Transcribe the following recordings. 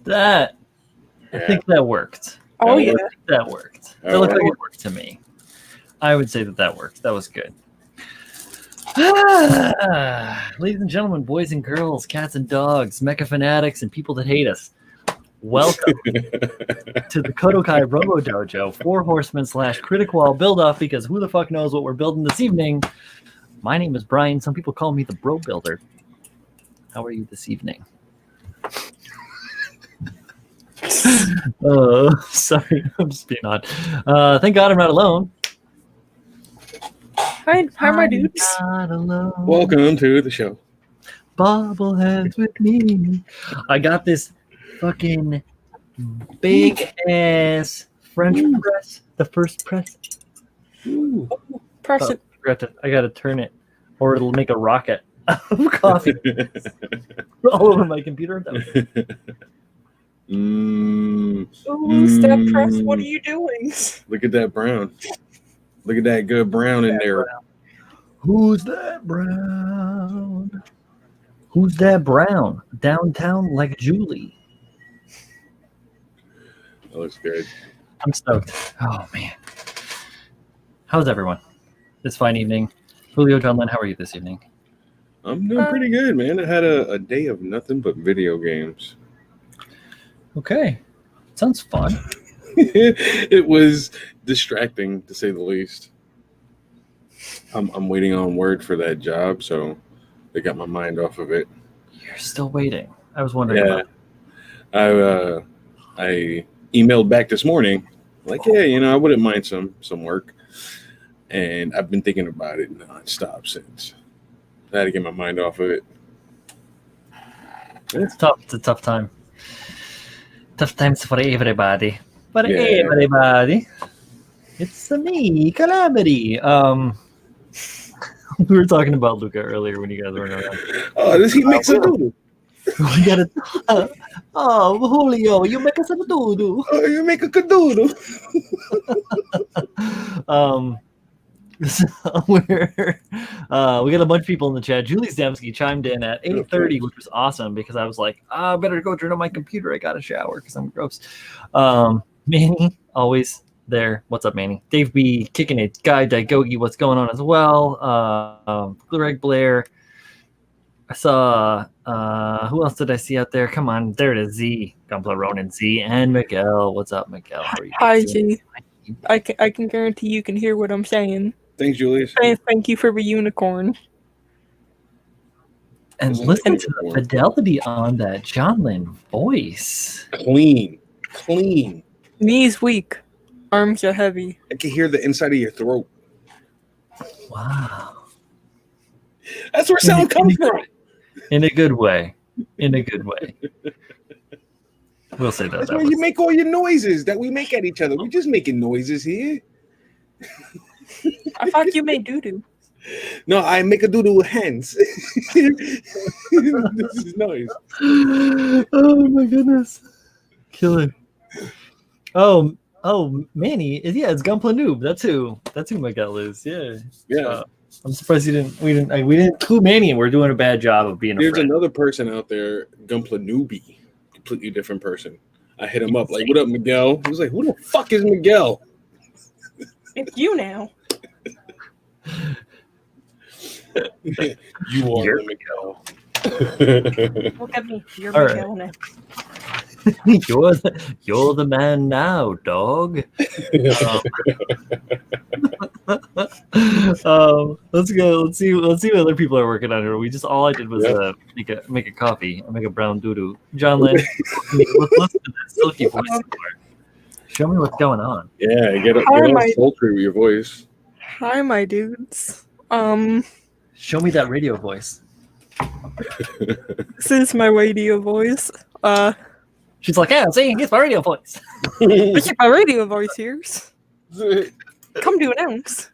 That I think that worked. Oh, yeah. That worked. It looked like it worked to me. I would say that worked. That was good. Ladies and gentlemen, boys and girls, cats and dogs, mecha fanatics, and people that hate us, welcome to the KotoKai Robo-Dojo, 4 Horsemen / Critiqual Buildoff, because who the fuck knows what we're building this evening. My name is Brian. Some people call me the Bro Builder. How are you this evening? Sorry, I'm just being odd. Thank God I'm not alone. Hi, my dudes. Not alone. Welcome to the show. Bobbleheads with me. I got this fucking big ass French press. The first press. Ooh. Press it. I gotta turn it, or it'll make a rocket of coffee all over my computer. Step press. What are you doing? Look at that brown. Look at that good brown in there. Who's that brown? Who's that brown? Downtown like Julie. That looks good. I'm stoked. Oh man. How's everyone? This fine evening. Julio, John Lynn, how are you this evening? I'm doing pretty good, man. I had a day of nothing but video games. Okay. Sounds fun. It was distracting, to say the least. I'm waiting on word for that job, so they got my mind off of it. You're still waiting. I was wondering about I emailed back this morning, like, I wouldn't mind some work. And I've been thinking about it nonstop since. I had to get my mind off of it. It's tough. It's a tough time. Tough times for everybody. But everybody. It's me, Calamity. We were talking about Luca earlier when you guys weren't around. Oh, does he make some doodle? We gotta. Julio, you make us a doodle. Oh, you make a cadoodle. We got a bunch of people in the chat. Julie Zdemski chimed in at 8:30, which was awesome because I was like, I better go turn on my computer. I got to shower because I'm gross. Manny, always there. What's up, Manny? Dave B, kicking it. Guy Daigogi, what's going on as well? Greg Blair. I saw, who else did I see out there? Come on, there it is. Z, Gunpla Ronan Z, and Miguel. What's up, Miguel? How are you? Hi, G. I can guarantee you can hear what I'm saying. Thanks, Julius. Thank you for the unicorn. And listen to the fidelity on that John Lynn voice. Clean. Knees weak, arms are heavy. I can hear the inside of your throat. Wow. That's where sound comes from. In a good way. We'll say that. That's where you make all your noises that we make at each other. We're just making noises here. I thought you made doo-doo. No, I make a doodle with hands. This is noise. Oh my goodness. Killing. Oh, Manny. It's Gunpla Noob. That's who Miguel is. Yeah. I'm surprised we didn't include Manny, and we're doing a bad job of being a friend. There's another person out there, Gunpla Noobie. Completely different person. I hit him up like, "What up, Miguel?" He was like, "Who the fuck is Miguel?" It's you now. You are Miguel. Look at me. You're All Miguel now. You're the man now, dog. Let's go. Let's see what other people are working on here. All I did was make a coffee. I make a brown doo-doo. John Lynn, let's listen to that silky voice. Show me what's going on. Yeah, get all sultry with your voice. Hi, my dudes. Show me that radio voice. This is my radio voice. She's like, yeah, see, it's my radio voice. This is my radio voice here. Come to announce.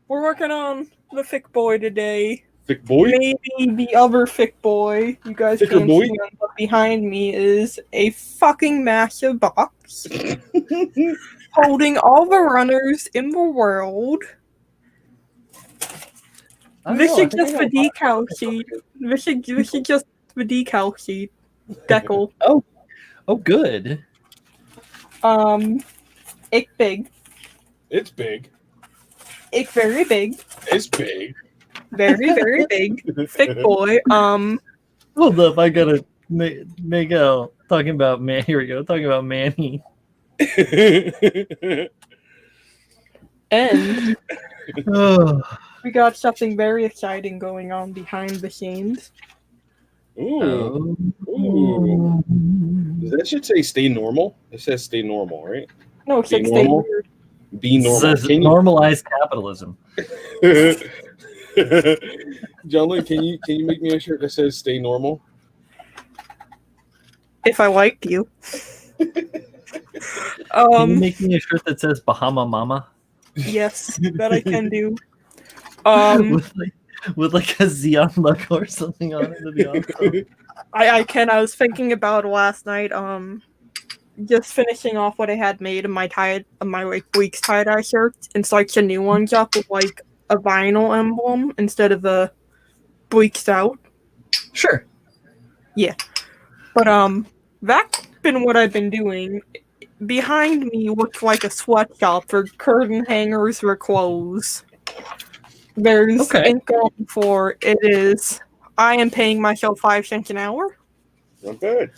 We're working on the thick boy today. Thick boy? Maybe the other thick boy. You guys Thicker can't boy? see him, but behind me is a fucking massive box holding all the runners in the world. This is just the decal sheet. This is just the decal sheet. Deckel. Oh, good. Ik big. It's big. Ik very big. It's big. Very, very big. Thick boy. Hold up, I gotta make out talking about man. Here we go. Talking about Manny. And Oh. we got something very exciting going on behind the scenes. Ooh. Ooh. That should say stay normal. It says stay normal, right? No, it's Be like stay normal? weird. Be normal. This is normalized capitalism. John Lynn, can you make me a shirt that says stay normal? If I liked you. Can you make me a shirt that says Bahama Mama? Yes, that I can do. With like a Xeon logo or something on it. That'd be awesome. I can. I was thinking about last night. Just finishing off what I had made of my like Bleaks tie-dye shirt, and start the new ones up with like a vinyl emblem instead of the Bleaks out. Sure. Yeah, but that's been what I've been doing. Behind me looks like a sweatshop for curtain hangers for clothes. There's ink on the floor. It is. I am paying myself 5 cents an hour. Not bad.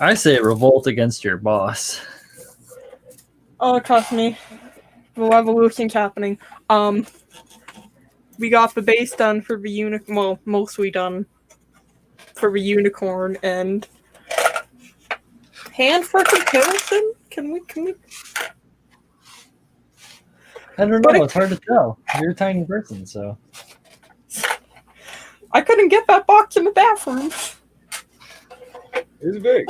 I say revolt against your boss. Oh, trust me, the revolution's happening. We got the base done for the unicorn. Well, mostly done for the unicorn, and hand for comparison. Can we? I don't know. It's hard to tell. You're a tiny person, so. I couldn't get that box in the bathroom. It's big.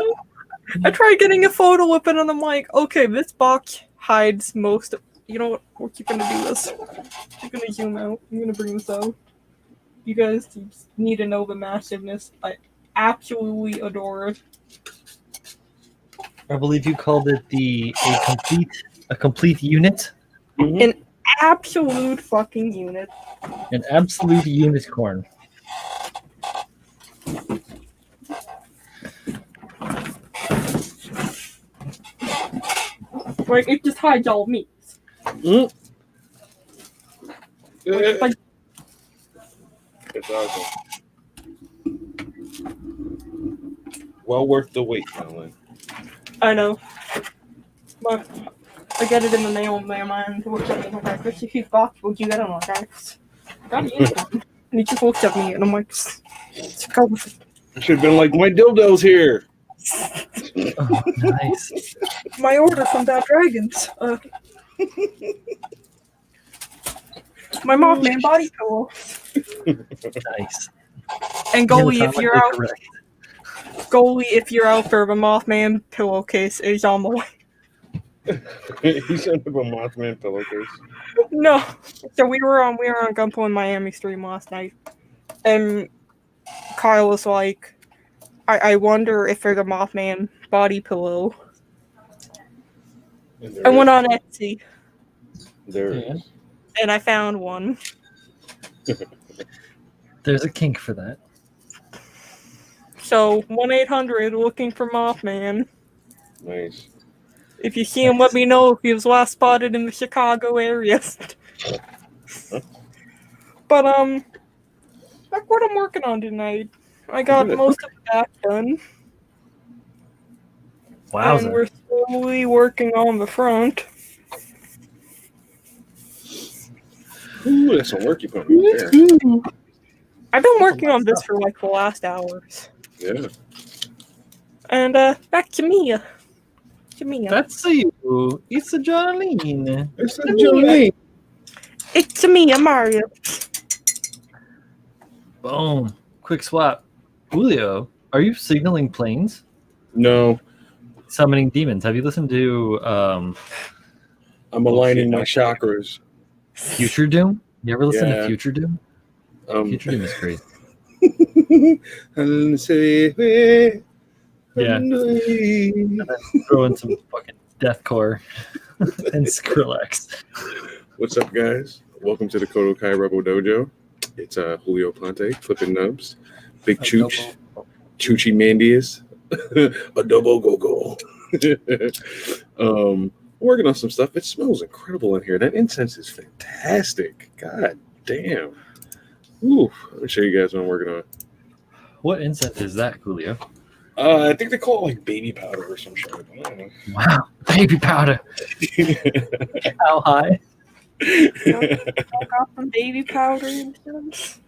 I tried getting a photo of it, and I'm like, okay, this box hides most of. You know what? We're gonna do this. I'm gonna zoom out. I'm gonna bring this out. You guys need to know the massiveness. I absolutely adore it. I believe you called it a complete unit. Mm-hmm. An absolute fucking unit. An absolute unicorn. Like, it just hides all meat. Mm. Like, It's awesome. Well worth the wait, Alan. I know. But I get it in the mail, and my man looks at me and I'm like, "What's your box? Would you get it?" I'm like, got a unicorn. And he just looks at me, and I'm like, go with it. I should have been like, my dildo's here. Oh, nice. My order from Bad Dragons. My Mothman body pillow. Nice. And goalie, if you're out, correct. goalie, if you're out there, the Mothman pillowcase is on the way. He sent up a Mothman pillowcase. No, so we were on Gunpoint in Miami stream last night, and Kyle was like, I wonder if there's a Mothman body pillow. I went on Etsy. There it is. And I found one. There's a kink for that. So 1-800 looking for Mothman. Nice. If you see him, let me know if he was last spotted in the Chicago area. But that's what I'm working on tonight. I got most of the back done. Wowza. And we're slowly working on the front. Ooh, that's some work you put in there. I've been working on this for like the last hours. Yeah. And back to Mia. That's you. It's a Jolene. It's a Jolene. It's Mia, Mario. Boom. Quick swap. Julio, are you signaling planes? No. Summoning demons. Have you listened to I'm aligning my chakras. Future Doom? You ever listen Yeah. to Future Doom? Future Doom is crazy. Yeah. Throw in some fucking deathcore and Skrillex. What's up, guys? Welcome to the KotoKai Robo-Dojo. It's Julio Ponte, flipping nubs, Big Chooch. Choochie Mandias. Adobo go-go. Working on some stuff. It smells incredible in here. That incense is fantastic. God damn. Ooh, let me show you guys what I'm working on. What incense is that, Julio? I think they call it like baby powder or some shit. I don't know. Wow, baby powder. How high? I got some baby powder incense.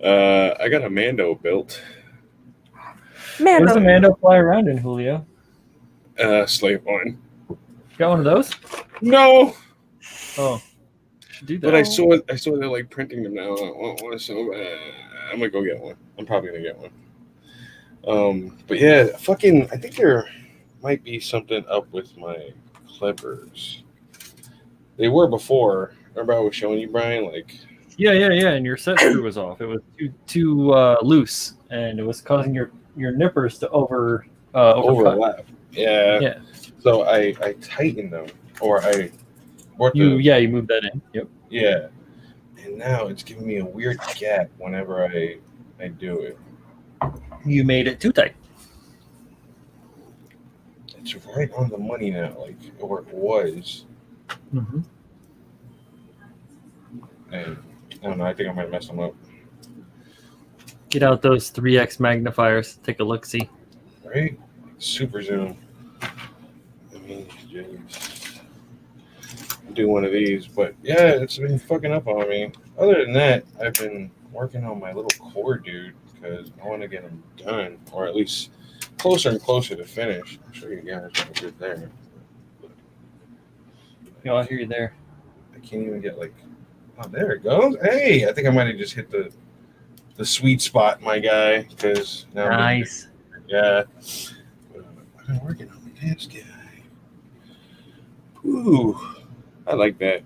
I got a Mando built. Man, What does a Mando fly around in, Julio? Slave one. Got one of those? No, Oh, should do that. but I saw they're like printing them now. I want one so bad. I'm gonna go get one. I'm probably gonna get one. But yeah, fucking. I think there might be something up with my clippers. They were before. Remember I was showing you, Brian? Like, Yeah, and your set screw was off. It was too loose, and it was causing your nippers to overcut. overlap. Yeah. Yeah. So I tightened them, or I brought You moved that in. Yep. yeah. And now it's giving me a weird gap whenever I do it. You made it too tight. It's right on the money now, like or it was. Mm-hmm. And I don't know. I think I might mess them up. Get out those 3x magnifiers. Take a look. See. Right? Super zoom. I mean, jeez. Do one of these, but yeah, it's been fucking up on me. Other than that, I've been working on my little core dude because I want to get him done, or at least closer and closer to finish. I'll show you guys what I did there. Yeah, I hear you there. I can't even get like, oh, there it goes. Hey, I think I might have just hit the sweet spot, my guy, because now Nice. yeah. I've been working on this guy. Ooh, I like that.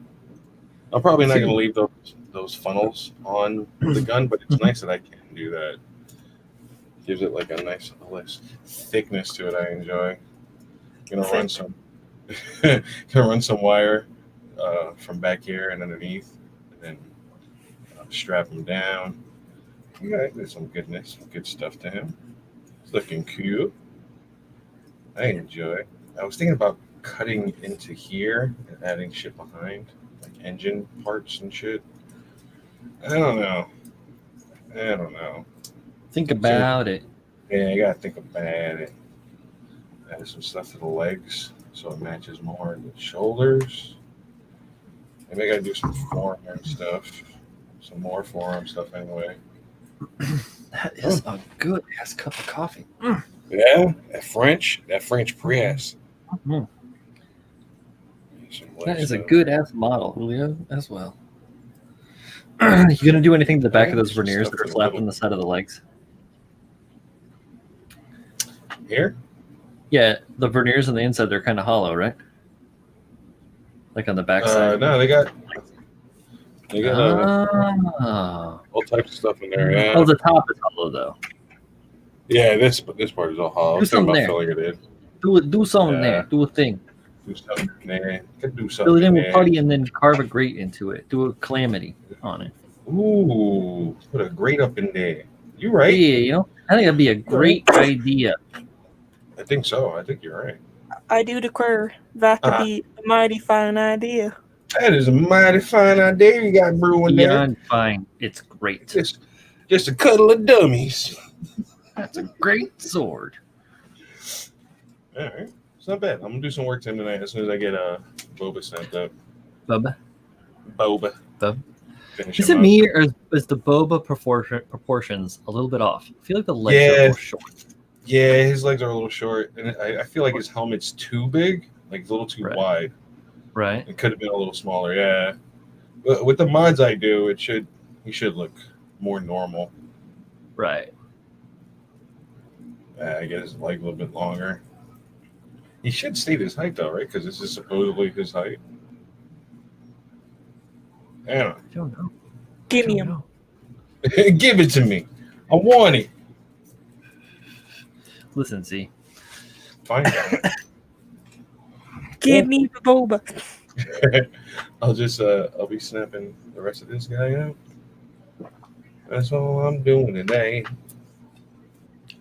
I'm probably not going to leave those funnels on the gun, but it's nice that I can do that. Gives it like a nice thickness to it. I enjoy. Gonna run some wire from back here and underneath, and then strap him down. Yeah, there's some goodness, some good stuff to him. It's looking cute. I enjoy. I was thinking about cutting into here and adding shit behind, like engine parts and shit. I don't know. Think about it. Yeah, you gotta think about it. Add some stuff to the legs so it matches more in the shoulders. Maybe I gotta do some forearm stuff. Some more forearm stuff anyway. That is a good ass cup of coffee. Yeah, that French press. Mm-hmm. That is a good ass model, Julio, as well. You gonna do anything to the back of those veneers that are slapped on the side of the legs? Here? Yeah, the veneers on the inside, they're kind of hollow, right? Like on the back side. No, they got all types of stuff in there. Yeah. Oh, the top is hollow though. Yeah, this part is all hollow. I was thinking about filling it in. Do something there. Do a thing. Do something there. Could do something. Fill it in with putty and then carve a grate into it. Do a calamity on it. Ooh, put a grate up in there. You right? Yeah, I think that'd be a great idea. I think so. I think you're right. I do declare that to be a mighty fine idea. That is a mighty fine idea you got brewing there. Beyond fine. It's great. Just a cuddle of dummies. That's a great sword. All right. It's not bad. I'm going to do some work to him tonight as soon as I get Boba snapped up. Boba. Finish Is him it up. me or is the boba proportions a little bit off? I feel like the legs are a little short. Yeah, his legs are a little short, and I feel like his helmet's too big, like a little too wide. Right. It could have been a little smaller, yeah. But with the mods I do, he should look more normal. Right. I get his leg a little bit longer. He should stay this height though, right? Because this is supposedly his height. I don't know. Give me him. Give it to me. I want it. Listen, see. Fine. Give me the boba. I'll be snapping the rest of this guy out. That's all I'm doing today.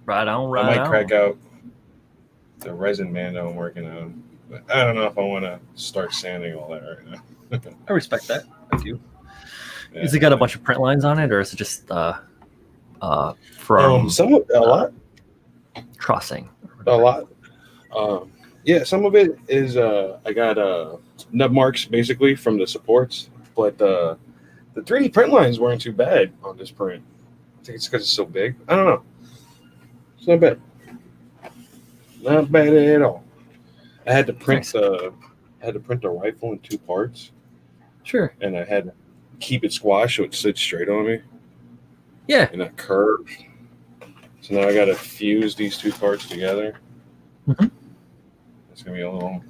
Right on, I right might on. crack out the resin band I'm working on. But I don't know if I want to start sanding all that right now. I respect that. I do. Yeah, Is it got a bunch of print lines on it, or is it just from a lot. trussing? A lot. Yeah, some of it is I got nub marks basically from the supports, but the 3D print lines weren't too bad on this print. I think it's because it's so big. I don't know. It's not bad. Not bad at all. I had to print the rifle in 2 parts. Sure. And I had to keep it squashed so it sits straight on me. Yeah. And not curved. So now I got to fuse these 2 parts together. Mm-hmm. It's gonna be a little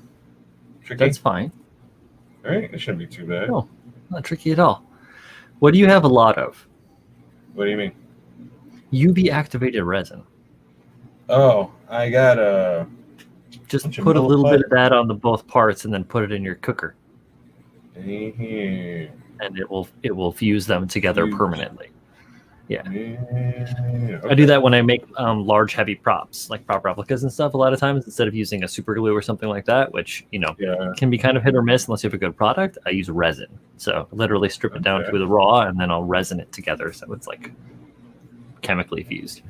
tricky. That's fine. All right, it shouldn't be too bad. No, not tricky at all. What do you have a lot of? What do you mean? UV activated resin. Oh, I got Just put a little bit of that on the both parts and then put it in your cooker. Okay. And it will fuse them together permanently. Yeah. Okay. I do that when I make large heavy props, like prop replicas and stuff. A lot of times, instead of using a super glue or something like that, which can be kind of hit or miss unless you have a good product, I use resin. So literally strip it down to the raw, and then I'll resin it together so it's like chemically fused.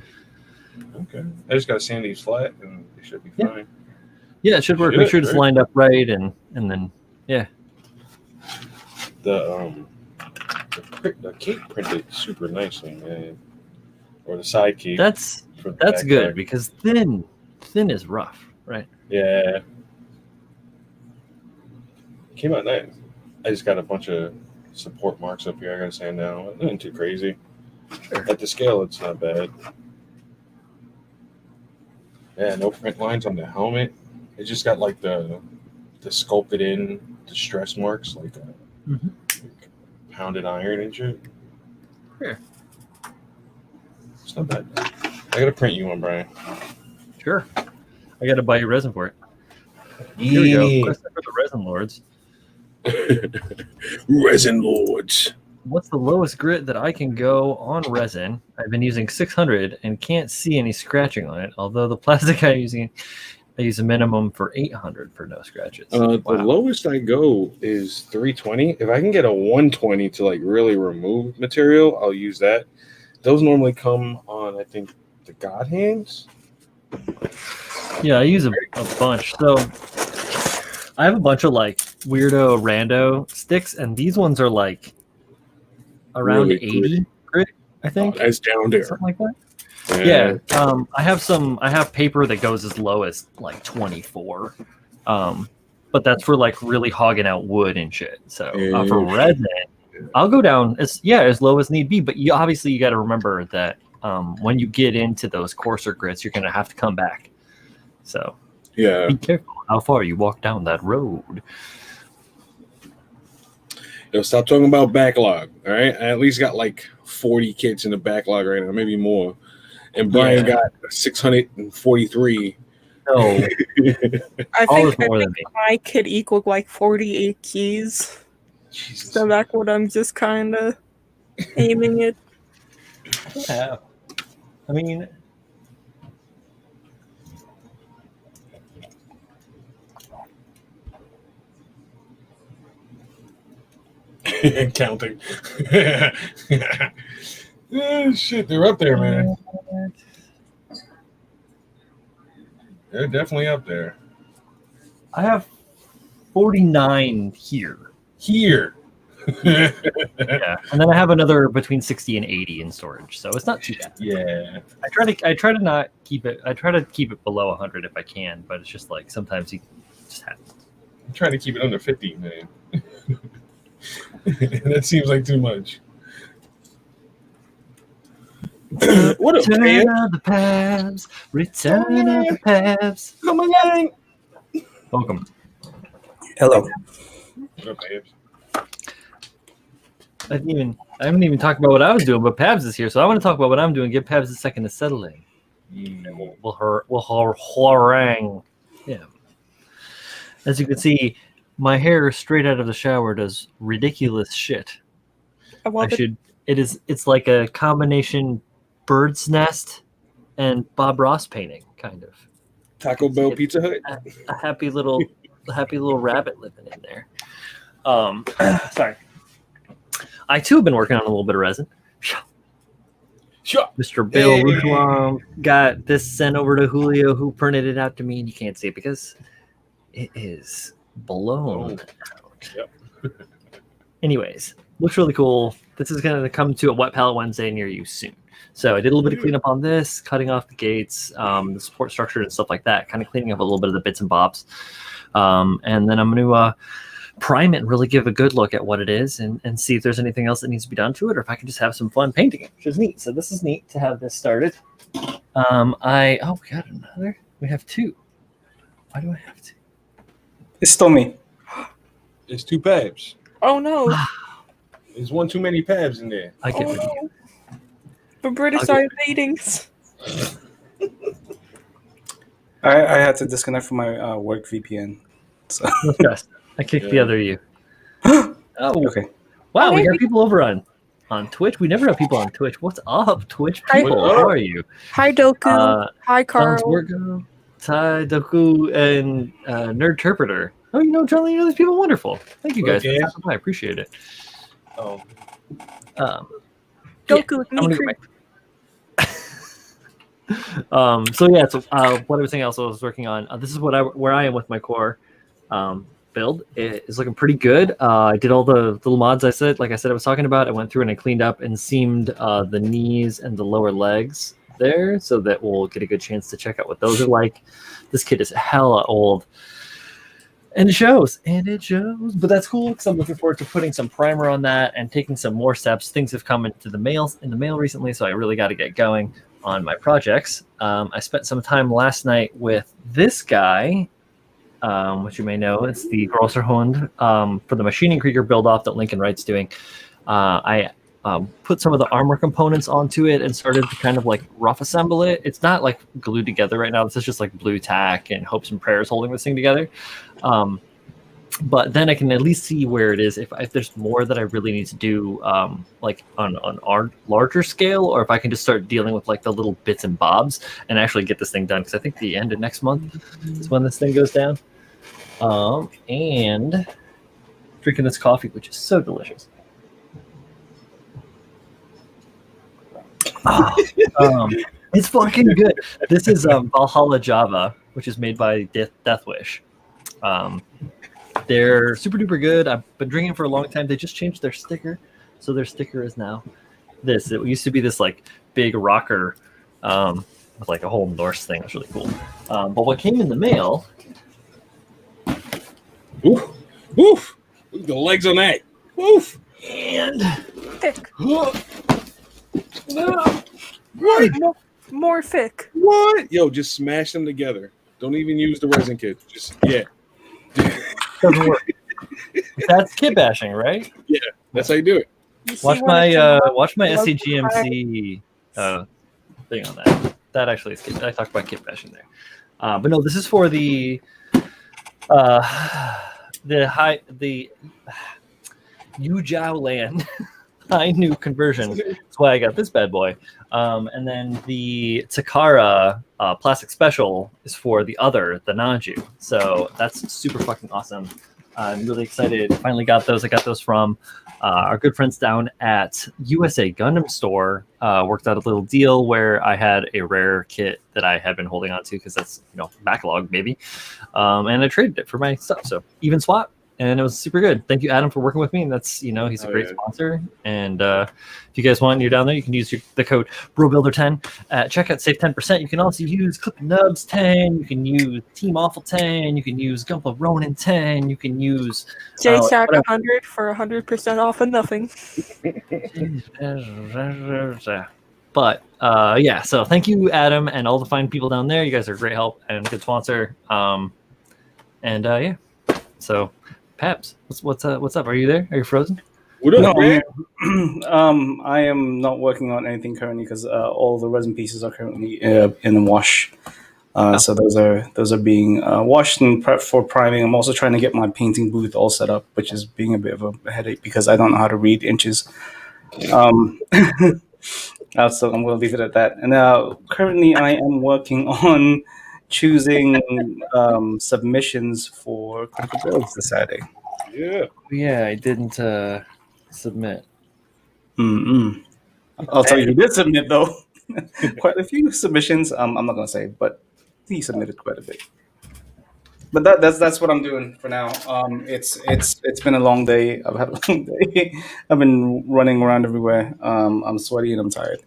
Okay. I just got to sand these flat, and it should be fine. Yeah, it should work. Make sure it's lined up right, and then The cape printed super nicely, man. Or the side cape. That's good because thin is rough, right? Yeah. Came out nice. I just got a bunch of support marks up here. I gotta sand down. Nothing too crazy. Sure. At the scale, it's not bad. Yeah, no print lines on the helmet. It just got like the sculpted in distress marks, like pounded iron and shit. Yeah. It's not bad. I gotta print you one, Brian. Sure. I gotta buy you resin for it. Here we go. Question for the resin lords. Resin lords. What's the lowest grit that I can go on resin? I've been using 600 and can't see any scratching on it. Although the plastic I use a minimum for 800 for no scratches. The lowest I go is 320. If I can get a 120 to like really remove material, I'll use that. Those normally come on, I think, the God hands. Yeah, I use a bunch. So I have a bunch of like weirdo rando sticks, and these ones are like around really 80 grit, I think. Oh, that's down there. Something like that. Yeah. I have paper that goes as low as like 24. But that's for like really hogging out wood and shit. So for resin, I'll go down as low as need be. But you got to remember that when you get into those coarser grits, you're gonna have to come back. So be careful how far you walk down that road. Stop talking about backlog. All right, I at least got like 40 kits in the backlog right now, maybe more. And Brian got 643. No, I think my kit equaled like 48 keys. Jesus. So that's what I'm just kind of aiming at. Yeah, I mean, counting. Oh, shit, they're up there, man. They're definitely up there. I have 49 here. Yeah, and then I have another between 60 and 80 in storage, so it's not too bad. Yeah, I try to not keep it. I try to keep it below 100 if I can, but it's just like sometimes you just have. I'm trying to keep it under 50, man. That seems like too much. What up, Return of the Pabs. Return of the Pabs. Come on, welcome. Hello. What up, Pabs? I haven't even talked about what I was doing, but Pabs is here, so I want to talk about what I'm doing. Give Pabs a second to settle in. We'll harangue him. As you can see, my hair straight out of the shower does ridiculous shit. It's like a combination bird's nest and Bob Ross painting, kind of. Taco Bell, Pizza Hut. A happy little rabbit living in there. Sorry. I too have been working on a little bit of resin. Sure. Mr. Bill Rougelon got this sent over to Julio, who printed it out to me, and you can't see it because it is blown out. Yep. Anyways, looks really cool. This is going to come to a Wet Palette Wednesday near you soon. So I did a little bit of cleanup on this, cutting off the gates, the support structure and stuff like that, kind of cleaning up a little bit of the bits and bobs. And then I'm going to prime it and really give a good look at what it is and see if there's anything else that needs to be done to it, or if I can just have some fun painting it, which is neat. So this is neat to have this started. We got another. We have two. Why do I have two? It's still me. It's 2 Pabs. Oh no. There's one too many Pabs in there. I get Oh rid of you. no. The British are invading. I had to disconnect from my work VPN. So What's best? I kicked the other you. okay. Wow, we got people over on Twitch. We never have people on Twitch. What's up, Twitch Hi. people? How are you? Hi Doku. Hi Carl. Virgo, Ty, Doku, and Nerdterpreter. Oh, you know, Charlie, you know these people. Wonderful. Thank you guys. Okay. I appreciate it. Oh, Doku, I'm gonna me so yeah, so what everything else I was working on. This is where I am with my core build. It is looking pretty good. I did all the little mods I said I was talking about. I went through and I cleaned up and seamed the knees and the lower legs there, so that we'll get a good chance to check out what those are like. This kit is hella old. And it shows. But that's cool because I'm looking forward to putting some primer on that and taking some more steps. Things have come in the mail recently, so I really got to get going on my projects. I spent some time last night with this guy, which you may know. It's the Grosserhund for the Machining Krieger Buildoff that Lincoln Wright's doing. I put some of the armor components onto it and started to kind of like rough assemble it. It's not like glued together right now. This is just like blue tack and hopes and prayers holding this thing together. But then I can at least see where it is. If there's more that I really need to do, like on our larger scale, or if I can just start dealing with like the little bits and bobs and actually get this thing done. Because I think the end of next month is when this thing goes down. And drinking this coffee, which is so delicious. It's fucking good. This is Valhalla Java, which is made by Deathwish. They're super duper good. I've been drinking for a long time. They just changed their sticker, so their sticker is now this. It used to be this like big rocker with like a whole Norse thing. It's really cool. But what came in the mail? oof. Look at the legs on that. Oof. And thick. What? More thick. What? Yo, just smash them together. Don't even use the resin kit. Just doesn't work. That's kit bashing, right? Yeah, that's how you do it. Watch my SCGMC thing on that. That actually is kit. I talked about kit bashing there. But no, this is for the Yuzhou land high new conversion. That's why I got this bad boy. And then the Takara plastic special is for the Naju. So that's super fucking awesome. I'm really excited. Finally got those. I got those from our good friends down at USA Gundam store. Worked out a little deal where I had a rare kit that I had been holding on to because that's backlog maybe, and I traded it for my stuff. So even swap. And it was super good. Thank you, Adam, for working with me. And that's, he's a great sponsor. And if you guys want, you're down there, you can use the code BroBuilder10 at checkout, save 10%. You can also use Clip Nubs 10. You can use Team Awful 10. You can use Gunpla Ronin 10. You can use JSAC 100 for 100% off of nothing. But yeah, so thank you, Adam, and all the fine people down there. You guys are great help and good sponsor. Yeah, so. Paps, what's up? Are you there? Are you frozen? What up, man? I am not working on anything currently because all the resin pieces are currently in the wash. So those are being washed and prepped for priming. I'm also trying to get my painting booth all set up, which is being a bit of a headache because I don't know how to read inches. So I'm going to leave it at that. And currently, I am working on choosing submissions for Critical Builds this Saturday. Yeah. Yeah, I didn't submit. Mm-mm. I'll tell you who did submit, though. Quite a few submissions. I'm not going to say, but he submitted quite a bit. But that's what I'm doing for now. It's been a long day. I've had a long day. I've been running around everywhere. I'm sweaty and I'm tired.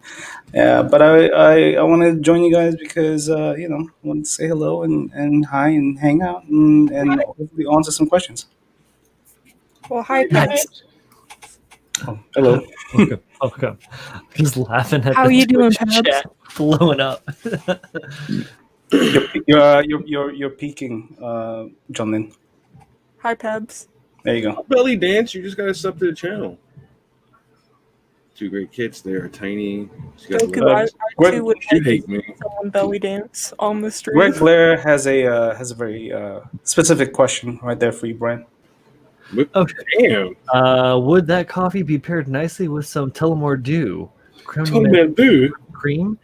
Yeah, but I want to join you guys because I want to say hello and hi and hang out and hopefully answer some questions. Well, hi, Nice. Pebs. Oh, hello. Welcome. Just laughing at How the you doing, Twitch Pebs? chat blowing up. You're peaking, John Lynn. Hi, Pebs. There you go. Belly dance. You just got to sub to the channel. Two great kids. They are tiny. She got Goku, legs. I too would You like hate me. someone belly dance on the stream. Greg Blair has a very specific question right there for you, Brian. Okay. Damn. Would that coffee be paired nicely with some Tullamore Dew? Tell me that, dude. Cream?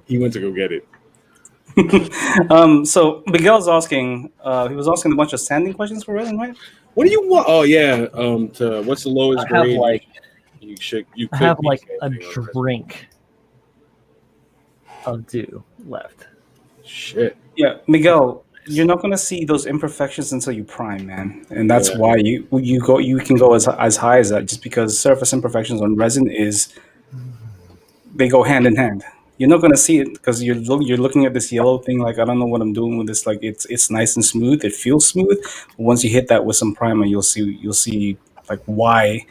He went to go get it. So Miguel's asking. He was asking a bunch of sanding questions for Resin, right? What do you want? Oh yeah. To what's the lowest I have grade? like You I have could like be a sanding on drink of dew left. resin. Shit. Yeah, Miguel, you're not gonna see those imperfections until you prime, man, and that's Yeah. why you can go as high as that, just because surface imperfections on resin they go hand in hand. You're not gonna see it because you're looking at this yellow thing like I don't know what I'm doing with this. Like it's nice and smooth. It feels smooth. But once you hit that with some primer, you'll see like why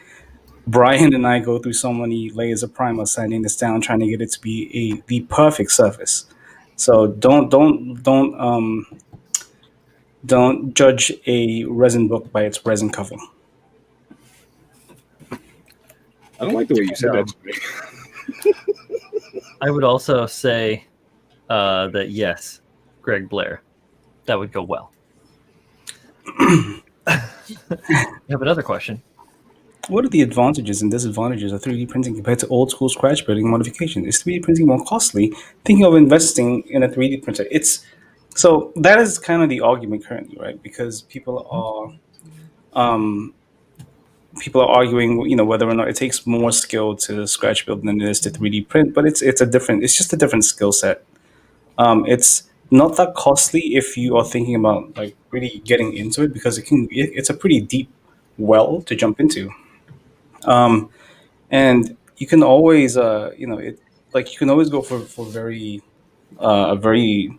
Brian and I go through so many layers of primer sanding this down, trying to get it to be the perfect surface. So don't judge a resin book by its resin cover. I don't like the way you said that to me. I would also say that yes, Greg Blair, that would go well. You have another question. What are the advantages and disadvantages of 3D printing compared to old school scratch building modification? Is 3D printing more costly? Thinking of investing in a 3D printer. So that is kind of the argument currently, right? Because people are arguing, whether or not it takes more skill to scratch build than it is to 3D print, but it's just a different skill set. It's not that costly if you are thinking about like really getting into it because it's a pretty deep well to jump into. And you can always, you can always go for very, a very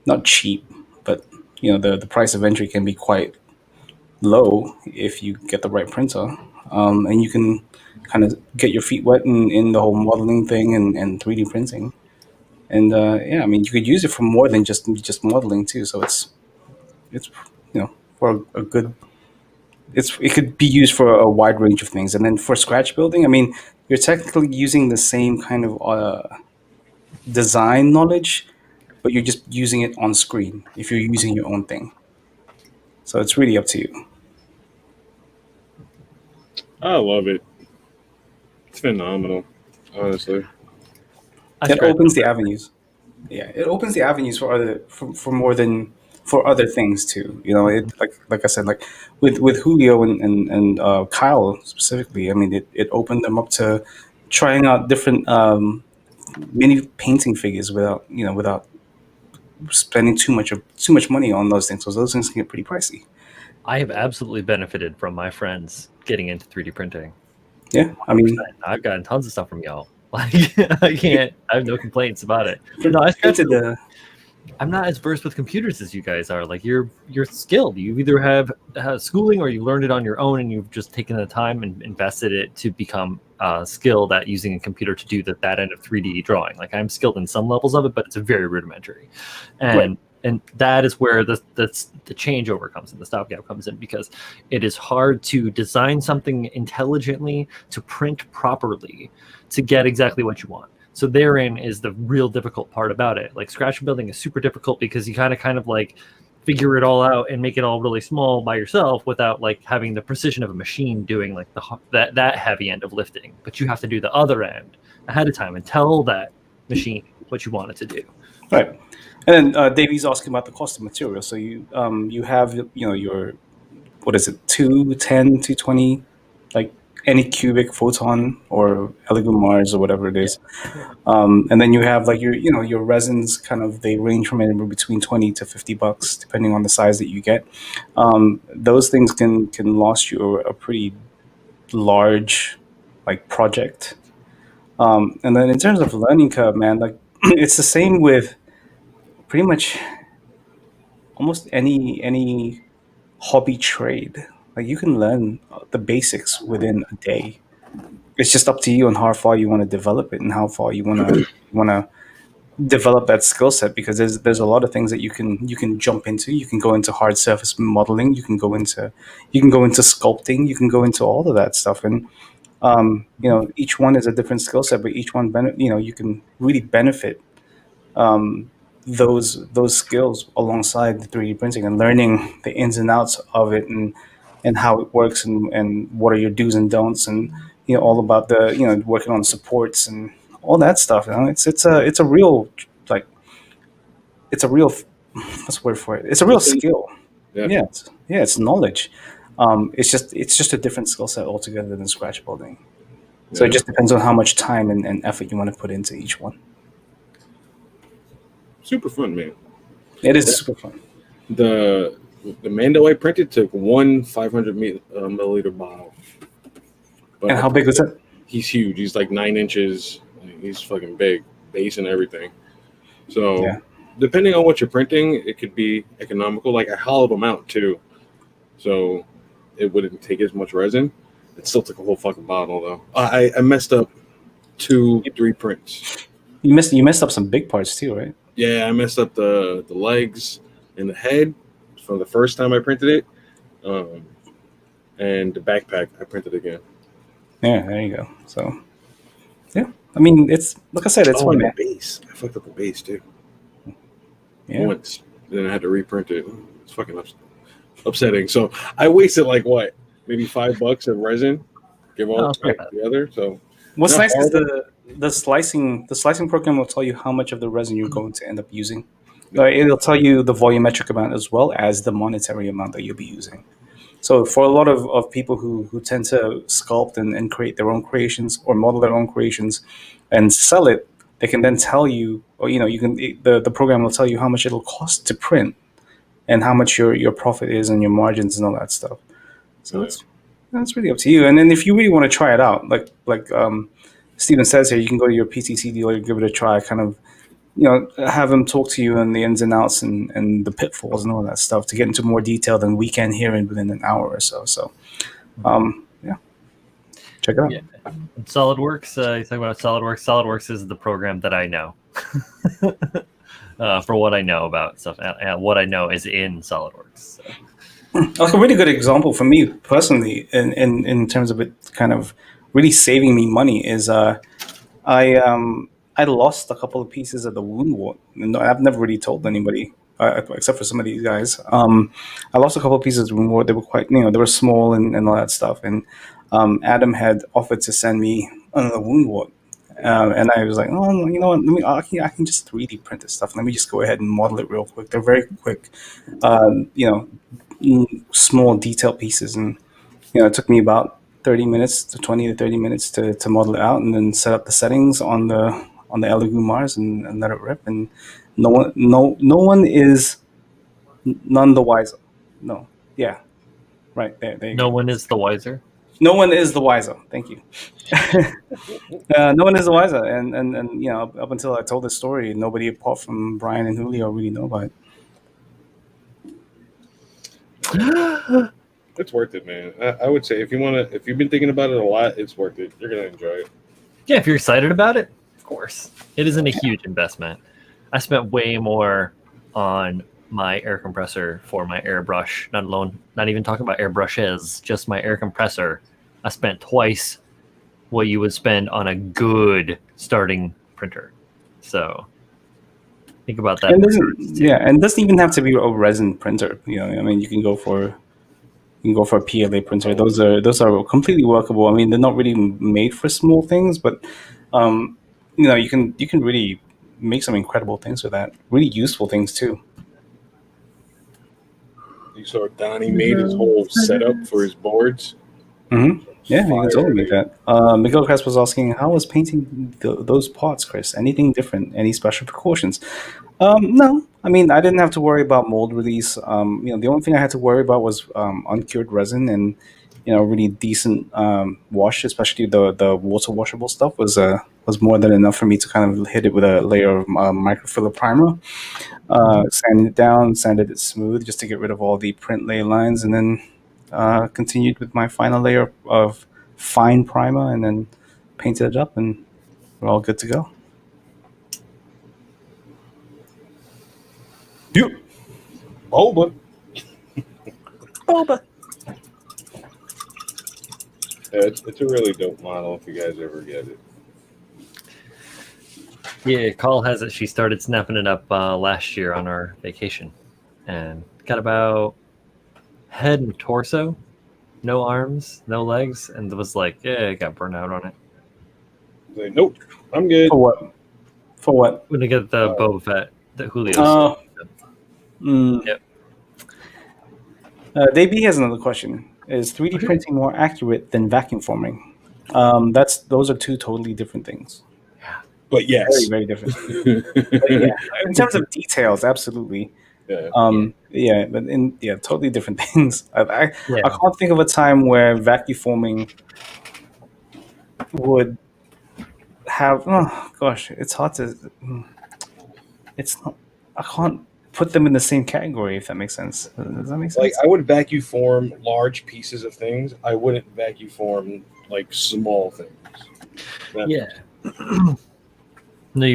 not cheap, but the price of entry can be quite low if you get the right printer, and you can kind of get your feet wet in the whole modeling thing and 3D printing. And yeah, I mean, you could use it for more than just modeling too. So it's for a good. It could be used for a wide range of things. And then for scratch building, I mean, you're technically using the same kind of design knowledge, but you're just using it on screen if you're using your own thing. So it's really up to you. I love it. It's phenomenal, honestly. It opens the avenues. Yeah, it opens the avenues for other things too. It like I said, like with Julio and Kyle specifically. I mean, it opened them up to trying out different mini painting figures without spending too much money on those things. So those things can get pretty pricey. I have absolutely benefited from my friends getting into 3D printing. Yeah, I mean, I've gotten tons of stuff from y'all. Like I have no complaints about it. No, I'm not as versed with computers as you guys are. Like you're skilled. You either have schooling or you learned it on your own and you've just taken the time and invested it to become skilled at using a computer to do that end of 3D drawing. Like I'm skilled in some levels of it, but it's very rudimentary. And that is where the changeover comes in, the stopgap comes in, because it is hard to design something intelligently, to print properly, to get exactly what you want. So therein is the real difficult part about it. Like scratch building is super difficult because you kind of like figure it all out and make it all really small by yourself without like having the precision of a machine doing like that heavy end of lifting. But you have to do the other end ahead of time and tell that machine what you want it to do. Right. And then Davey's asking about the cost of material. So you have your, what is it, 210, 220, like any cubic photon or elegant Mars or whatever it is. And then you have like your resins, kind of, they range from anywhere between $20 to $50 depending on the size that you get. Those things can last you a pretty large like project. And then in terms of learning curve, man, like it's the same with pretty much almost any hobby trade. Like you can learn the basics within a day. It's just up to you on how far you want to develop it and how far you want to develop that skill set, because there's a lot of things that you can jump into. You can go into hard surface modeling, you can go into sculpting, you can go into all of that stuff. And each one is a different skill set, but each one you can really benefit those skills alongside the 3D printing and learning the ins and outs of it and how it works and what are your do's and don'ts, and all about the working on supports and all that stuff. It's a real, like, it's a real, what's the word for it? It's a real skill. Yeah. It's knowledge. It's just a different skill set altogether than scratch building. So it just depends on how much time and effort you want to put into each one. Super fun, man. It is super fun. The Mando I printed took one 500 milliliter bottle. But And how big was it? He's huge. He's like 9 inches. He's fucking big, base and everything. So depending on what you're printing, it could be economical. Like I hollowed them out too, so it wouldn't take as much resin. It still took a whole fucking bottle though. I messed up 2-3 prints. You messed up some big parts too, right? Yeah, I messed up the legs and the head from the first time I printed it, and the backpack I printed again. Yeah, there you go. So, yeah, I mean, it's like I said, it's fun, and man. the base. I fucked up the base too. Yeah. Once, then I had to reprint it. It's fucking upsetting. So I wasted like what, maybe $5 of resin, give all together. So what's nice is horrible. the slicing program will tell you how much of the resin you're going to end up using. It'll tell you the volumetric amount as well as the monetary amount that you'll be using. So for a lot of people who tend to sculpt and create their own creations or model their own creations and sell it, they can then tell you, or the program will tell you how much it'll cost to print and how much your profit is and your margins and all that stuff. So that's really up to you. And then if you really want to try it out, like Steven says here, you can go to your PTC dealer, give it a try, kind of have them talk to you on the ins and outs and the pitfalls and all that stuff to get into more detail than we can here within an hour or so. So, check it out. Yeah. SolidWorks, you talk about SolidWorks. SolidWorks is the program that I know for what I know about stuff. And what I know is in SolidWorks. So. Like a really good example for me personally, in terms of it kind of really saving me money, is I lost a couple of pieces of the wound wart. And I've never really told anybody, except for some of these guys. I lost a couple of pieces of wound wart. They were quite, they were small and all that stuff. And Adam had offered to send me another wound wart. And I was like, oh, you know what? I can just 3D print this stuff. Let me just go ahead and model it real quick. They're very quick, small detailed pieces. And, it took me about 30 to 30 minutes to model it out and then set up the settings on the Elegoo Mars and let it rip. And no one is none the wiser. No. Yeah. Right there you go. No one is the wiser. No one is the wiser. Thank you. No one is the wiser. And up until I told this story, nobody apart from Brian and Julio really know about it. It's worth it, man. I would say if you've been thinking about it a lot, it's worth it. You're gonna enjoy it. Yeah, if you're excited about it, of course. It isn't a huge investment. I spent way more on my air compressor for my airbrush, not even talking about airbrushes, just my air compressor. I spent twice what you would spend on a good starting printer. So Think about that. And and it doesn't even have to be a resin printer. I mean, you can go for a PLA printer. Those are completely workable. I mean, they're not really made for small things, but you can really make some incredible things with that. Really useful things too. You saw Donnie made his whole setup for his boards. Mm-hmm. Yeah, you can totally Fire, make that. Miguel Crest was asking, how was painting those pots, Chris? Anything different? Any special precautions? No, I mean, I didn't have to worry about mold release. The only thing I had to worry about was uncured resin and really decent wash, especially the water washable stuff was more than enough for me to kind of hit it with a layer of microfiller primer, sanded it down, sanded it smooth just to get rid of all the print lay lines, and then continued with my final layer of fine primer, and then painted it up, and we're all good to go. Yep. Boba. Boba. Yeah, it's a really dope model if you guys ever get it. Yeah, Call has it. She started snapping it up last year on our vacation, and got about head and torso, no arms, no legs, and it was like, yeah, it got burnt out on it. Like, nope, I'm good. For what? For what? When they get the Boba Fett, the Julio. Yep. DB has another question. Is 3D printing more accurate than vacuum forming? Those are two totally different things. But yes, Very, very different. But yeah, in terms of details, absolutely. Yeah. But totally different things. I can't think of a time where vacuum forming would have. Oh gosh, it's hard to. It's not. I can't put them in the same category, if that makes sense. Does that make sense? Like, I would vacuum form large pieces of things. I wouldn't vacuum form like small things. Yeah. No,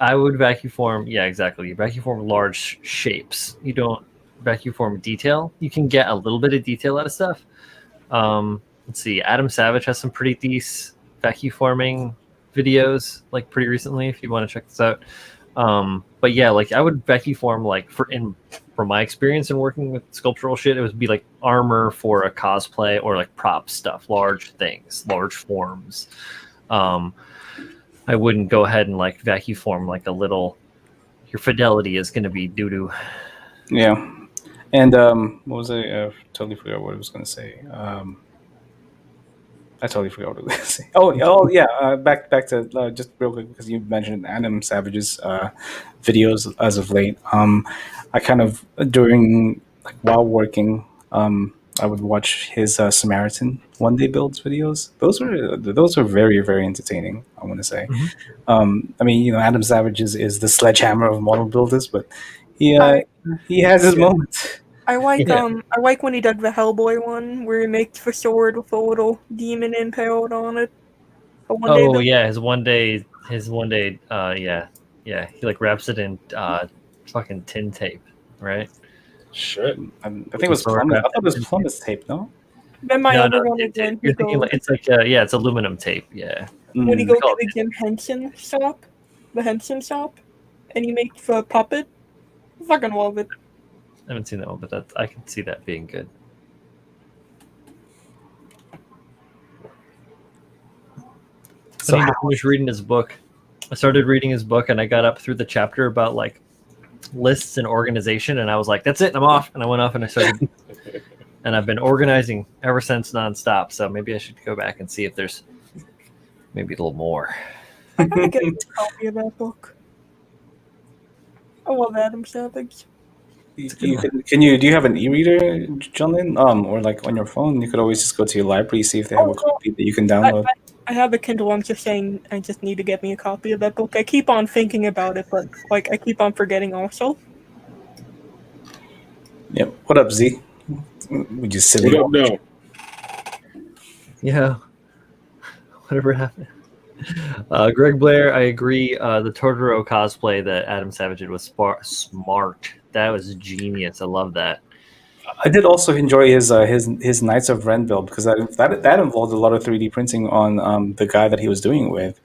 I would vacuum form. Yeah, exactly. You vacuum form large shapes. You don't vacuum form detail. You can get a little bit of detail out of stuff. Let's see. Adam Savage has some pretty decent vacuum forming videos, like pretty recently. If you want to check this out. But yeah, like I would vacuum form like from my experience in working with sculptural shit, it would be like armor for a cosplay or like prop stuff, large things, large forms. I wouldn't go ahead and like vacuum form like a little. Your fidelity is going to be doo doo. Yeah, and what was I totally forgot what I was going to say. I totally forgot what I was going to say. Oh yeah. Back to just real quick because you mentioned Adam Savage's videos as of late. I kind of while working, I would watch his Samaritan one day builds videos. Those are very, very entertaining, I want to say. Mm-hmm. I mean, Adam Savage is the sledgehammer of model builders, but he has his moments. I like when he did the Hellboy one where he makes the sword with a little demon impaled on it. Yeah, his one day, yeah, he like wraps it in fucking tin tape, right? Shit. I think it was plummet. I thought it was plummet tape, no? Then my other one again. You're thinking like, it's like it's aluminum tape, yeah. When you go to the Jim Henson shop, and you make the puppet, I fucking love it. I haven't seen that one, but I can see that being good. So I need to finish reading his book. I started reading his book, and I got up through the chapter about like lists and organization, and I was like, "That's it, I'm off." And I went off and I started, and I've been organizing ever since nonstop. So maybe I should go back and see if there's maybe a little more. I gotta get a copy of that book. I love Adam Savage. Do you have an e-reader, John? Or like on your phone, you could always just go to your library, see if they have a copy that you can download. I have a Kindle. I'm just saying, I just need to get me a copy of that book. I keep on thinking about it, but like I keep on forgetting also. Yep. What up, Z? We just sit What up, no? Yeah. Whatever happened. Greg Blair, I agree. The Totoro cosplay that Adam Savage did was smart. That was genius. I love that. I did also enjoy his Knights of Ren build because that involved a lot of 3D printing on the guy that he was doing it with.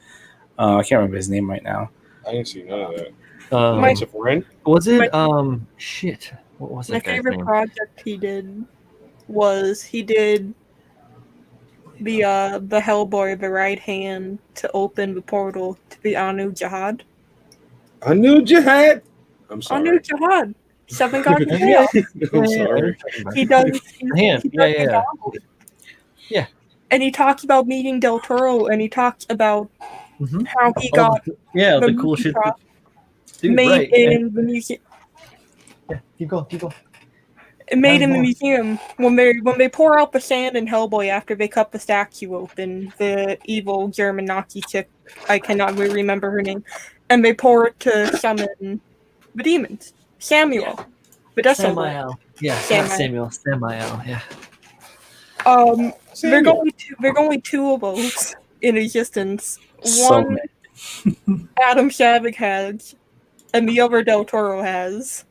I can't remember his name right now. I didn't see none of that. My- That's a friend. Was it shit? What was My that guy's favorite name? project he did was he did the Hellboy, the right hand to open the portal to the Anu Jihad. I knew Jihad. I'm Anu sorry. Jihad. Seven Gods of Yeah. Chaos. I'm sorry. He does. The hand. He Yeah, does yeah, the yeah. Goblin. Yeah. And he talks about meeting Del Toro, and he talks about Mhm. how he All got the cool movie shit. prop Dude, made right. And, in the museum. yeah, keep going. Made in the more. museum when they pour out the sand in Hellboy after they cut the statue open, the evil German Nazi chick, I cannot really remember her name, and they pour it to summon the demons. Samuel, the Death Symbol. Samael. Yeah, Samael. Samael. Yeah. There's Samuel. only two of those in existence. So One Adam Shavik has, and the other Del Toro has.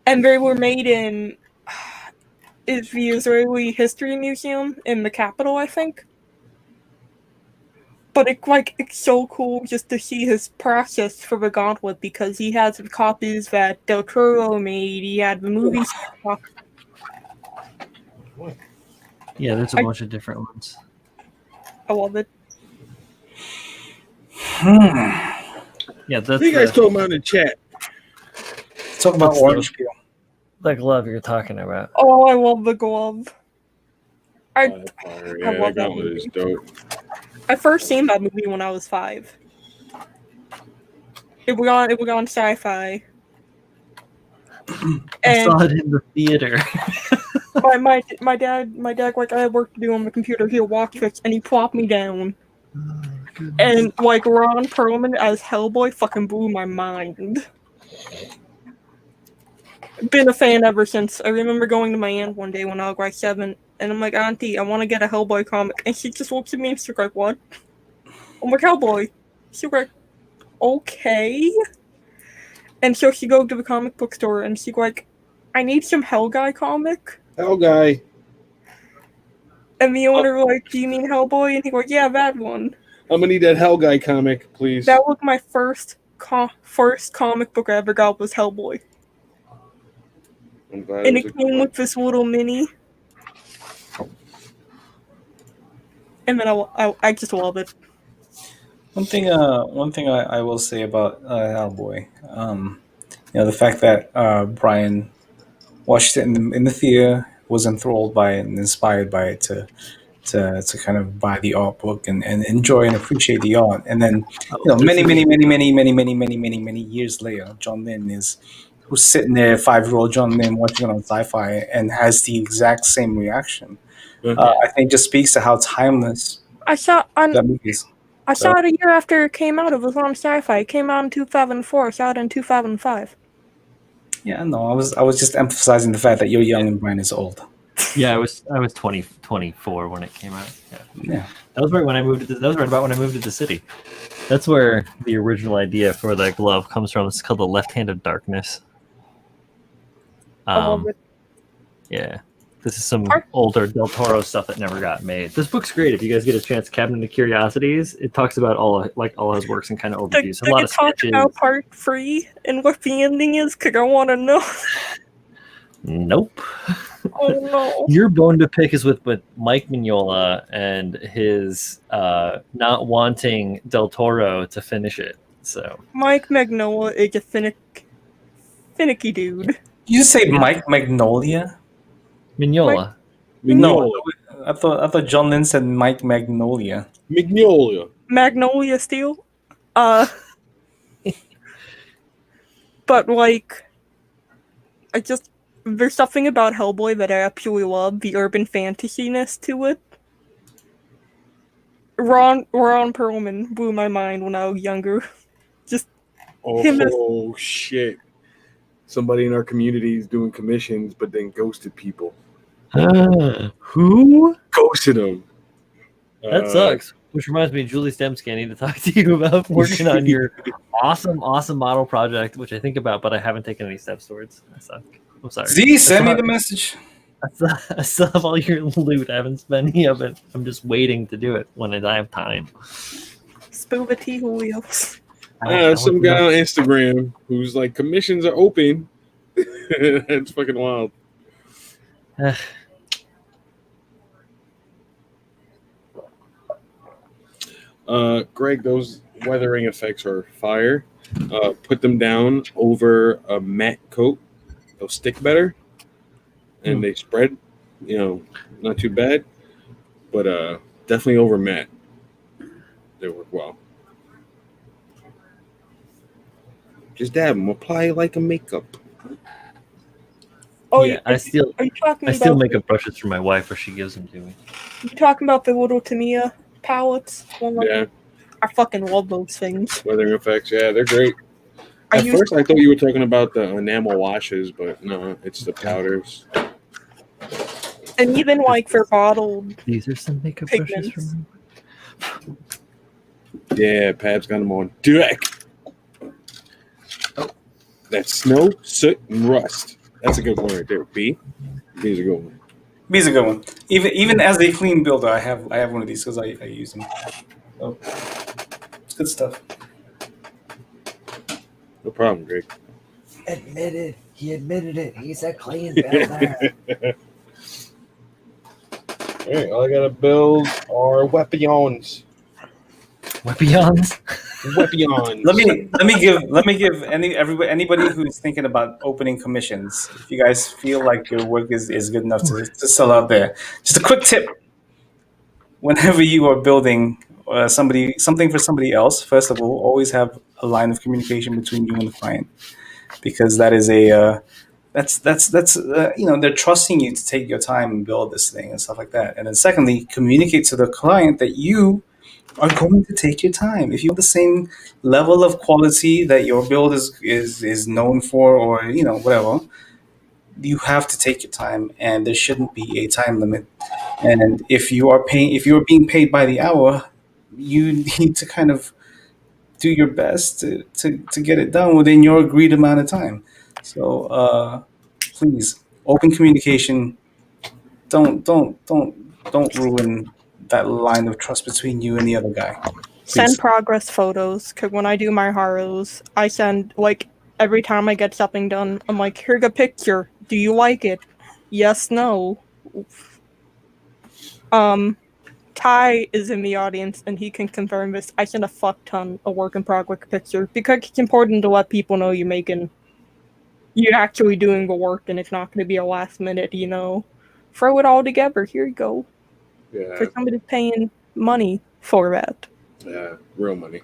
And they were made in is the Israeli History Museum in the capital, I think. But it's so cool just to see his process for the gauntlet because he has the copies that Del Toro made. He had the movies. Yeah, there's a bunch of different ones. I love it. Yeah, that's What are you guys talking about in the chat? Talk about That's orange peel. the glove you're talking about. Oh, I love the glove. I Yeah, love that that one is movie. dope. I first seen that movie when I was 5. It was on Sci-Fi. I And saw it in the theater. my dad I had work to do on the computer. He watched it and he plopped me down. And Ron Perlman as Hellboy fucking blew my mind. Been a fan ever since. I remember going to my aunt one day when I was 7, and I'm like, Auntie, I want to get a Hellboy comic. And she just looks at me and she's like, what? I'm like, Hellboy. She's like, okay. And so she goes to the comic book store and she's like, I need some Hell Guy comic. Hell guy. And the owner was like, do you mean Hellboy? And he goes, yeah, that one. I'm gonna need that Hell guy comic, please. That was my first comic book I ever got was Hellboy. I'm glad And it it was came with this little mini. And then I just love it. One thing I will say about Hellboy, the fact that Brian watched it in the theater, was enthralled by it and inspired by it to kind of buy the art book and enjoy and appreciate the art, and then many years later, John Lynn who's sitting there, 5-year-old John Lynn watching it on Sci-Fi and has the exact same reaction. I think just speaks to how timeless I saw that movie is. I saw it a year after it came out. It was on Sci-Fi. It came out in 2004. I saw it in 2005. Yeah, no, I was just emphasizing the fact that you're young and Brian is old. Yeah, I was 24 when it came out. Yeah. That was right when I moved to that was right about when I moved to the city. That's where the original idea for that glove comes from. It's called the Left Hand of Darkness. I love it. Yeah. This is some older Del Toro stuff that never got made. This book's great. If you guys get a chance, Cabinet of Curiosities, it talks about all his works and kind of overviews. A lot of talk sketches. about part 3 and what the ending is? Because I want to know. Nope. Oh no. Your bone to pick is with Mike Mignola and his not wanting Del Toro to finish it. So Mike Magnolia is a finicky dude. You say Mike Magnolia? Mignola. No, I thought John Lynn said Mike Magnolia. Magnolia. Magnolia Steel. But there's something about Hellboy that I absolutely love, the urban fantasy-ness to it. Ron Perlman blew my mind when I was younger. Oh shit! Somebody in our community is doing commissions, but then ghosted people. Who? Ghosted them. That sucks. Which reminds me, Julie Stemsky, I need to talk to you about working on your awesome model project, which I think about, but I haven't taken any steps towards. I suck. I'm sorry. Z, send me the message. I still have all your loot. I haven't spent any of it. I'm just waiting to do it when I have time. Spill the tea, Julio. Some guy on Instagram who's like, commissions are open. It's fucking wild. Greg, those weathering effects are fire. Put them down over a matte coat. They'll stick better. And they spread, not too bad. But definitely over matte. They work well. Just dab them. Apply like a makeup. Oh yeah, I still about make up brushes for my wife, or she gives them to me. You talking about the little Tamiya palettes? Yeah. I fucking love those things. Weathering effects, yeah, they're great. At first, I thought you were talking about the enamel washes, but no, it's the powders. And even like for bottled These are some makeup pigments. brushes for me. Yeah, Pab's got them on deck. Oh, that's snow, soot, and rust. That's a good one right there. B. B's a good one. B's a good one. Even as a clean builder, I have one of these because I use them. So it's good stuff. No problem, Greg. He admitted it. He's a clean builder. All right, all I gotta build are weapons. Weapons. Weapons. Let me give anybody who's thinking about opening commissions. If you guys feel like your work is good enough to sell out there, just a quick tip: whenever you are building something for somebody else, first of all, always have a line of communication between you and the client, because that is they're trusting you to take your time and build this thing and stuff like that. And then secondly, communicate to the client that you are going to take your time. If you have the same level of quality that your build is known for, or whatever, you have to take your time, and there shouldn't be a time limit. And if you're being paid by the hour, you need to kind of do your best to get it done within your agreed amount of time. So please, open communication. Don't ruin that line of trust between you and the other guy. Please. Send progress photos, because when I do my haros, I send, like, every time I get something done, I'm like, here's a picture. Do you like it? Yes, no. Ty is in the audience, and he can confirm this. I send a fuck ton of work in progress pictures, because it's important to let people know you're actually doing the work, and it's not going to be a last minute, throw it all together. Here you go. Yeah. For somebody paying money for that. Yeah, real money.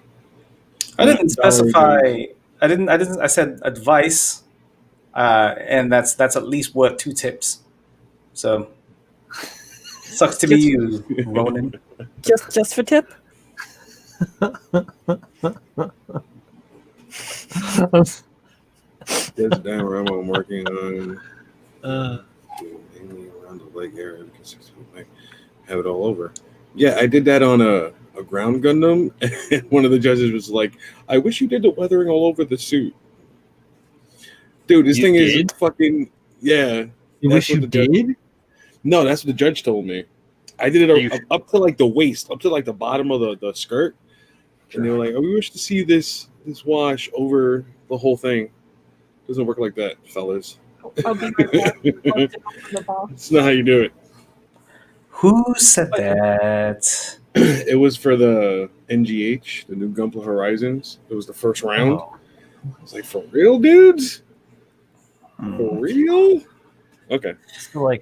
I didn't specify. I said advice, and that's at least worth 2 tips. So sucks to be you, Ronan. Just for tip. That's down where I'm working on. Around the leg area, have it all over. Yeah, I did that on a ground Gundam, and one of the judges was like, "I wish you did the weathering all over the suit." Dude, this thing is fucking You wish you did? No, that's what the judge told me. I did it up to like the waist, up to like the bottom of the skirt, and they were like, "Oh, we wish to see this wash over the whole thing." Doesn't work like that, fellas. I'll be right back. It's not how you do it. Who said that? It was for the NGH, the new Gunpla Horizons. It was the first round. I was like, for real, dudes? For real? Okay. So like,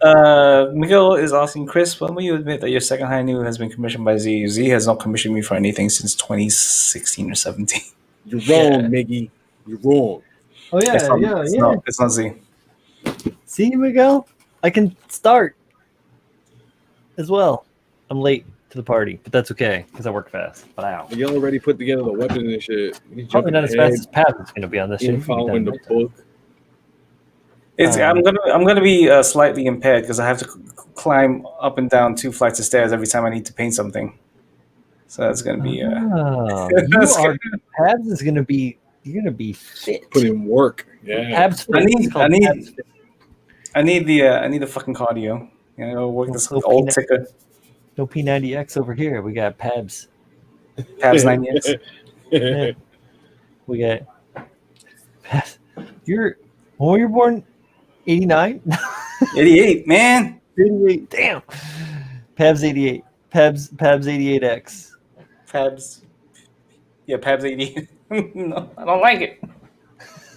Miguel is asking, Chris, when will you admit that your second high new has been commissioned by Z? Z has not commissioned me for anything since 2016 or 17. You're wrong, Miggy. You're wrong. oh yeah, It's not Z. See, Miguel, I can start as well. I'm late to the party, but that's okay because I work fast. But ow. You already put together the weapons and shit. Probably not as fast as Pat is going to be on this. You're following the book. I'm gonna be slightly impaired because I have to climb up and down 2 flights of stairs every time I need to paint something. So that's gonna be. Pabs is gonna be. You're gonna be fit. Put in work. Yeah. Pabs. I need the fucking cardio. Work this old ticker. No P90X over here. We got Pabs. Pabs 90X. Yeah. We got when were you born? 89? 88, man. 88. Damn. Pabs 88. Pabs 88X. Pabs. Yeah, Pabs 88. No, I don't like it.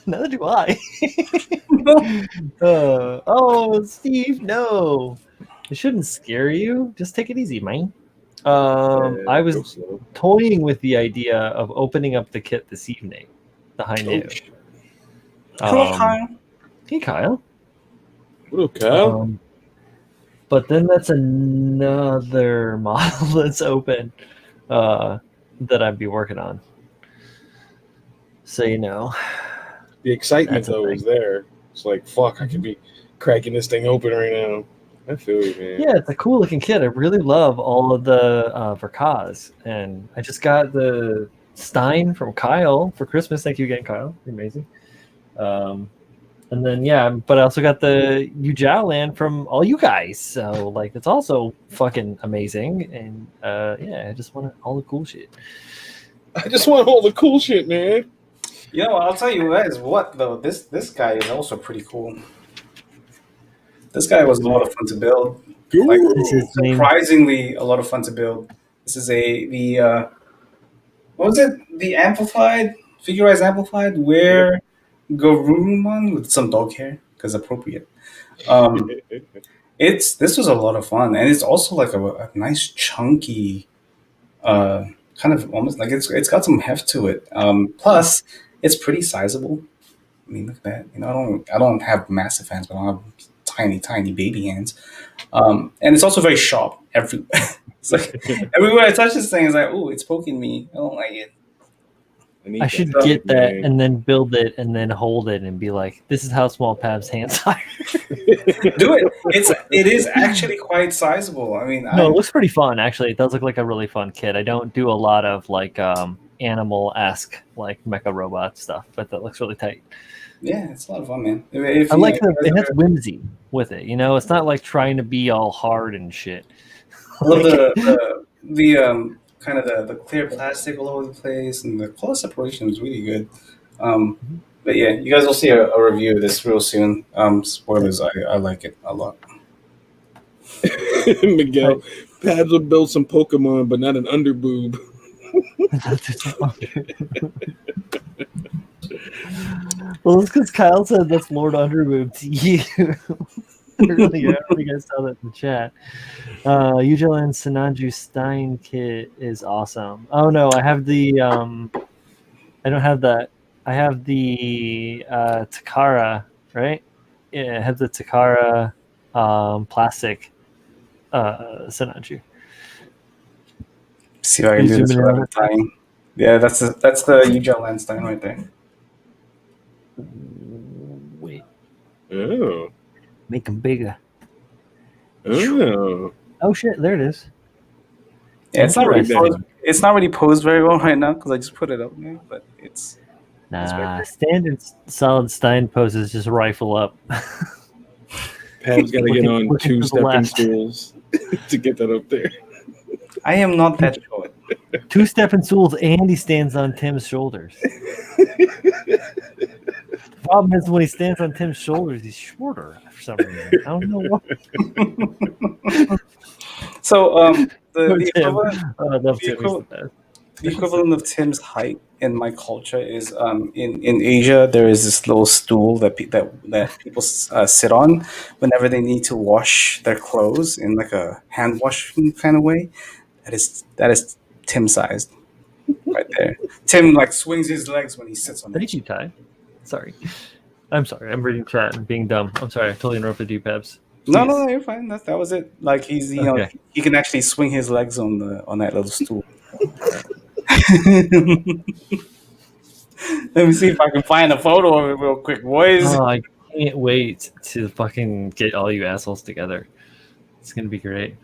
Neither do I. Oh, Steve, no. It shouldn't scare you. Just take it easy, man. I Go was slow. toying with the idea of opening up the kit this evening. The high Oh, noon. shit. Hello, Kyle. Hey, Kyle. What up, Kyle? But then that's another model that's open that I'd be working on. So, you know. The excitement, That's a though, thing. was there. It's like, fuck, I could be cracking this thing open right now. I feel you, man. Yeah, it's a cool looking kit. I really love all of the Verkaz. And I just got the Stein from Kyle for Christmas. Thank you again, Kyle. You're amazing. And then, yeah, but I also got the Yujao land from all you guys. So, like, it's also fucking amazing. And, yeah, I just want all the cool shit. I just want all the cool shit, man. You know, I'll tell you guys what though. This guy is also pretty cool. This guy was a lot of fun to build. Like, This is surprisingly a lot of fun to build. This is what was it? The amplified, figurized amplified, where Garurumon with some dog hair because appropriate. This was a lot of fun, and it's also like a nice chunky, kind of almost like it's got some heft to it. Plus, it's pretty sizable. I mean, look at that. You know, I don't have massive hands, but I have tiny baby hands. And it's also very sharp. It's like everywhere I touch this thing, it's like, oh, it's poking me. I don't like it. I should get that and then build it and then hold it and be like, this is how small Pab's hands are. Do it. It is actually quite sizable. I mean, No, it looks pretty fun, actually. It does look like a really fun kit. I don't do a lot of like animal-esque like mecha robot stuff, but that looks really tight. Yeah, it's a lot of fun, man. I like that it has whimsy with it. You know, it's not like trying to be all hard and shit. I love the kind of the clear plastic all over the place, and the color separation is really good. But yeah, you guys will see a review of this real soon. Spoilers, I like it a lot. Miguel, Pabs will build some Pokemon, but not an underboob. Well, it's because Kyle said that's Lord Underboob to you. Earlier, I don't think I saw that in the chat. Ujel and Sananju Stein kit is awesome. Oh no, I have the I don't have that. I have the Takara, right? Yeah, I have the Takara plastic Sananju. See if I can do this without time. Yeah, that's the Ujel Landstein right there. Wait. Oh. Make them bigger. Oh. Oh shit! There it is. Yeah, it's not really posed very well right now because I just put it up there, but it's standard solid Stein poses just rifle up. Pab's got to get on looking 2 stepping stools to get that up there. I am not that short. 2 stepping stools, and he stands on Tim's shoulders. The problem is when he stands on Tim's shoulders, he's shorter for some reason. I don't know why. So the equivalent of Tim's height in my culture is in Asia there is this little stool that people sit on whenever they need to wash their clothes in like a hand washing kind of way. That is Tim sized right there. Tim like swings his legs when he sits on it. Thank you, Ty. Sorry. I'm sorry. I'm reading chat and being dumb. I'm sorry. I totally interrupted you, Pabs. No, you're fine. That was it. Like he's know he can actually swing his legs on that little stool. Let me see if I can find a photo of it real quick, boys. Oh, I can't wait to fucking get all you assholes together. It's gonna be great.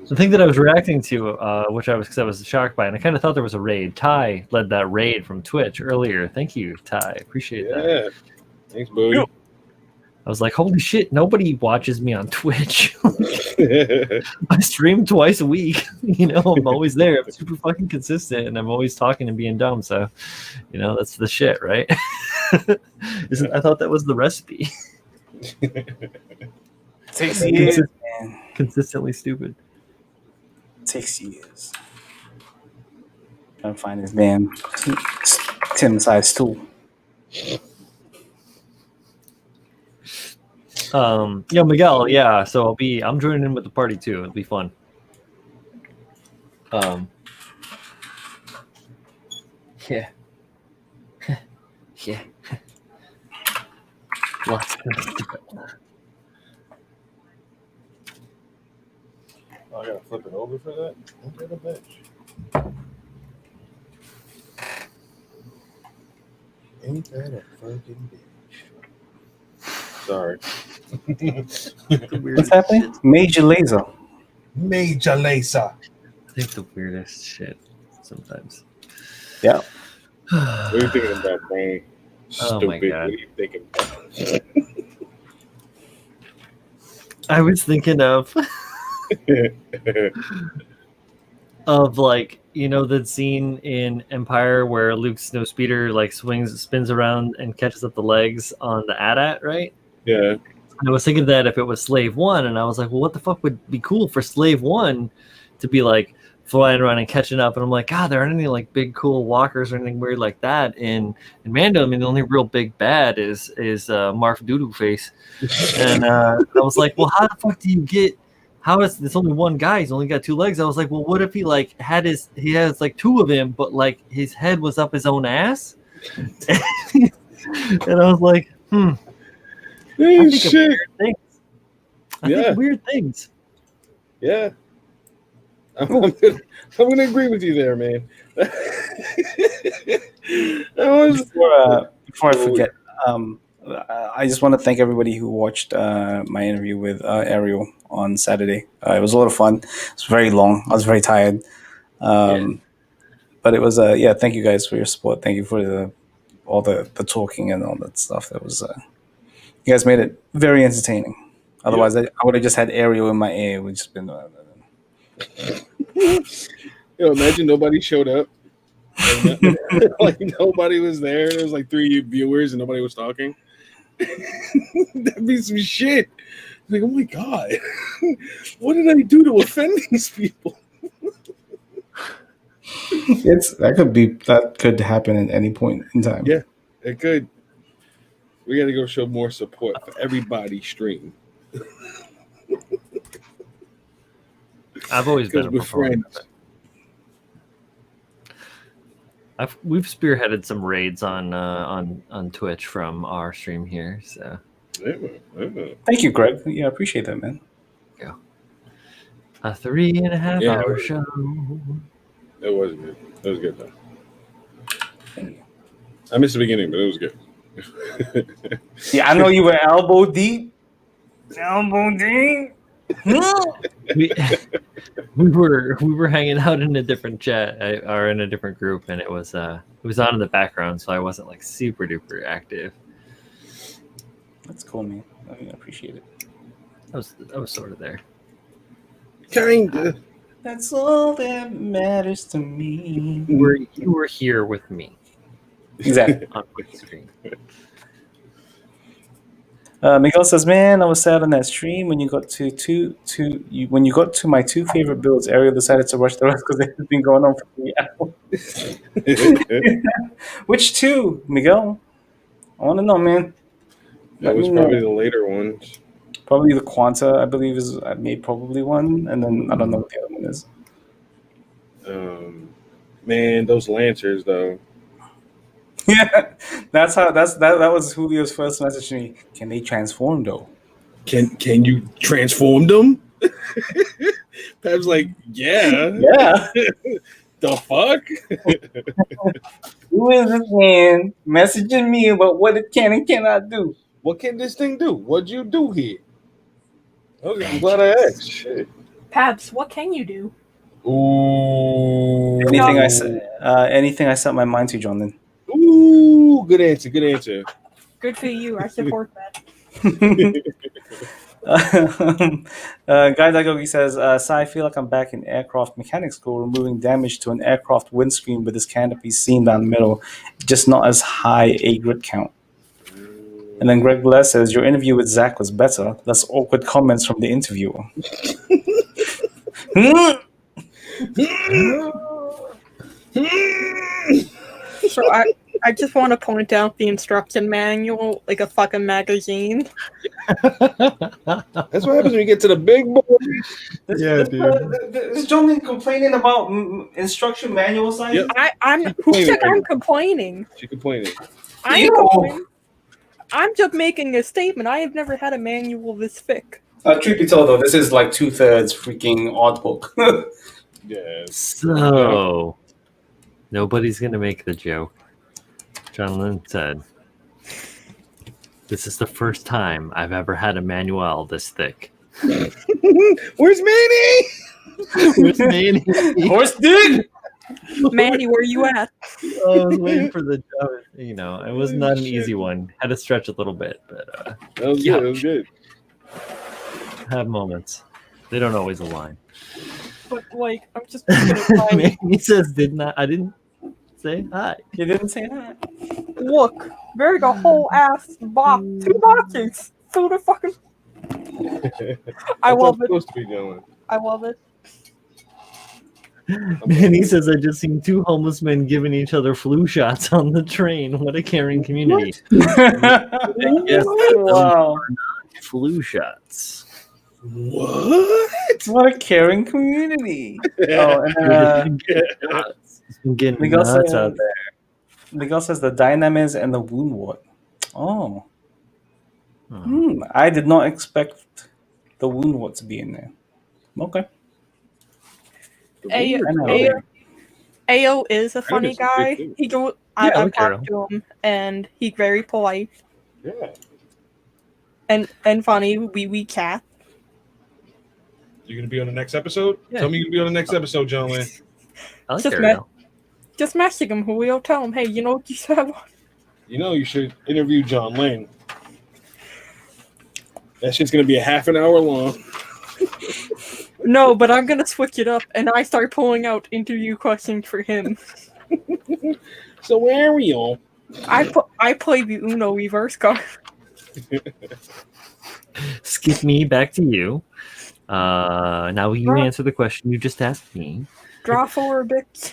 The thing that I was reacting to, which I was shocked by, and I kind of thought there was a raid. Ty led that raid from Twitch earlier. Thank you, Ty. Appreciate that. Yeah. Thanks, Bodie. I was like, holy shit, nobody watches me on Twitch. I stream twice a week. I'm always there. I'm super fucking consistent, and I'm always talking and being dumb. So, that's the shit, right? I thought that was the recipe. Takes years, man. Consistently stupid. Takes years. Trying to find his damn Tim-sized stool. Miguel, yeah. So I'm joining in with the party too. It'll be fun. Yeah. Yeah. Lots of I gotta flip it over for that. Okay, the bench. Ain't that a fucking bitch? Sorry. What's happening? Major laser. Major laser. I think the weirdest shit sometimes. Yeah. What are you thinking about, Brian? Oh Stupid. my God. What are you thinking about? I was thinking of like that scene in Empire where Luke's snowspeeder like spins around and catches up the legs on the AT-AT, right? Yeah. And I was thinking that if it was Slave 1, and I was like, well, what the fuck would be cool for Slave 1 to be like flying around and catching up? And I'm like, God, there aren't any like big cool walkers or anything weird like that in Mando. I mean, the only real big bad is Marf Doodoo Face. And I was like, well, how the fuck do you get? How is this only one guy? He's only got 2 legs. I was like, well, what if he like he has like 2 of him, but like his head was up his own ass? And I was like, I think of weird things. I think weird things. Yeah. I'm gonna agree with you there, man. Before I forget, I just want to thank everybody who watched my interview with Ariel on Saturday. It was a lot of fun. It was very long. I was very tired. But it was thank you guys for your support. Thank you for all the talking and all that stuff. That was you guys made it very entertaining. Otherwise, I would have just had Ariel in my ear. It would just been imagine nobody showed up. Like nobody was there. There was like 3 viewers and nobody was talking. That'd be some shit. Like, oh my God, what did I do to offend these people? That could happen at any point in time. Yeah, it could. We got to go show more support for everybody stream. I've always been a proponent of it. We've spearheaded some raids on Twitch from our stream here. So thank you, Greg. Yeah, I appreciate that, man. Yeah. A 3.5 hour show. It was good. It was good though. I missed the beginning, but it was good. Yeah, I know you were elbow deep. Elbow deep. we were hanging out in a different chat or in a different group, and it was on in the background, so I wasn't like super duper active. That's cool, man. I appreciate it. I was sort of there. Kinda. That's all that matters to me. You were here with me. Exactly. On quick screen. Miguel says, "Man, I was sad on that stream when you got when you got to my 2 favorite builds. Ariel decided to rush the rest because they've been going on for 3 hours." Which 2, Miguel? I want to know, man. That was probably the later ones. Probably the Quanta, I believe, is I made probably one, and then I don't know what the other one is. Man, those Lancers though. Yeah, that was Julio's first message to me. Can they transform though? Can you transform them? Pab's like, yeah. The fuck? Who is this man messaging me about what it can and cannot do? What can this thing do? What'd you do here? Okay, I'm glad I asked. Shit. Pabs, what can you do? Ooh. Anything I set my mind to, Jonathan. Ooh, good answer. Good answer. Good for you. I support that. Guy Dagogi says, I feel like I'm back in aircraft mechanics school, removing damage to an aircraft windscreen with his canopy seen down the middle, just not as high a grit count. And then Greg Bless says, your interview with Zach was better. Less awkward comments from the interviewer. So I just want to point out the instruction manual, like a fucking magazine. That's what happens when you get to the big boys. Yeah, dude. This gentleman complaining about instruction manual size? Yep. Who said I'm complaining? She complaining. I'm just making a statement. I have never had a manual this thick. Truth be told, though, this is like 2/3 freaking art book. Yes. So, nobody's going to make the joke. John Lynn said, this is the first time I've ever had a manual this thick. Where's Manny? Where's Manny? Horse dude! Manny, where you at? I was waiting for the job. You know, it was not an easy one. Had to stretch a little bit, but That was good. That was good. have moments. They don't always align. But like, I'm just gonna try. He says, I didn't say hi. You didn't say that. Look, there's a whole ass box, 2 boxes, full of fucking. I That's love what it. I'm supposed to be doing. I love it. And he says, I just seen 2 homeless men giving each other flu shots on the train. What a caring community. Yes, Wow. flu shots. What? What a caring community. Oh, and Getting Miguel nuts says- out there. Miguel says the dynamism and the wound wart. Oh. Hmm. I did not expect the wound wart to be in there. Okay. Ao is a funny some good guy. things. He go. Yeah, I I like talked to him, and he's very polite Yeah. and funny. We cat. You gonna be on the next episode? Yeah. Tell me you're gonna be on the next episode, John Lynn. I like Just Ariel. Just message him, Julio. Tell him, hey, you know what you said? You know you should interview John Lynn. That shit's gonna be a half an hour long. No, but I'm gonna switch it up, and I start pulling out interview questions for him. So Ariel. I play the Uno reverse card. Skip me back to you. Now you Right. answer the question you just asked me. Draw 4, bitch.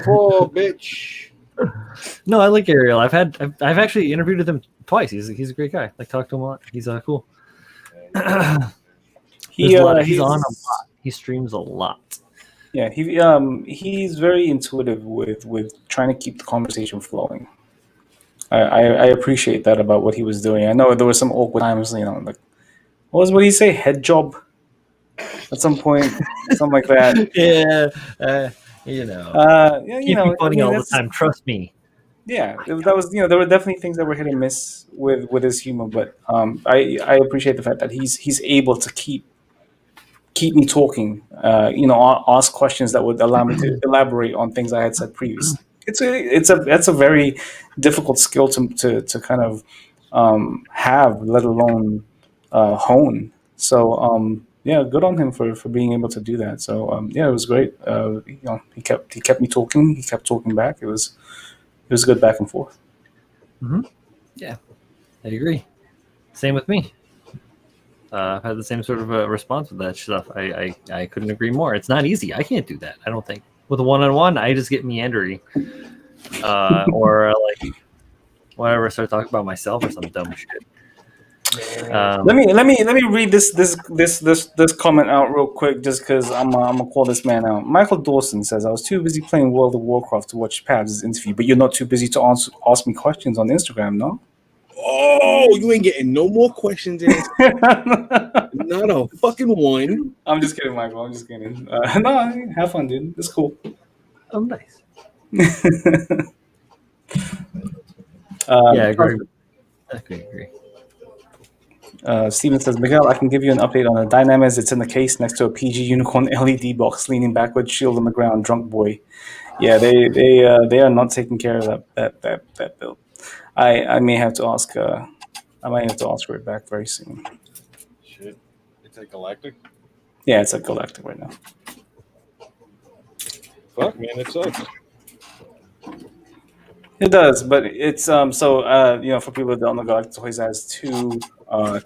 Oh, bitch. No, I like Ariel. I've actually interviewed with him twice. He's a great guy. Like, talk to him a lot. He's cool. He's on a lot. He streams a lot. Yeah, he's very intuitive with trying to keep the conversation flowing. I appreciate that about what he was doing. I know there were some awkward times, like what did he say? Head job at some point, something like that. Yeah, keep me funny all the time. Trust me. Yeah, that was there were definitely things that were hit and miss with his humor, but I appreciate the fact that he's able to keep me talking. Ask questions that would allow me to elaborate on things I had said previously. That's a very difficult skill to kind of have, let alone hone. So good on him for being able to do that. So it was great. He kept me talking. He kept talking back. It was good back and forth. Mm-hmm. Yeah, I agree. Same with me. I've had the same sort of response with that stuff. I couldn't agree more. It's not easy. I can't do that. I don't think. With a one-on-one, I just get meandery, or like whatever. Start talking about myself or some dumb shit. Let me read this comment out real quick, just because I'm gonna call this man out. Michael Dawson says, "I was too busy playing World of Warcraft to watch Pabs' interview, but you're not too busy to ask me questions on Instagram, no?" Oh, you ain't getting no more questions answered. Not a fucking one. I'm just kidding, Michael. I'm just kidding. No, have fun, dude. It's cool. Oh, nice. Yeah, I agree. I agree. Steven says, Miguel, I can give you an update on the Dynamis. It's in the case next to a PG Unicorn LED box, leaning backward, shield on the ground, drunk boy. Yeah, they are not taking care of that build. I may have to ask I might have to alter it back very soon. Shit. It's a galactic? Yeah, it's a galactic right now. Fuck, man, it sucks. It does, but it's for people that don't know, Galactic Toys has two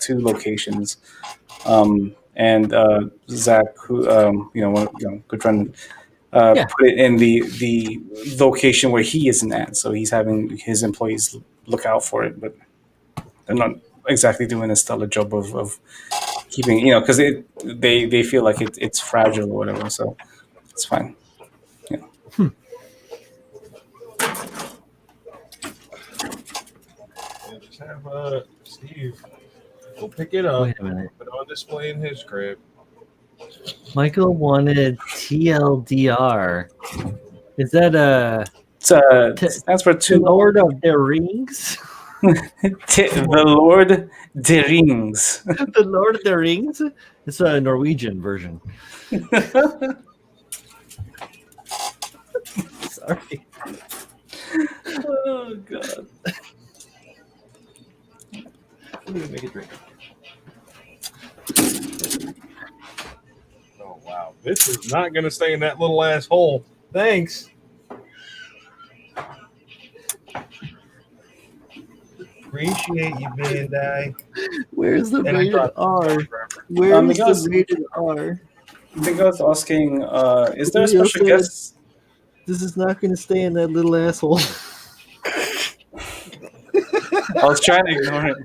locations. And Zach, who good friend, put it in the location where he isn't at. So he's having his employees look out for it, but they're not exactly doing a stellar job of keeping, because they feel like it's fragile or whatever. So it's fine. Yeah. Just have Steve go pick it up. Wait a minute. Put it on display in his crib. Michael wanted TLDR. Is that Stands for the Lord of the Rings? the Lord the Rings. The Lord of the Rings? It's a Norwegian version. Sorry. Oh God. I'm gonna make a drink. Oh wow, this is not gonna stay in that little asshole. Thanks. Appreciate you, Bandai. Where's the And I rated dropped R? it. Where's because- the rated R? I think I was asking, is there a Somebody else special said- guest? This is not going to stay in that little asshole. I was trying to ignore it.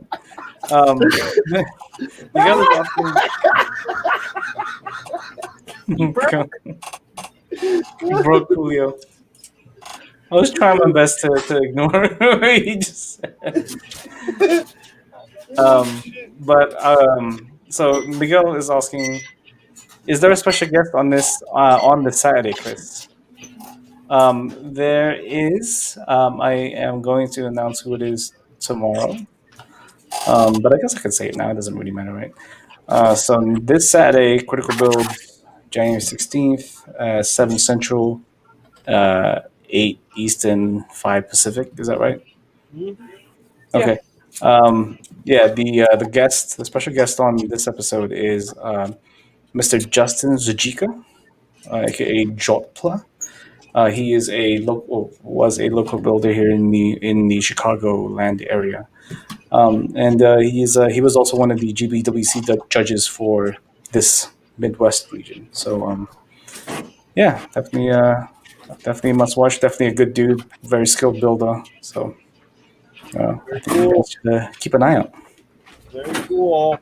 The guy was asking. He broke Julio. I was trying my best to ignore what he just said. So Miguel is asking, is there a special guest on this Saturday, Chris? There is. I am going to announce who it is tomorrow. But I guess I could say it now. It doesn't really matter, right? So this Saturday, Critical Build, January 16th, 7 Central, 8 Eastern, 5 Pacific. Is that right? Mm-hmm. Okay. The special guest on this episode is Mr. Justin Zajika, aka Jotpla. He is was a local builder here in the Chicagoland area, and he was also one of the GBWC judges for this Midwest region. So definitely a must watch. Definitely a good dude, very skilled builder. So I think you guys should keep an eye out. Very cool.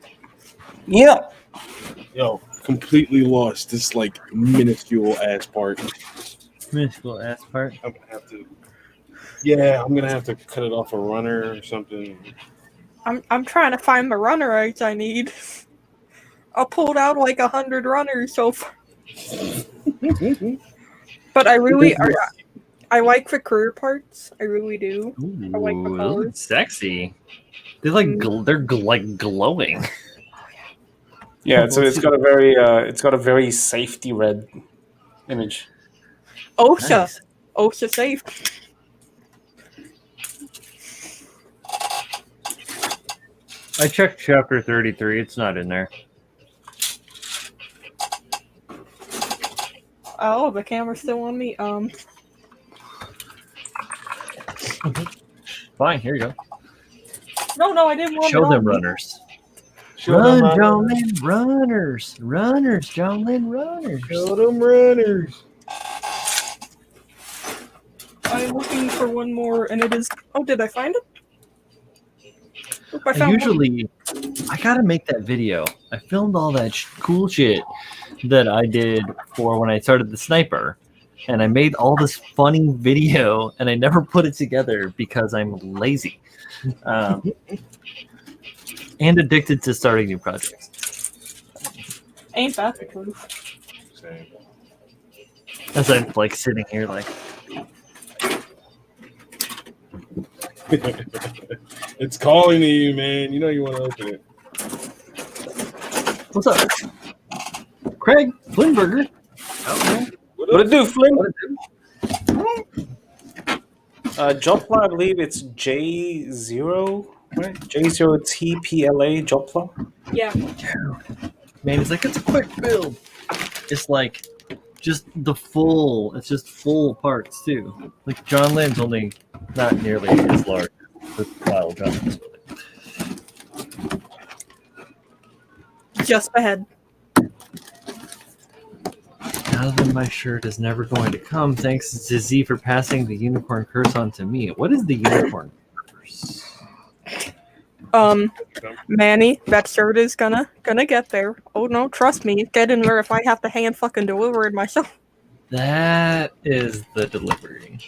Yeah. Yo, completely lost this like minuscule ass part. Minuscule ass part. I'm gonna have to. Yeah, I'm gonna have to cut it off a runner or something. I'm trying to find the runner rights I need. I pulled out like 100 runners so far. But I like the career parts. I really do. Ooh, I like the those colors. look sexy. They're like like glowing. Yeah, so it's got a very safety red image. OSHA. Nice. OSHA safe. I checked chapter 33. It's not in there. Oh, the camera's still on me. Fine, here you go. No, I didn't want Show it them on me. runners. Show Run, them John Lynn, runners. Runners, John Lynn, runners. Show them runners. I'm looking for one more, and it is. Oh, did I find it? Oop, I I found usually, I gotta make that video. I filmed all that cool shit that I did for when I started the sniper, and I made all this funny video, and I never put it together because I'm lazy and addicted to starting new projects. Ain't that the truth? Same. As I'm like sitting here, like, It's calling to you, man. You know you want to open it. what's up, Craig Flinberger? What it do, Flynn? What it do? Jotpla, I believe it's J0. Right. J0TPLA Jopla. Yeah. Man, he's like, it's a quick build. It's like just it's just full parts too. Like John Lynn's only not nearly as large as the file Guns. Just ahead. Now that my shirt is never going to come, thanks to Z for passing the unicorn curse on to me. What is the unicorn curse? Manny, that shirt is gonna get there. Oh no, trust me, it's getting there if I have to hand fucking deliver it myself. That is the delivery.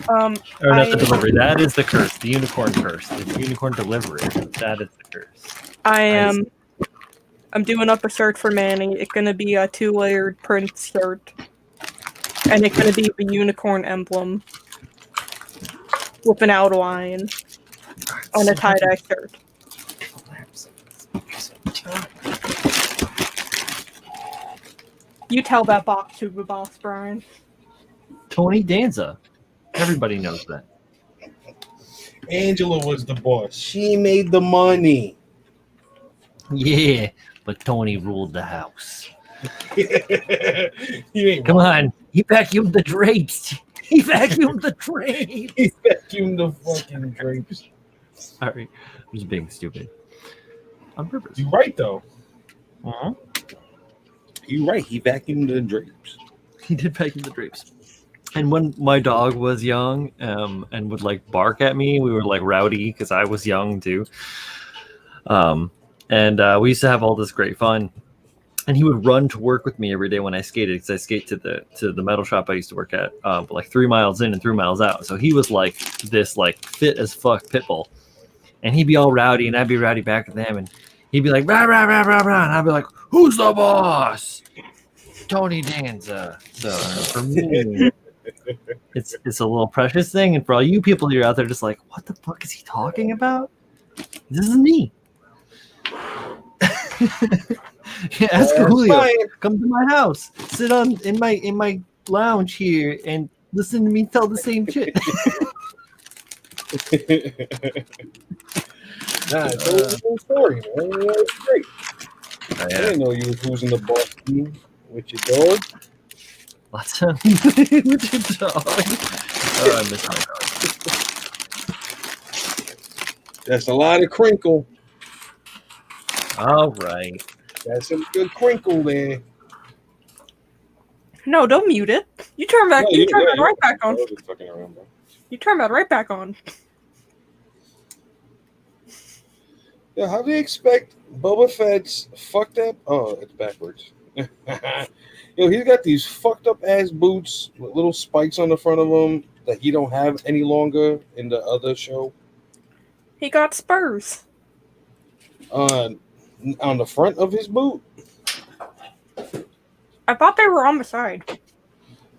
Or Or not the delivery. That is the curse. The unicorn curse. The unicorn delivery. That is the curse. I'm doing up a shirt for Manny. It's gonna be a 2-layered print shirt. And it's gonna be the unicorn emblem. With an outline. On a tie-dye shirt. You tell that box to the boss, Brian. Tony Danza. Everybody knows that. Angela was the boss. She made the money. Yeah, but Tony ruled the house. You ain't Come wrong. on. He vacuumed the drapes. He vacuumed the drapes. He vacuumed the fucking drapes. Sorry. I'm just being stupid. On purpose. You right though. Uh-huh. You right. He vacuumed the drapes. He did vacuum the drapes. And when my dog was young and would like bark at me, we were like rowdy because I was young too. And we used to have all this great fun. And he would run to work with me every day when I skated because I skate to the metal shop I used to work at, like 3 miles in and 3 miles out. So he was like this like fit as fuck pit bull, and he'd be all rowdy and I'd be rowdy back at them, and he'd be like rah rah rah rah rah, and I'd be like, who's the boss? Tony Danza. So for me, it's a little precious thing, and for all you people who are out there just like, what the fuck is he talking about? This is me. Yeah, ask Julio. Come to my house. Sit in my lounge here and listen to me tell the same shit. Nah, it's a whole story, man. It's great. Oh, I yeah. didn't know you was losing the boss team with your dog. Lots of with your dog. Oh, I miss my dog. That's a lot of crinkle. All right. That's some good crinkle there. No, don't mute it. You turn back. No, you turn that you're right back I on. was just fucking around, bro. You turn that right back on. Yeah, how do you expect Boba Fett's fucked up? Oh, it's backwards. Yo, he's got these fucked up ass boots with little spikes on the front of them that he don't have any longer in the other show. He got spurs. On the front of his boot? I thought they were on the side.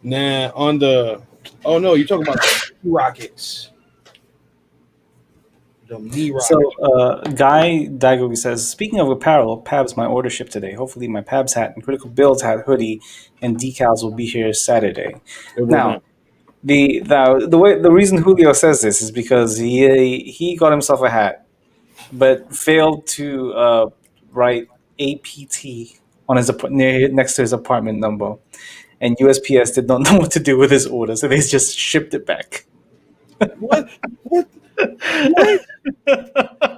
Nah, on the. Oh no, you're talking about the rockets. The knee rockets. So, Guy Daigo says, speaking of apparel, Pab's my order ship today. Hopefully, my Pab's hat and Critical Builds hat, hoodie, and decals will be here Saturday. Now, the reason Julio says this is because he got himself a hat, but failed to write APT on his next to his apartment number, and USPS did not know what to do with his order, so they just shipped it back. What? What?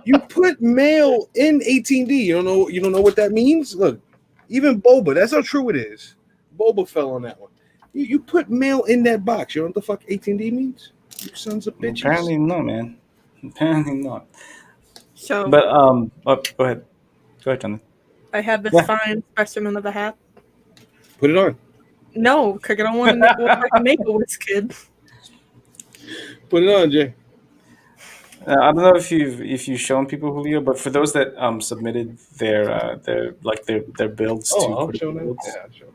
You put mail in 18D. You don't know what that means? Look, even Boba, that's how true it is. Boba fell on that one. You put mail in that box. You know what the fuck 18D means? You sons of bitches. Apparently not, man. Apparently not. So, But go ahead. Go ahead, Jonathan. I have this fine specimen of a hat. Put it on. No, because I don't want to look like a Make-A-Wish kid. Put it on, Jay. I don't know if you've shown people, Julio, but for those that submitted their builds to I'll Critical show them. Builds, Yeah, I'll show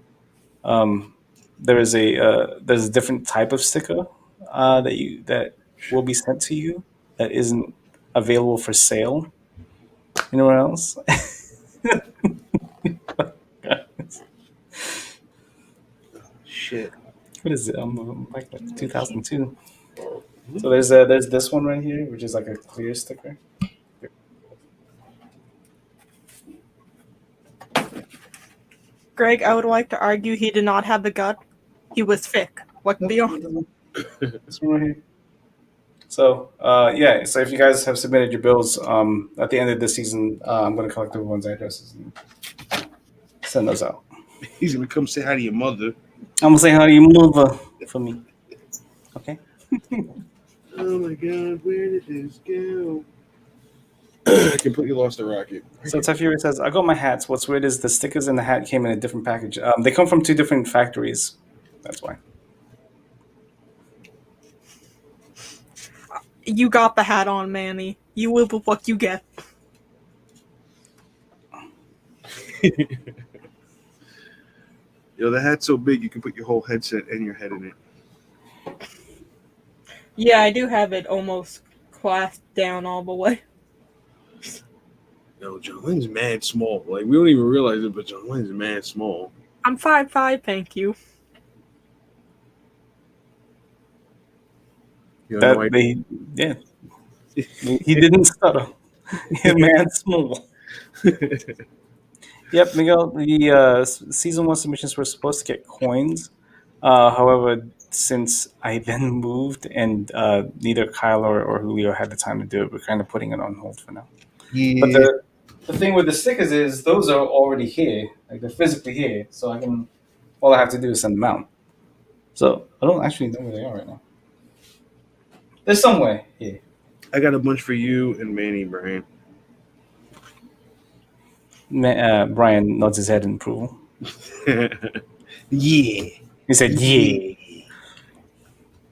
them. there's a different type of sticker that will be sent to you that isn't available for sale anywhere else. Shit. What is it? I'm like 2002. So there's this one right here, which is like a clear sticker. Greg, I would like to argue he did not have the gut. He was thick. What beyond? This one right here. So yeah, so if you guys have submitted your bills, at the end of this season, I'm going to collect everyone's addresses and send those out. He's gonna come say hi to your mother. I'm gonna say hi to your mother for me. Okay. Oh my god, where did this go? I completely lost the rocket. So Tafiri says, I got my hats. What's weird is the stickers and the hat came in a different package. They come from 2 different factories. That's why. You got the hat on, Manny. You will the fuck you get. Yo, the hat's so big you can put your whole headset and your head in it. Yeah, I do have it almost clasped down all the way. Yo, John Lynn's mad small. Like, we don't even realize it, but John Lynn's mad small. I'm 5'5", thank you. You know, Yeah. He didn't stutter. Man, small. Yep, Miguel. The season 1 submissions were supposed to get coins. However, since I then moved and neither Kyle or Julio had the time to do it, we're kind of putting it on hold for now. Yeah. But the thing with the stickers is those are already here. Like, they're physically here. So all I have to do is send them out. So I don't actually know where they are right now. They're somewhere here. I got a bunch for you and Manny, Brian. Brian nods his head in approval. Yeah. He said, yeah.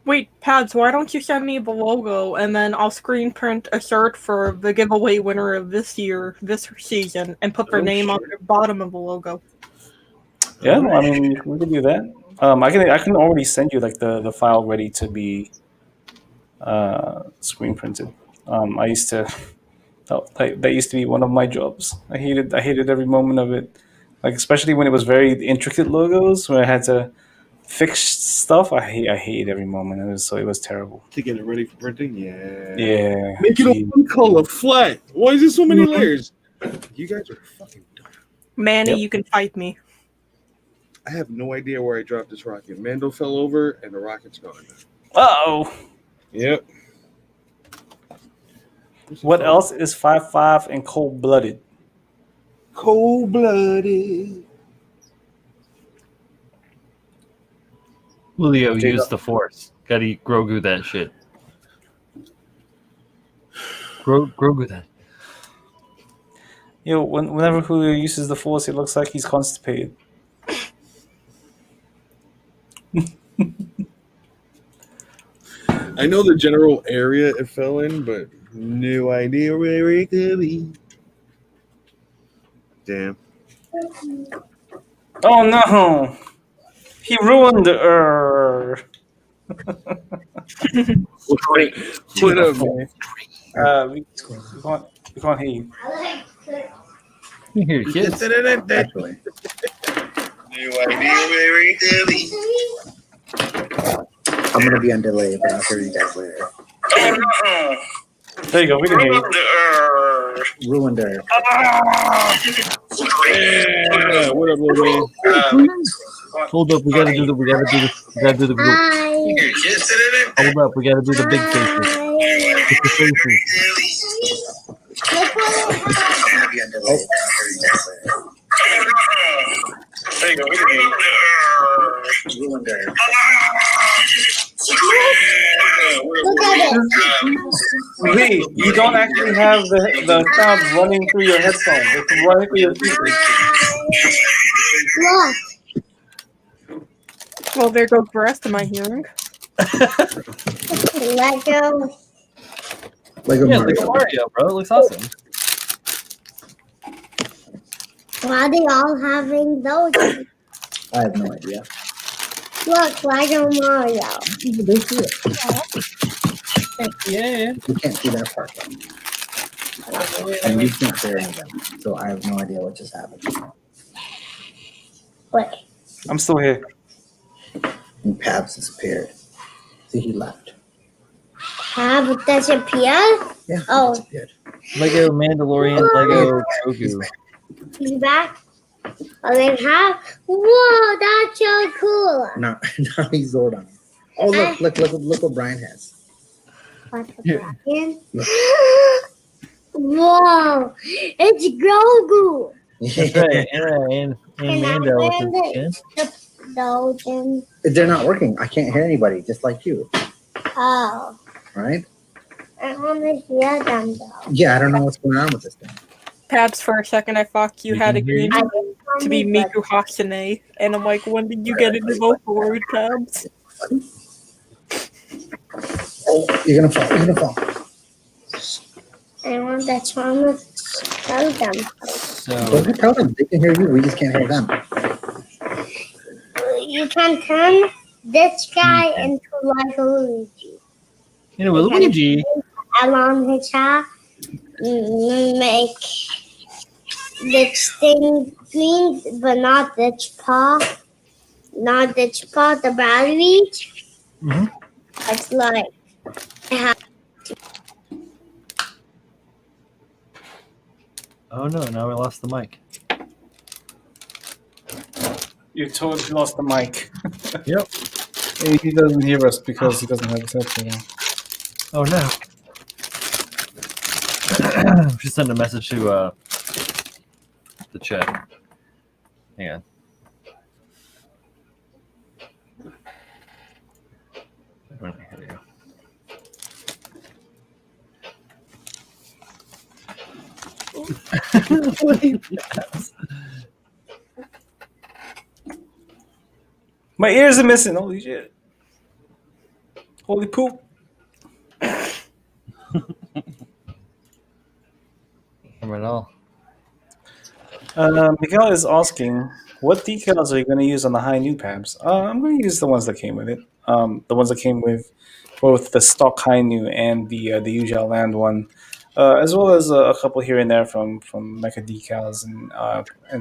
Wait, Pads, why don't you send me the logo and then I'll screen print a shirt for the giveaway winner of this season, and put their name on the bottom of the logo. Yeah, I mean, we can do that. I can already send you like the file ready to be screen printed. I used to that used to be one of my jobs. I hated every moment of it. Like, especially when it was very intricate logos where I had to fix stuff. I hate every moment of it. It was terrible. To get it ready for printing? Yeah. Yeah. Make it a one color flat. Why is there so many layers? You guys are fucking dumb. Manny, Yep. you can fight me. I have no idea where I dropped this rocket. Mando fell over and the rocket's gone. Uh-oh. Yep. What else is 5'5" and cold-blooded? Cold-blooded. Julio, use the Force. Gotta eat Grogu that shit. Grogu that. You know, whenever Julio uses the Force, it looks like he's constipated. I know the general area it fell in, but no idea where it could be. Damn. Oh no! He ruined the Earth. What up? We can't hear you. You hear your kids. Actually. No idea where it could be. I'm gonna be on delay, but I'll hear you guys later. There you go. We can hear you. Ruined her. Yeah. What up, little man? Hold up, we gotta do the group. Hold up, we gotta do the big faces. It's the faces. I'm gonna be on delay, but I'll hear you guys later. There you go. We can hear you. Ruined her. Lee, you don't actually have the sound running through your headphones. It's running through your speakers. Well, there goes the rest of my hearing. Lego. Lego Yeah, Mario. like Mario, bro. It looks awesome. Why are they all having those? I have no idea. Look, Lego Mario. They see it. Yeah. You can't see that part though. And you can't hear any of them. So I have no idea what just happened. Wait. I'm still here. And Pabs disappeared. See, he left. But that's a PR? Yeah. Oh. it's good. Lego Mandalorian, Lego Grogu. He's back. Oh, they have. Whoa, that's so cool. No, now he's Zordon. Oh, look what Brian has. What's the Brian? Whoa, it's Grogu. That's right. And Mando with his chin. Those. They're not working. I can't hear anybody, just like you. Oh. Right? I want to hear them though. Yeah, I don't know what's going on with this thing. Pabs, for a second, I thought you had a can hear green you. to be Miku Hatsune, and I'm like, when did you get into vocal word, Pabs? Oh, you're gonna fall. You're gonna fall. I want the trauma to tell them. So Don't tell them. They can hear you. We just can't hear them. You can turn this guy into like a Luigi. you know, with Luigi, Along his hair, make this thing green, but not this paw. Not this paw, the battery. Mhm. It's like, oh no, now we lost the mic. You totally lost the mic. Yep. He doesn't hear us because he doesn't have his headset on. Oh no. Just send a message to the chat. Hang on. Here we go. My ears are missing. Holy shit. Holy poop. Not at all. Miguel is asking, what decals are you going to use on the high new Pabs? I'm going to use the ones that came with it. The ones that came with both the stock high new and the usual land one, as well as a couple here and there from Mecha decals and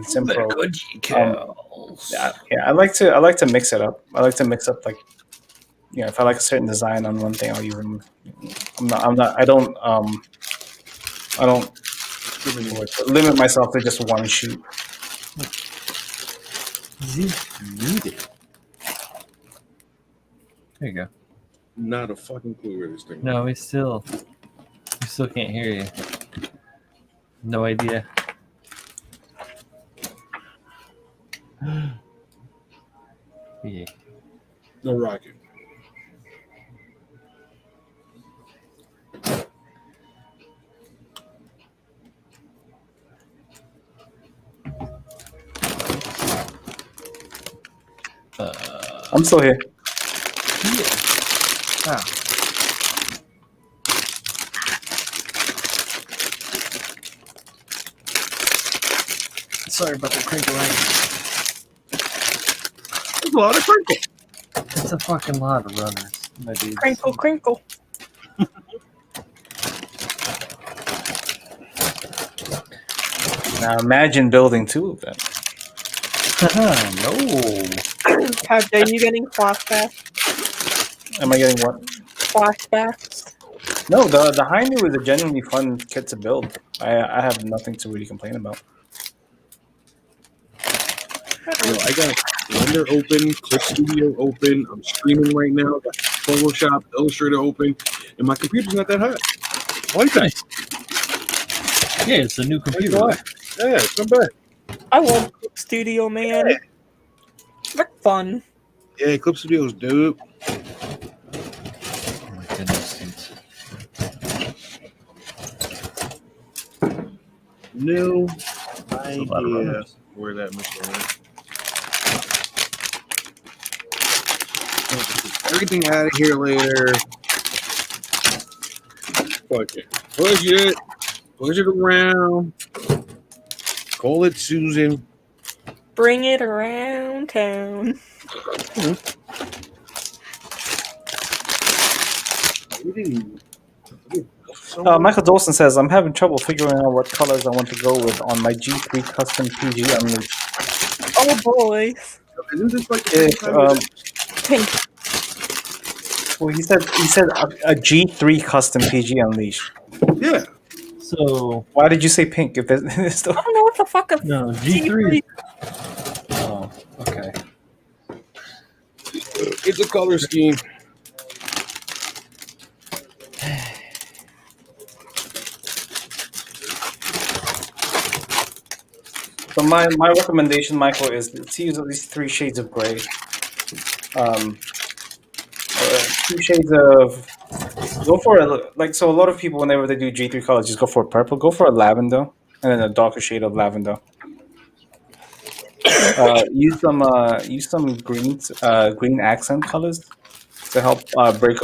Simpro. Good decals. Yeah, I like to mix it up. I like to mix up, like, you know, if I like a certain design on one thing, I'll use them. I don't limit myself to just one shoot. There you go. Not a fucking clue where this thing is. No, we still can't hear you. No idea. Yeah. No rocket. I'm still here. Ah. Sorry about the crinkle. There's a lot of crinkle. It's a fucking lot of runners, my dude. Crinkle, crinkle. Now imagine building two of them. No. Pabs, are you getting flashbacks? Am I getting what? Flashbacks? No, the high new is a genuinely fun kit to build. I have nothing to really complain about. Yo, I got Blender open, Clip Studio open. I'm streaming right now. Got Photoshop, Illustrator open, and my computer's not that hot. I like that. Yeah, it's a new computer. Yeah, it's not bad. I love Clip Studio, man. Yeah. They're fun. Yeah, Clip Studio's dope. Oh my goodness, dude. No a lot of idea runners. where that missile went. Everything out of here later. Fuck it. Push it. Push it around. Call it Susan. Bring it around town. Michael Dawson says, I'm having trouble figuring out what colors I want to go with on my G3 custom PG Unleashed. Oh boy. Isn't this like If, Pink. Well, he said a G3 custom PG Unleashed. Yeah. So Why did you say pink? If there's I don't know what the fuck a no G3. oh, okay. It's a color scheme. So my recommendation, Michael, is to use at least 3 shades of gray. 2 shades of go for so a lot of people whenever they do G3 colors just go for purple. Go for a lavender and then a darker shade of lavender. Use some green accent colors to help break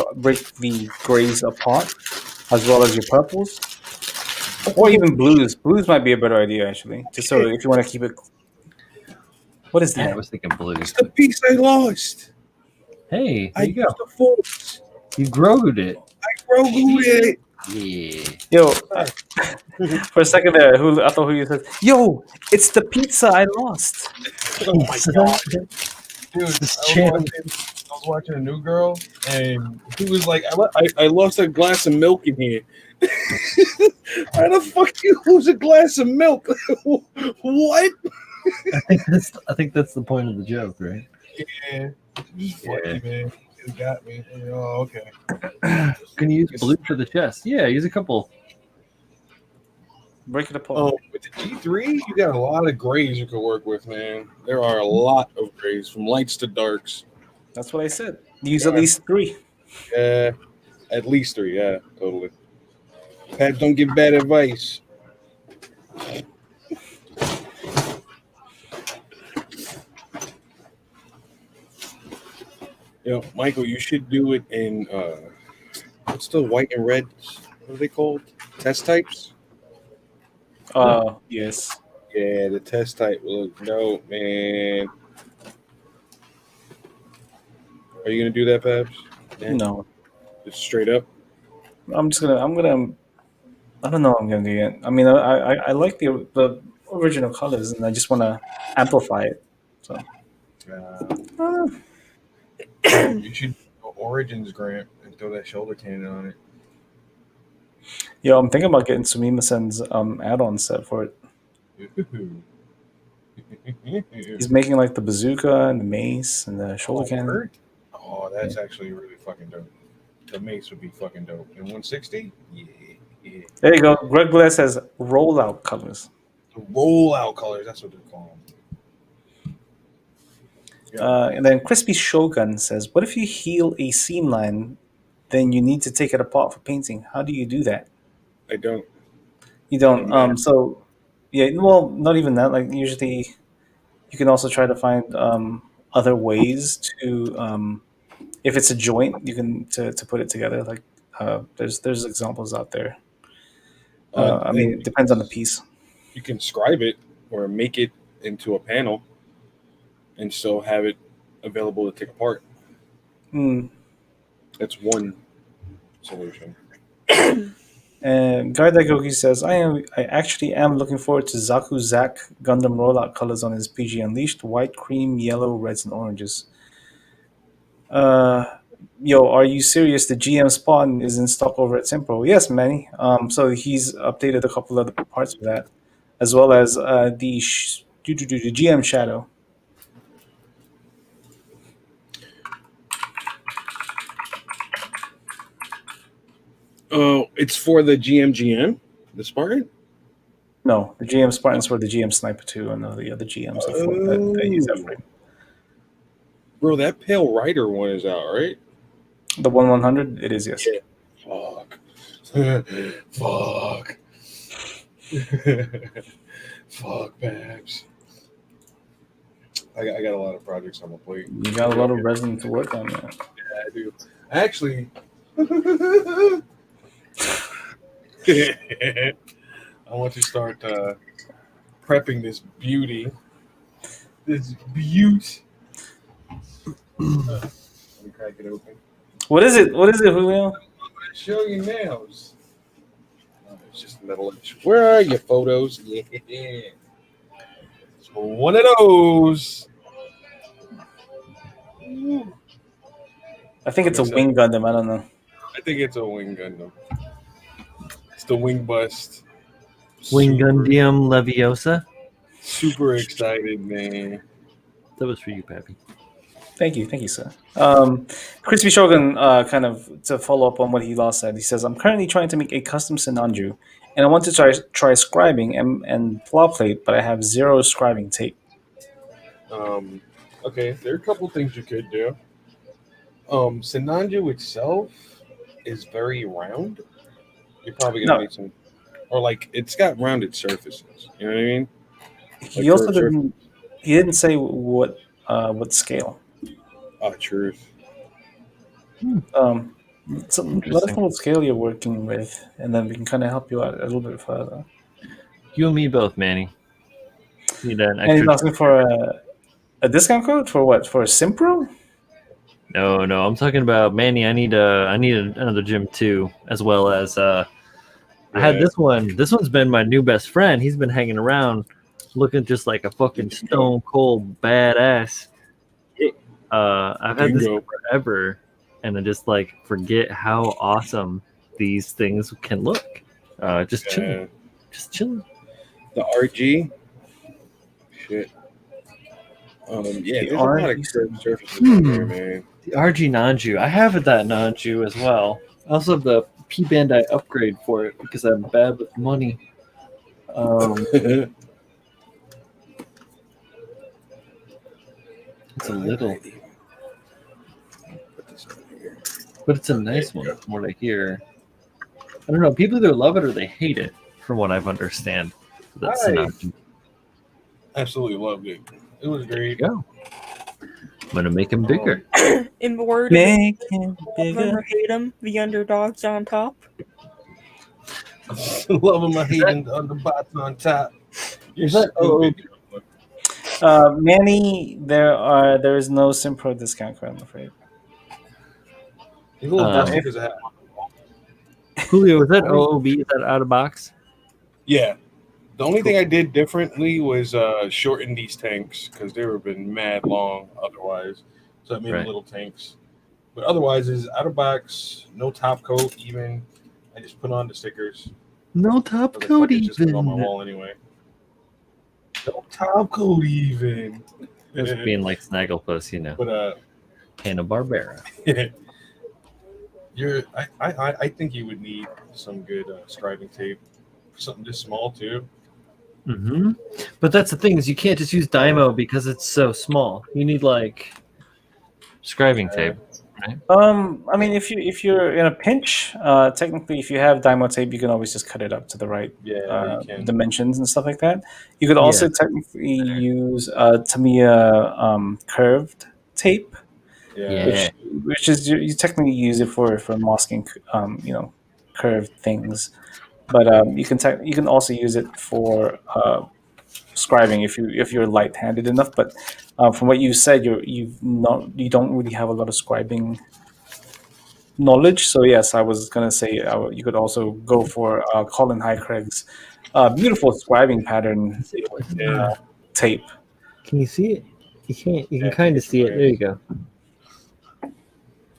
the grays apart, as well as your purples, or even blues. Blues might be a better idea actually. Just so if you want to keep it. What is Yeah, I that? was thinking blues. It's the piece I lost. Hey, I there you used go. the force. You growed it. Grogu it. Yeah. Yo, for a second there, I thought who you said. Yo, it's the pizza I lost. Oh my god, dude! This I was watching a New Girl, and he was like, "I lost a glass of milk in here." How the fuck do you lose a glass of milk? What? I think that's the point of the joke, right? Yeah, it's funny, man. It got me. Oh, okay. Can you use blue for the chest? Yeah, use a couple. Break it apart. With the G3, you got a lot of grays you can work with, man. There are a lot of grays, from lights to darks. That's what I said. Use at least 3. Yeah, at least 3. Yeah, totally. Pat, don't give bad advice. Michael, you should do it in what's the white and red? What are they called? Test types? Yes. Yeah, the test type will look dope, man. Are you gonna do that, Pabs? Yeah. No. Just straight up. I'm gonna. I don't know what I'm gonna do yet. I mean, I like the original colors, and I just want to amplify it. So. You should do Origins Grant and throw that shoulder cannon on it. Yeah, I'm thinking about getting Sumima-sen's add-on set for it. He's making like the bazooka and the mace and the shoulder cannon. Word? Oh, that's actually really fucking dope. The mace would be fucking dope. And 160? Yeah. There you go. Greg Blair says rollout colors. The rollout colors, that's what they're calling them. And then Crispy Shogun says, "What if you heal a seam line? Then you need to take it apart for painting. How do you do that?" I don't. You don't. So, yeah. Well, not even that. Like usually, you can also try to find other ways to. If it's a joint, you can to put it together. Like there's examples out there. I mean, it depends on the piece. You can scribe it or make it into a panel and still have it available to take apart. That's one solution. And Guy Dagoki says, I actually am looking forward to Zaku Zack Gundam rollout colors on his PG Unleashed: white, cream, yellow, reds, and oranges. Yo, are you serious? The GM Spawn is in stock over at Simpro. Yes, Manny. So he's updated a couple other parts of that, as well as the GM Shadow. Oh, it's for the GM, the Spartan? No, the GM Spartans for the GM Sniper 2, and the other GMs that use that frame. Bro, that Pale Rider one is out, right? The 1/100? It is, yes. Yeah. Fuck. Fuck. Fuck, Babs. I got a lot of projects on my plate. You got a lot of resin to work on, yeah. Yeah, I do. Actually, I want to start prepping this beauty. This beaut. Let me crack it open. What is it? What is it, Julio? I'm going to show you nails. Oh, it's just metal edge. Where are your photos? Yeah. It's one of those. I think it's a Like I wing Gundam. I don't know. I think it's a wing Gundam. It's the wing bust. Wingardium Leviosa. Super excited, man. That was for you, Pappy. Thank you, sir. Crispy Shogun, kind of to follow up on what he last said, he says, "I'm currently trying to make a custom Sinanju, and I want to try scribing and plot plate, but I have zero scribing tape." Okay, there are a couple things you could do. Sinanju itself is very round. You're probably gonna No. need some, or like it's got rounded surfaces. You know what I mean? He also didn't. He didn't say what scale. Oh, truth. So let us know what scale you're working with, and then we can kind of help you out a little bit further. You and me both, Manny. Need an And he's extra. asking for a discount code for what? For Simpro? No, I'm talking about Manny. I need another gym too, as well as I had this one. This one's been my new best friend. He's been hanging around, looking just like a fucking stone cold badass. I've had this forever, and I just like forget how awesome these things can look. Just chilling. The RG. Shit. Yeah, there's a lot of curved surfaces in there, man. The RG Nanju. I have that Nanju as well. I also have the P Bandai upgrade for it because I'm bad with money. It's a little, but it's a nice one from what I hear. I don't know. People either love it or they hate it, from what I've understand. That's Absolutely loved it. It was great. Go. I'm gonna make him bigger. In the word Make of him love bigger. him or hate him, the underdog's on top. Love him or hate him, the underbot's on top. You're that stupid. Manny, there is no Simpro discount code, I'm afraid. He's a little dusty because I have. Julio, is that OOB? Is that out of box? Yeah. The only thing I did differently was shorten these tanks because they were been mad long otherwise. So I made them little tanks. But otherwise, is out of box, no top coat even. I just put on the stickers. No top coat even. Just put on my wall anyway. No top coat even. Just being like Snagglepuss, you know. But Hanna-Barbera. I think you would need some good scribing tape. Something this small too. Mm-hmm. But that's the thing is you can't just use Dymo because it's so small. You need like scribing tape, right? I mean, if you're in a pinch, technically, if you have Dymo tape, you can always just cut it up to the right dimensions and stuff like that. You could also technically use Tamiya curved tape, which is you technically use it for masking, curved things. But you can also use it for scribing if you're light-handed enough. But from what you said, you don't really have a lot of scribing knowledge. So yes, I was gonna say you could also go for Colin Highcraig's beautiful scribing pattern tape. Can you see it? You can't. You can kind of see it. There you go.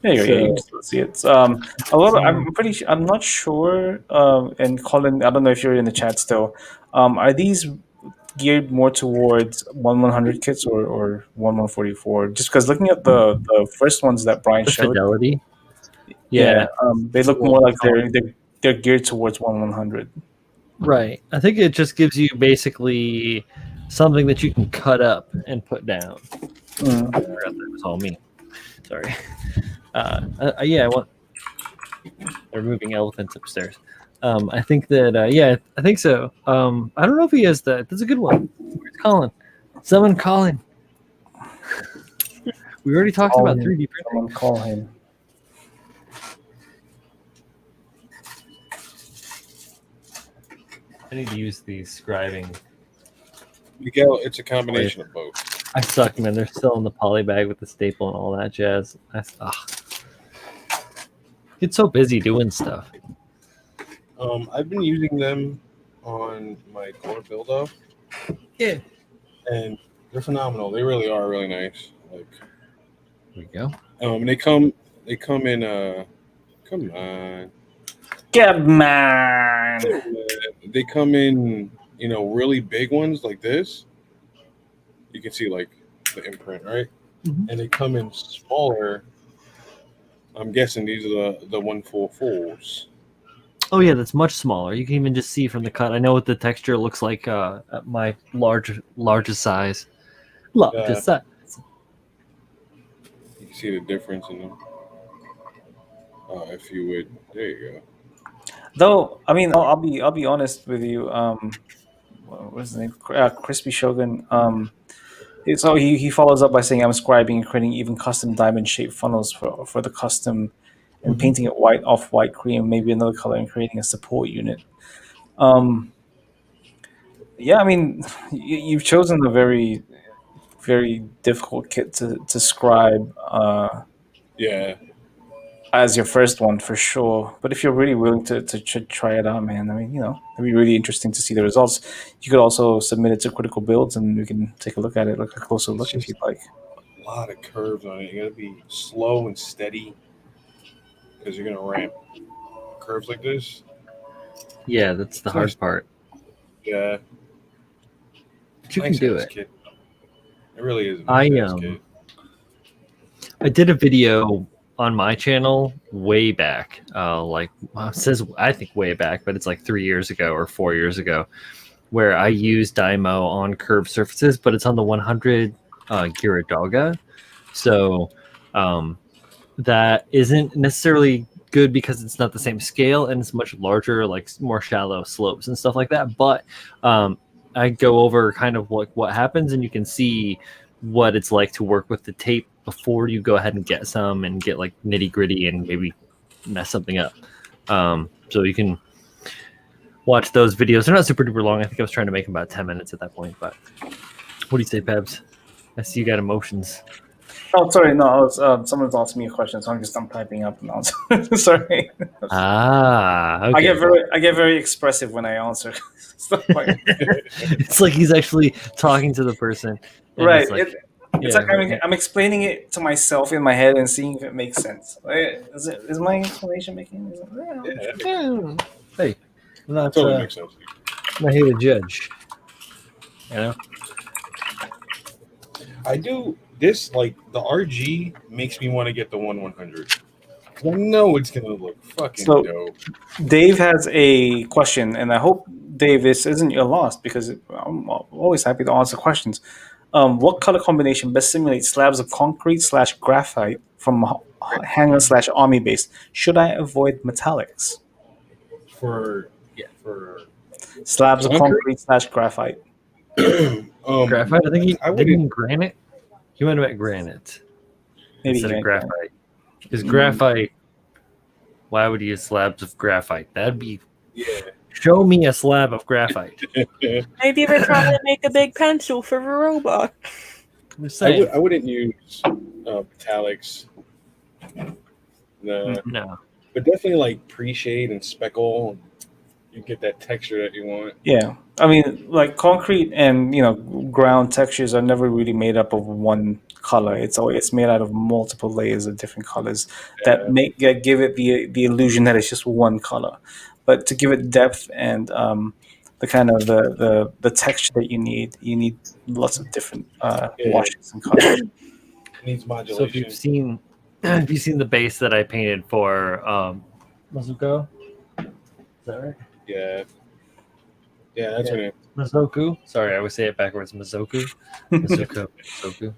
There you go. You can still see it. A lot. I'm not sure. And Colin, I don't know if you're in the chat still. Are these geared more towards 1/100 kits or 1/144? Just because looking at the first ones that Brian showed, fidelity. They look more like they're geared towards 1/100. Right. I think it just gives you basically something that you can cut up and put down. I forgot that was all me. Sorry. I want. They're moving elephants upstairs. I think that. I think so. I don't know if he has that. That's a good one. Where's Colin? Someone call him. We already talked about 3D printing. Someone call him. I need to use these scribing. Miguel, it's a combination of both. I suck, man. They're still in the poly bag with the staple and all that jazz. Get so busy doing stuff. I've been using them on my core Buildoff. Yeah. And they're phenomenal. They really are really nice. Like, there we go. And they come They come in. Come on. Get man. They come in, really big ones like this. You can see like the imprint, right? Mhm. And they come in smaller. I'm guessing these are the 144s. Oh yeah, that's much smaller. You can even just see from the cut. I know what the texture looks like at my largest size. Largest size. You can see the difference in them. If you would, there you go. Though, I mean, I'll be honest with you. What was his name? Crispy Shogun. So he follows up by saying, "I'm scribing and creating even custom diamond-shaped funnels for the custom, and Mhm. painting it white cream, maybe another color, and creating a support unit." Yeah, I mean, you've chosen a very very difficult kit to scribe. Yeah. As your first one for sure. But if you're really willing to try it out, man, I mean, it'd be really interesting to see the results. You could also submit it to Critical Builds, and we can take a look at it, like a closer look if you'd like. A lot of curves on it. You gotta be slow and steady because you're gonna ramp curves like this. Yeah, that's the hard part. Yeah. But you can do it. Kit. It really is. I did a video on my channel way back, it says I think way back, but it's like 3 years ago or 4 years ago, where I used Dymo on curved surfaces, but it's on the 100 Giradoga, so that isn't necessarily good because it's not the same scale and it's much larger, like more shallow slopes and stuff like that. But I go over kind of like what happens, and you can see what it's like to work with the tape before you go ahead and get some and get like nitty gritty and maybe mess something up. So you can watch those videos. They're not super duper long. I think I was trying to make them about 10 minutes at that point. But what do you say, Pebs? I see you got emotions. Oh, sorry, no, I was, someone's asking me a question, so I'm typing up and answer. Sorry. Okay. I get very expressive when I answer stuff like that. It's like he's actually talking to the person. Right. It's like I'm explaining it to myself in my head and seeing if it makes sense. Is my explanation making sense? Yeah. Hey, not totally makes sense. I'm not here to judge. I do this, like the RG makes me want to get the 1/100. I know it's gonna look fucking dope. Dave has a question, and I hope, Dave, this isn't your loss, because I'm always happy to answer questions. What color combination best simulates slabs of concrete / graphite from hangar / army base? Should I avoid metallics? For slabs of concrete / graphite. Graphite? I think I didn't granite. He went at granite. Maybe instead of graphite. Because graphite, why would you use slabs of graphite? That'd be. Yeah. Show me a slab of graphite. Maybe they're trying to make a big pencil for the robot. I wouldn't use metallics. No. But definitely like pre-shade and speckle. You get that texture that you want. Yeah. I mean, like concrete and ground textures are never really made up of one color. It's made out of multiple layers of different colors that give it the illusion that it's just one color. But to give it depth and the kind of the texture that you need lots of different washes and colors. It needs modulation. So if you've seen the base that I painted for Mizuko, is that right? Yeah. Yeah, that's what it is. Mizoku. Sorry, I always say it backwards. Mizoku. Mizoku.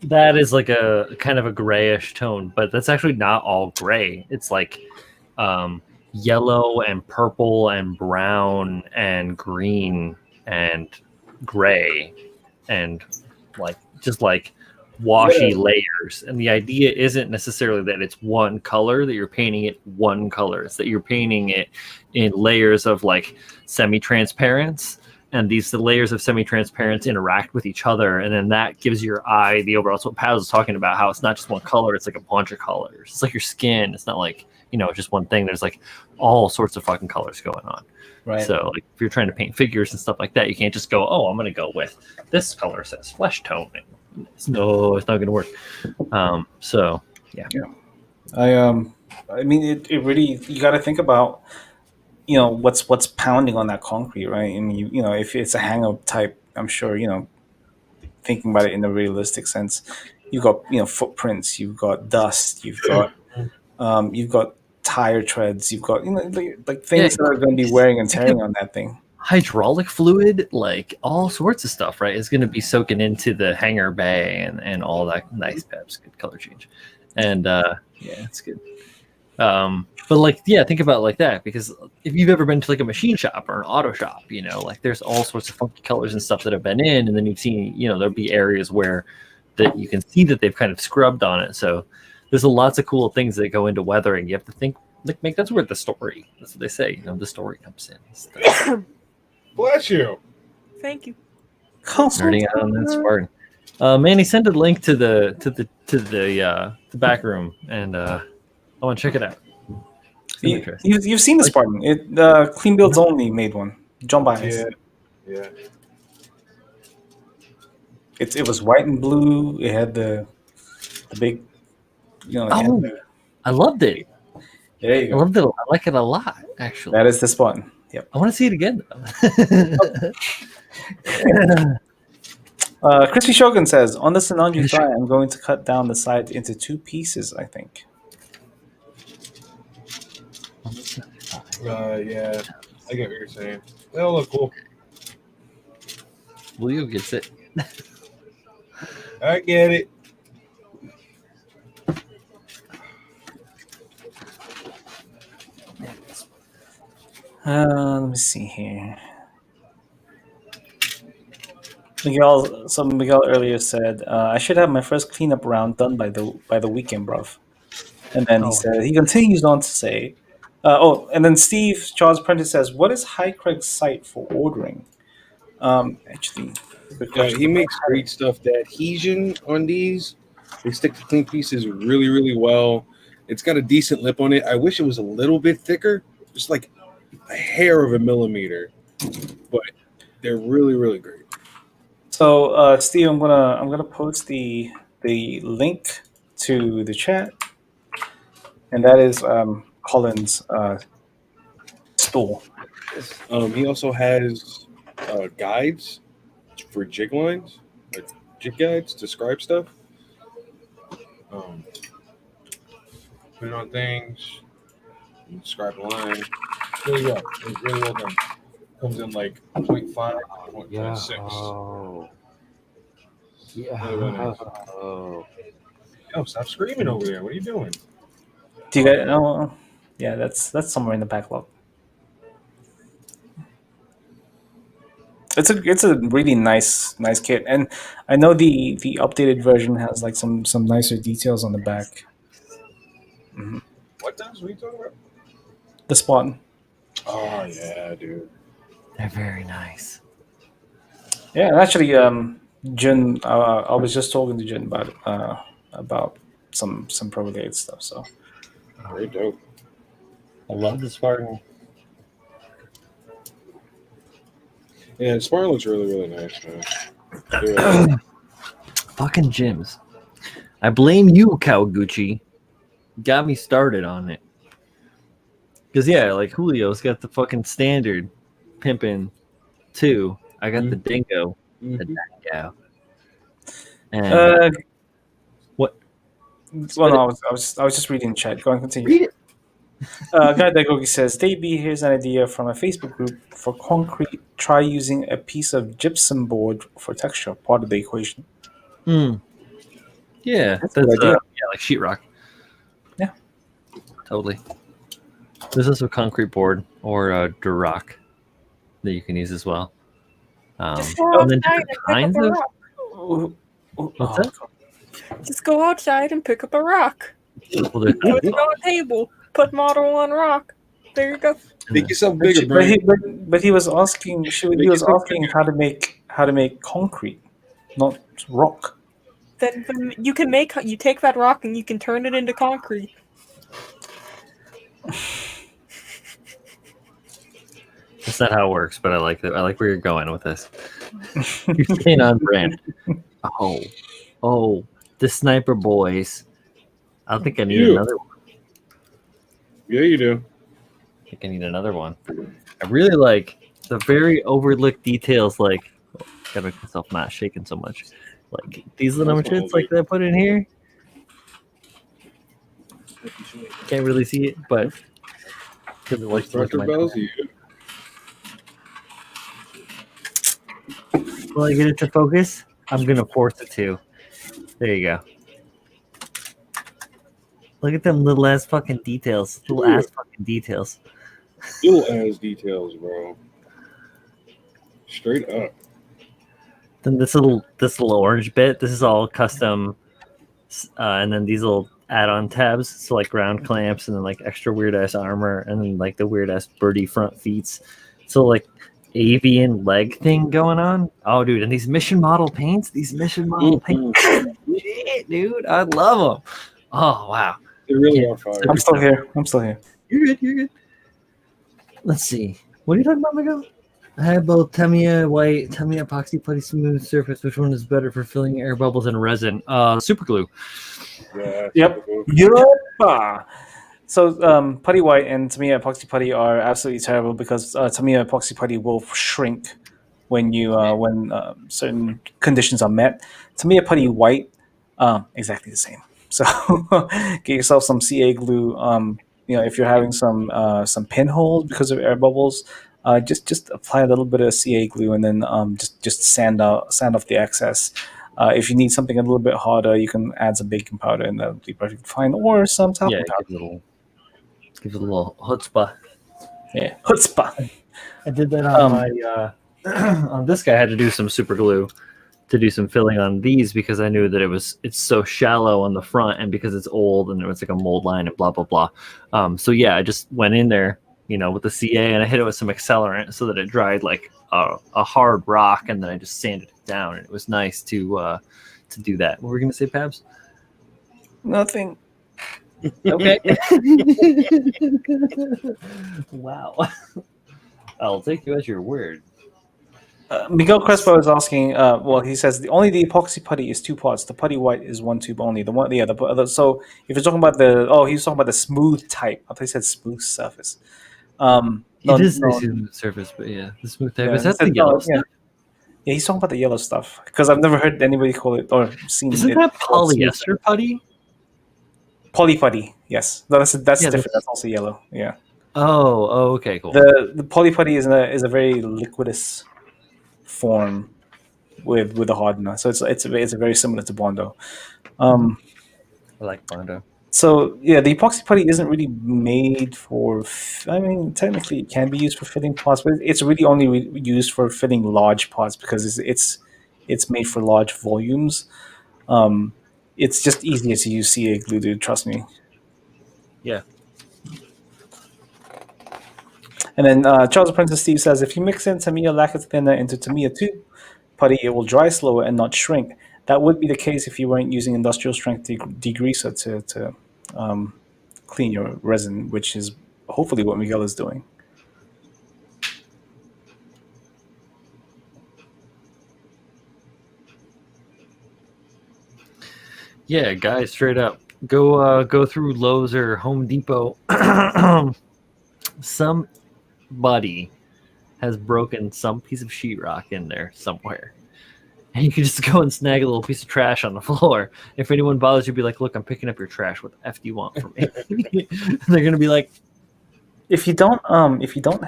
That is like a kind of a grayish tone, but that's actually not all gray. It's like yellow and purple and brown and green and gray and just washy layers. And the idea isn't necessarily that it's one color, that you're painting it one color. It's that you're painting it in layers of like semi-transparents, and the layers of semi-transparents interact with each other, and then that gives your eye the overall. That's what Paz was talking about, how it's not just one color, it's like a bunch of colors. It's like your skin. It's not like just one thing. There's like all sorts of fucking colors going on. Right. So like if you're trying to paint figures and stuff like that, you can't just go, I'm going to go with this color says flesh tone. No, it's not going to work. So I mean, it really, you got to think about, what's pounding on that concrete, right? And if it's a hang-up type, I'm sure, thinking about it in a realistic sense, you've got, footprints, you've got dust, you've got tire treads, you've got, like things that are going to be wearing and tearing on that thing. Hydraulic fluid, like all sorts of stuff, right, is going to be soaking into the hangar bay and all that nice peps. Good color change. And it's good. But like, think about it like that, because if you've ever been to like a machine shop or an auto shop, like there's all sorts of funky colors and stuff that have been in, and then you've seen, there'll be areas where that you can see that they've kind of scrubbed on it. So there's lots of cool things that go into weathering. You have to think, like, that's where the story, that's what they say, the story comes in. Bless you. Thank you. Nerding out on that Spartan. Manny, send a link to the back room, and I want to check it out. You've seen the Spartan. Clean Builds Only made one. John Bias. Yeah. It was white and blue. It had the big, I loved it. There you go. I loved it. I like it a lot, actually. That is the Spartan. Yep. I want to see it again, though. Crispy Shogun says, on the Sinanju thigh, I'm going to cut down the side into 2 pieces, I think. Yeah. I get what you're saying. That'll look cool. Leo gets it. I get it. Let me see here. Miguel earlier said, I should have my first cleanup round done by the weekend, bruv. And then he continues on to say, and then Steve Charles Prentice says, what is High Craig's site for ordering? Actually, he makes great stuff. The adhesion on these, they stick to clean pieces really, really well. It's got a decent lip on it. I wish it was a little bit thicker, just like a hair of a millimeter, but they're really, really great. So, Steve, I'm gonna post the link to the chat, and that is Colin's store. He also has guides for jig lines, like jig guides to scribe stuff. Put it on things, scribe a line. Really well. It's really well done. Comes in like 0.5, 0.6. Oh. Yeah. Really nice. Oh. Yo, stop screaming over there. What are you doing? Do you guys know? Yeah, that's somewhere in the backlog. It's a really nice kit, and I know the updated version has like some nicer details on the back. Mm-hmm. What does? What are you talking about? The Spartan. Oh yeah, dude. They're very nice. Yeah, and actually, Jun, I was just talking to Jun about some Pro-Gate stuff. So very dope. I love the Spartan. Yeah, the Spartan looks really, really nice, man. Fucking gyms. I blame you, Kawaguchi. Got me started on it. Because, like Julio's got the fucking standard pimping too. I got the dingo, the Dencklau. And what? Well, no, I was just reading chat. Go and continue. Read it. Guy Dagogi says, Davey, here's an idea from a Facebook group for concrete. Try using a piece of gypsum board for texture, part of the equation. Yeah, that's a good idea. Like sheetrock. Yeah, totally. There's also a concrete board or a Duroc that you can use as well. Just and then different kinds of. What's that? Just go outside and pick up a rock. Well, put it on a table. Put model on rock. There you go. Make yourself bigger, bro. But he was asking. He was asking how to make concrete, not rock. Then you can you take that rock and you can turn it into concrete. That's not how it works, but I like it. I like where you're going with this. You're staying on brand. Oh, the Sniper Boys. I think I need You. another one. Yeah, you do. I think I need another one. I really like the very overlooked details, like gotta make myself not shaking so much. Like these little That's shits like that I put in here. Can't really see it, but because it likes to look at Instructor my bells. nose. Yeah. Will I get it to focus? I'm gonna force it to. There you go. Look at them little ass fucking details. Little ass fucking details. Little ass details, bro. Straight up. Then this little orange bit. This is all custom, and then these little add-on tabs. So like ground clamps, and then like extra weird ass armor, and then like the weird ass birdie front feet. So like avian leg thing going on. Oh, dude, and these mission model paints. These mission model paints. Shit, dude, I love them. Oh wow. They really Yeah. are fire. I'm still here. I'm still here. You're good. You're good. Let's see. What are you talking about, Miguel? I have both Tamiya white, Tamiya epoxy putty smooth surface. Which one is better for filling air bubbles and resin? Super glue. Yeah. Yep. Yup. So putty white and Tamiya epoxy putty are absolutely terrible because Tamiya epoxy putty will shrink when you when certain conditions are met. Tamiya putty white, exactly the same. So get yourself some CA glue. If you're having some pinholes because of air bubbles, just apply a little bit of CA glue and then just sand off the excess. If you need something a little bit harder, you can add some baking powder and that'll be perfectly fine, or some talcum Yeah, powder. give it a little chutzpah. Yeah, chutzpah. I did that on my on this guy. I had to do some super glue to do some filling on these because I knew that it's so shallow on the front and because it's old and it was like a mold line and blah blah blah. So yeah, I just went in there, with the CA and I hit it with some accelerant so that it dried like a hard rock, and then I just sanded it down, and it was nice to do that. What were we gonna say, Pabs? Nothing. Okay. Wow. I'll take you at your word. Miguel Crespo is asking. He says the epoxy putty is 2 parts. The putty white is 1 tube only. So if you're talking about he's talking about the smooth type. I thought he said smooth surface. It is the smooth surface, but yeah, the smooth type. Yeah, Is that the yellow stuff? Yeah, he's talking about the yellow stuff because I've never heard anybody call it or seen Isn't it. that polyester putty? Poly putty, yes. No, that's different. that's- That's also yellow. Yeah. Oh, okay, cool. The poly putty is a very liquidous form with a hardener, so it's very similar to Bondo. I like Bondo. So yeah, the epoxy putty isn't really made for. Technically, it can be used for filling pots, but it's really only used for filling large pots because it's made for large volumes. It's just easier to use CA glue, dude. Trust me. Yeah. And then Charles Apprentice Steve says, if you mix in Tamiya lacquer thinner into Tamiya 2 putty, it will dry slower and not shrink. That would be the case if you weren't using industrial strength degreaser to clean your resin, which is hopefully what Miguel is doing. Yeah, guys, straight up. Go through Lowe's or Home Depot. Somebody has broken some piece of sheetrock in there somewhere. And you can just go and snag a little piece of trash on the floor. If anyone bothers you, be like, look, I'm picking up your trash. What the F do you want from me? And they're gonna be like, if you don't have if you don't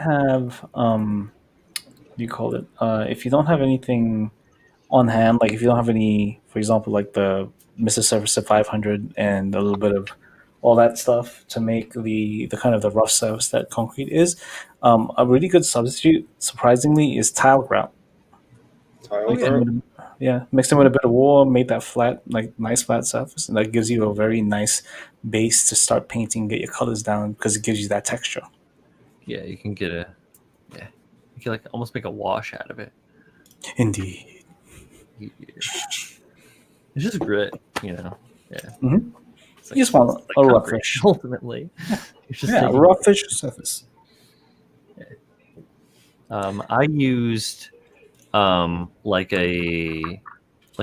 have anything on hand, like if you don't have any, for example, like the Mr. Surface 500 and a little bit of all that stuff to make the kind of the rough surface that concrete is, a really good substitute, surprisingly, is tile grout. Mix them with a bit of wool, make that flat, like nice flat surface, and that gives you a very nice base to start painting, get your colors down because it gives you that texture. yeah, you can you can like almost make a wash out of it. Indeed. Yeah. It's just grit, Yeah. Mm-hmm. It's like, You just want it's a like roughish. ultimately. It's just taking- roughish surface. I used like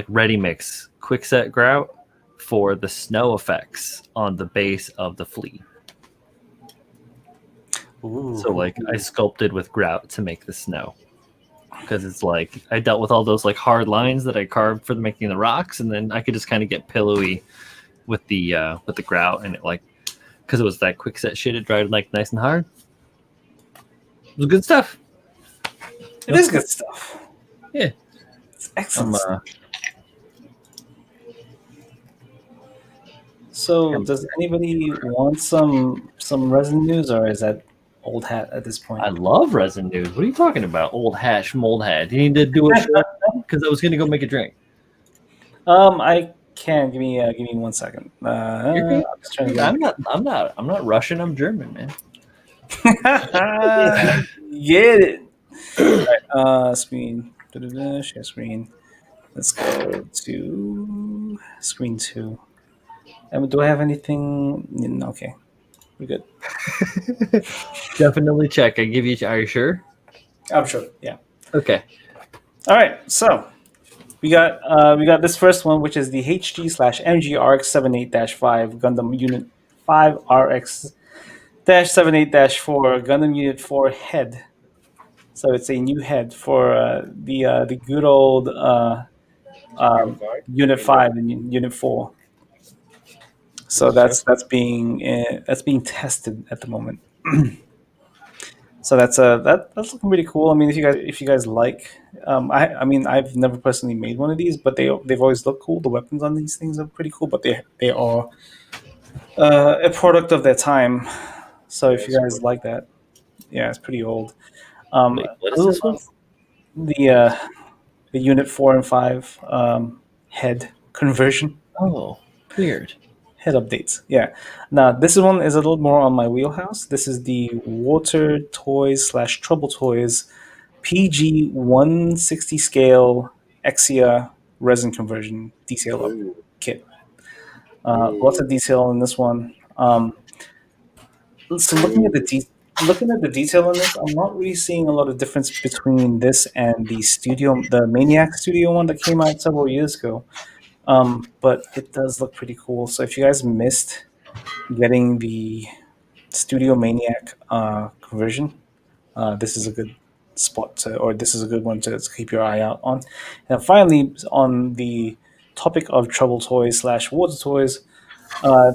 ready mix quick set grout for the snow effects on the base of the flea. Ooh. So like I sculpted with grout to make the snow, because it's like I dealt with all those like hard lines that I carved for making the rocks, and then I could just kind of get pillowy with the grout, and it like, because it was that quick set shit, it dried like nice and hard. It was good stuff. It is good stuff. Yeah, It's excellent. I'm, So, does anybody want some resin news, or is that old hat at this point? I love resin news. What are you talking about? Old hat, mold hat. You need to do it because I was going to go make a drink. I can. Give me 1 second. You're good. I'm just trying to I'm not Russian. I'm German, man. get it. Right, screen. Share screen. Let's go to screen 2. Do I have anything? No, okay, we're good. Definitely check. I give you. Are you sure? I'm sure. Yeah. Okay. All right. So we got this first one, which is the HG/MG RX-78-5 Gundam Unit 5 RX-78-4 Gundam Unit 4 head. So it's a new head for the good old Unit 5 and Unit 4. So that's being tested at the moment. So that's looking pretty cool. I mean, if you guys like, I mean, I've never personally made one of these, but they've always looked cool. The weapons on these things are pretty cool, but they are a product of their time. So if you guys like that, yeah, it's pretty old. Wait, what is this one? The Unit 4 and 5 head conversion. Oh, weird. Head updates. Yeah. Now this one is a little more on my wheelhouse. This is the Water Toys / Trouble Toys PG 160 scale Exia resin conversion detail up kit. Lots of detail in this one. So looking at the detail in this, I'm not really seeing a lot of difference between this and the Maniac Studio one that came out several years ago. But it does look pretty cool. So if you guys missed getting the Studio Maniac conversion, this is a good spot this is a good one to keep your eye out on. And finally, on the topic of Trouble Toys / Water Toys,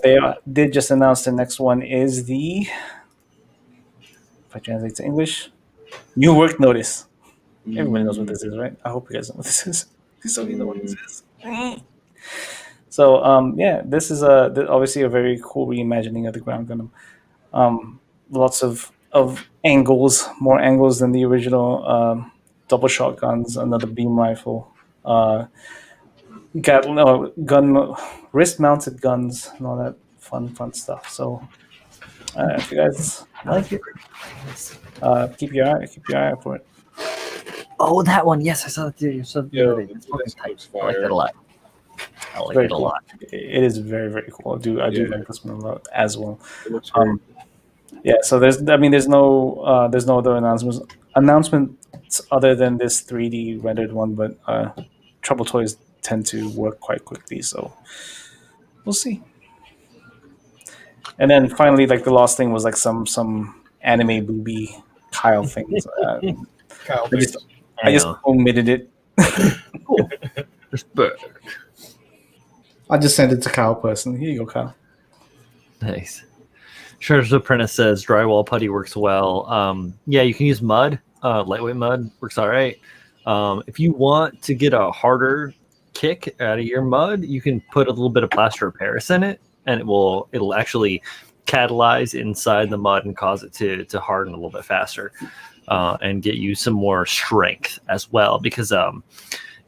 they did just announce the next one is the, if I translate to English, New Work Notice. Everybody knows what this is, right? I hope you guys know what this is. So you know what this is. So yeah, this is obviously a very cool reimagining of the Ground Gundam. Lots of angles, more angles than the original. Double shotguns, another beam rifle, gun, wrist-mounted guns, and all that fun stuff. So if you guys like it, keep your eye out for it. Oh, that one. Yes, I saw that. Yeah, It's fucking that tight. looks I like fire. that a lot. I like Very it a cool. lot. It is very, very cool. I do like this one a lot as well. It looks great. Yeah, so there's no other announcements other than this 3D rendered one, but Trouble Toys tend to work quite quickly, so we'll see. And then finally, like the last thing was like some anime booby Kyle things. Kyle I just omitted it. Cool. Respect. I just sent it to Kyle personally. Here you go, Kyle. Nice. Shredder's Apprentice says drywall putty works well. Yeah, you can use mud. Lightweight mud works all right. If you want to get a harder kick out of your mud, you can put a little bit of plaster of Paris in it, and it'll actually catalyze inside the mud and cause it to harden a little bit faster, and get you some more strength as well. Because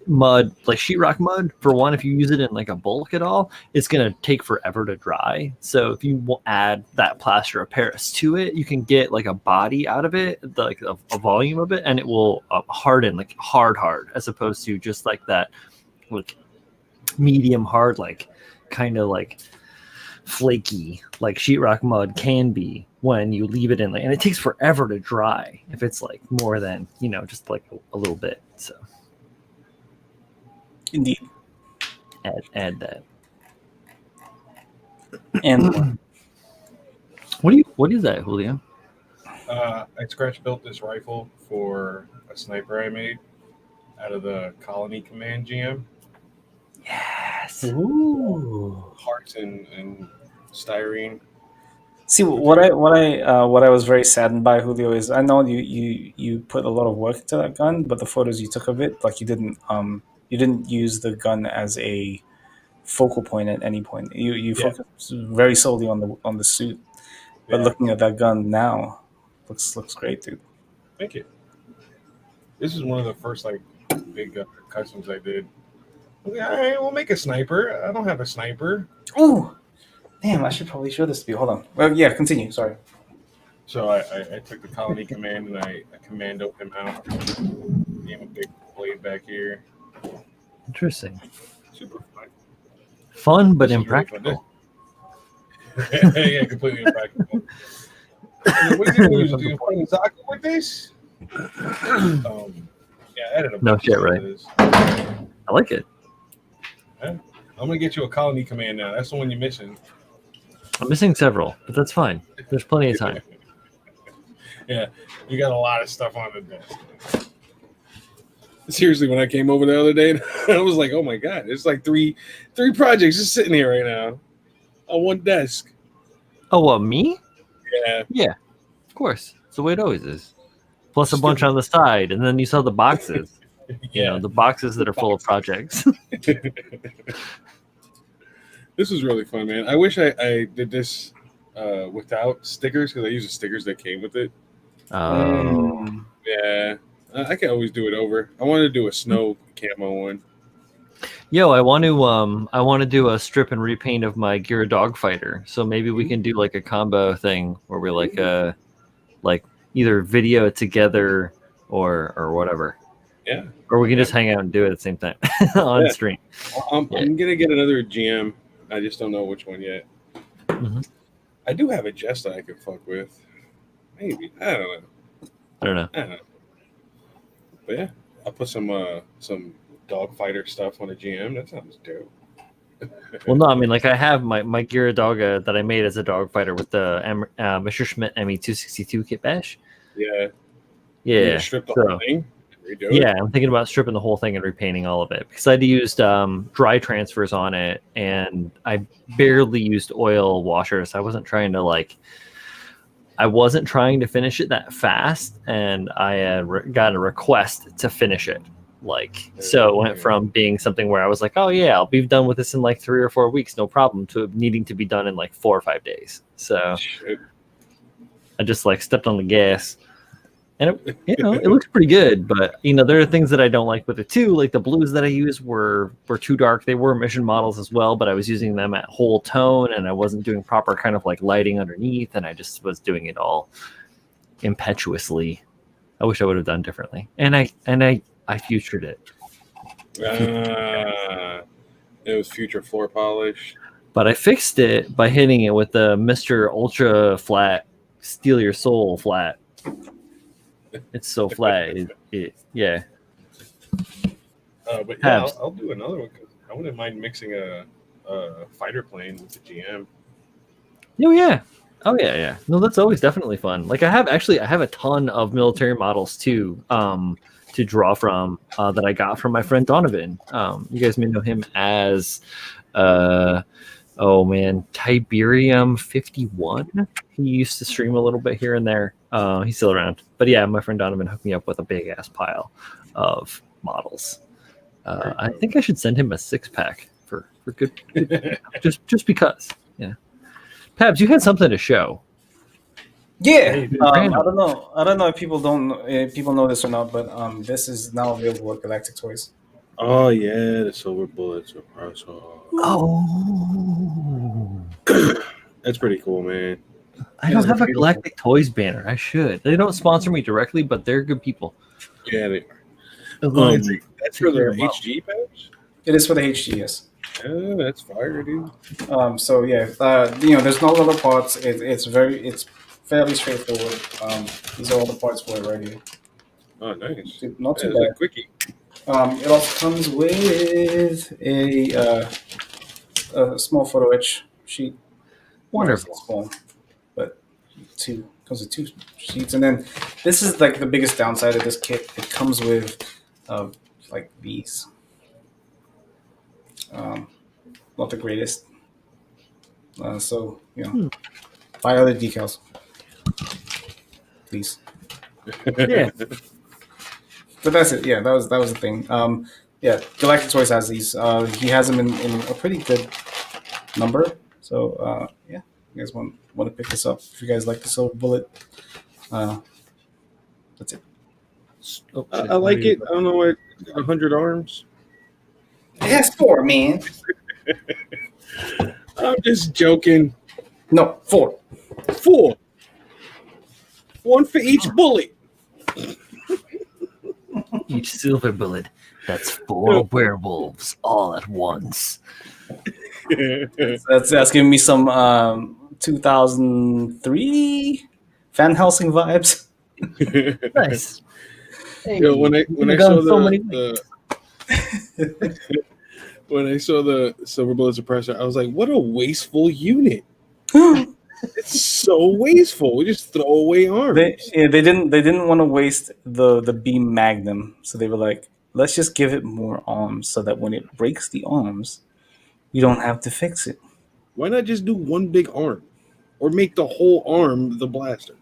mud, like sheetrock mud, for one, if you use it in like a bulk at all, it's going to take forever to dry. So if you add that plaster of Paris to it, you can get like a body out of it, like a volume of it, and it will harden like hard, as opposed to just like that like medium hard, like kind of like flaky, like sheetrock mud can be when you leave it in, like, and it takes forever to dry if it's like more than, just like a little bit. So Indeed. add that. And more. What is that, Julio? I scratch built this rifle for a sniper I made out of the Colony Command GM. Yes. Ooh. Hearts and styrene. See what I was very saddened by, Julio, is I know you put a lot of work into that gun, but the photos you took of it, like you didn't use the gun as a focal point at any point. You focused very solely on the suit. But looking at that gun now, looks great, dude. Thank you. This is one of the first like big customs I did. Okay, all right, we'll make a sniper. I don't have a sniper. Ooh, damn! I should probably show this to you. Hold on. Well, yeah, continue. Sorry. So I took the Colony Command and I commandoed him out. Gave him a big blade back here. Interesting. Super fun. Fun, but This is really impractical. fun. Yeah, completely impractical. What are you going to do? You play Zaku with this? Yeah, I added a No bunch of shit, stuff right? to this. I like it. I'm gonna get you a Colony Command now. That's the one you're missing. I'm missing several, but that's fine. There's plenty of time. Yeah, you got a lot of stuff on the desk. Seriously, when I came over the other day, I was like, "Oh my god, it's like three projects just sitting here right now on one desk." Oh, what, me? Yeah, Yeah, of course. It's the way it always is. Plus a bunch on the side, and then you saw the boxes. You know, the boxes that are full of projects. This was really fun, man. I wish I did this without stickers because I use the stickers that came with it. Yeah, I can always do it over. I want to do a snow camo one. Yo, I want to do a strip and repaint of my Gira Dogfighter. So maybe we can do like a combo thing where we like either video it together or whatever. Yeah. Or we can just hang out and do it at the same time on stream. I'm gonna get another GM. I just don't know which one yet. Mm-hmm. I do have a Jester I could fuck with. Maybe. I don't know. But yeah, I'll put some dogfighter stuff on a GM. That sounds dope. Well, no, I mean, like I have my Gira Dogga that I made as a dog fighter with the Mr. Schmidt ME262 kit bash. Yeah. Yeah. Strip the whole thing. Redo it. Yeah, I'm thinking about stripping the whole thing and repainting all of it because I'd used dry transfers on it and I barely used oil washers. I wasn't trying to finish it that fast, and I got a request to finish it. So it went from being something where I was like, oh yeah, I'll be done with this in like 3 or 4 weeks, no problem, to needing to be done in like 4 or 5 days. So I just like stepped on the gas. And it looks pretty good, but there are things that I don't like with it too. Like the blues that I used were too dark. They were mission models as well, but I was using them at whole tone, and I wasn't doing proper kind of like lighting underneath, and I just was doing it all impetuously. I wish I would have done differently, and I futured it. It was future floor polish, but I fixed it by hitting it with the Mr. Ultra Flat Steal Your Soul flat. It's so flat. Yeah. But yeah, I'll do another one because I wouldn't mind mixing a fighter plane with the GM. Oh yeah. No, that's always definitely fun. Like I have a ton of military models too to draw from that I got from my friend Donovan. You guys may know him as Tiberium 51. He used to stream a little bit here and there. He's still around. But yeah, my friend Donovan hooked me up with a big ass pile of models. I think I should send him a 6-pack for good just because. Yeah. Pabs, you had something to show. Yeah. I don't know if people know this or not, but this is now available at Galactic Toys. Oh yeah, the silver bullets are awesome. Oh. That's pretty cool, man. I don't have a Galactic Toys banner. I should. They don't sponsor me directly, but they're good people. Yeah, they are. That's for the HG patch? It is for the HG, yes. Yeah, that's fire, dude. So yeah, there's no other parts. It's fairly straightforward. These are all the parts for it right here. Oh, nice. Not too bad. Quickie. It also comes with a small photo etch sheet. Wonderful. Small, but comes with 2 sheets, and then this is like the biggest downside of this kit. It comes with like these. Not the greatest. So buy other decals, please. Yeah. But that's it. Yeah, that was the thing. Galactic Toys has these. He has them in a pretty good number. So you guys want to pick this up if you guys like the Silver Bullet. That's it. Oh, I like it. I don't know what 100 arms. It has 4, man. I'm just joking. No, 4. 4. 1 for each bullet. Each silver bullet. That's 4 werewolves all at once. That's giving me some 2003 Van Helsing vibes. Nice. Hey, Yo, when I saw when I saw the Silver Bullet suppressor, I was like, "What a wasteful unit! It's so wasteful. We just throw away arms." They didn't want to waste the beam magnum, so they were like, let's just give it more arms so that when it breaks the arms, you don't have to fix it. Why not just do one big arm, or make the whole arm the blaster?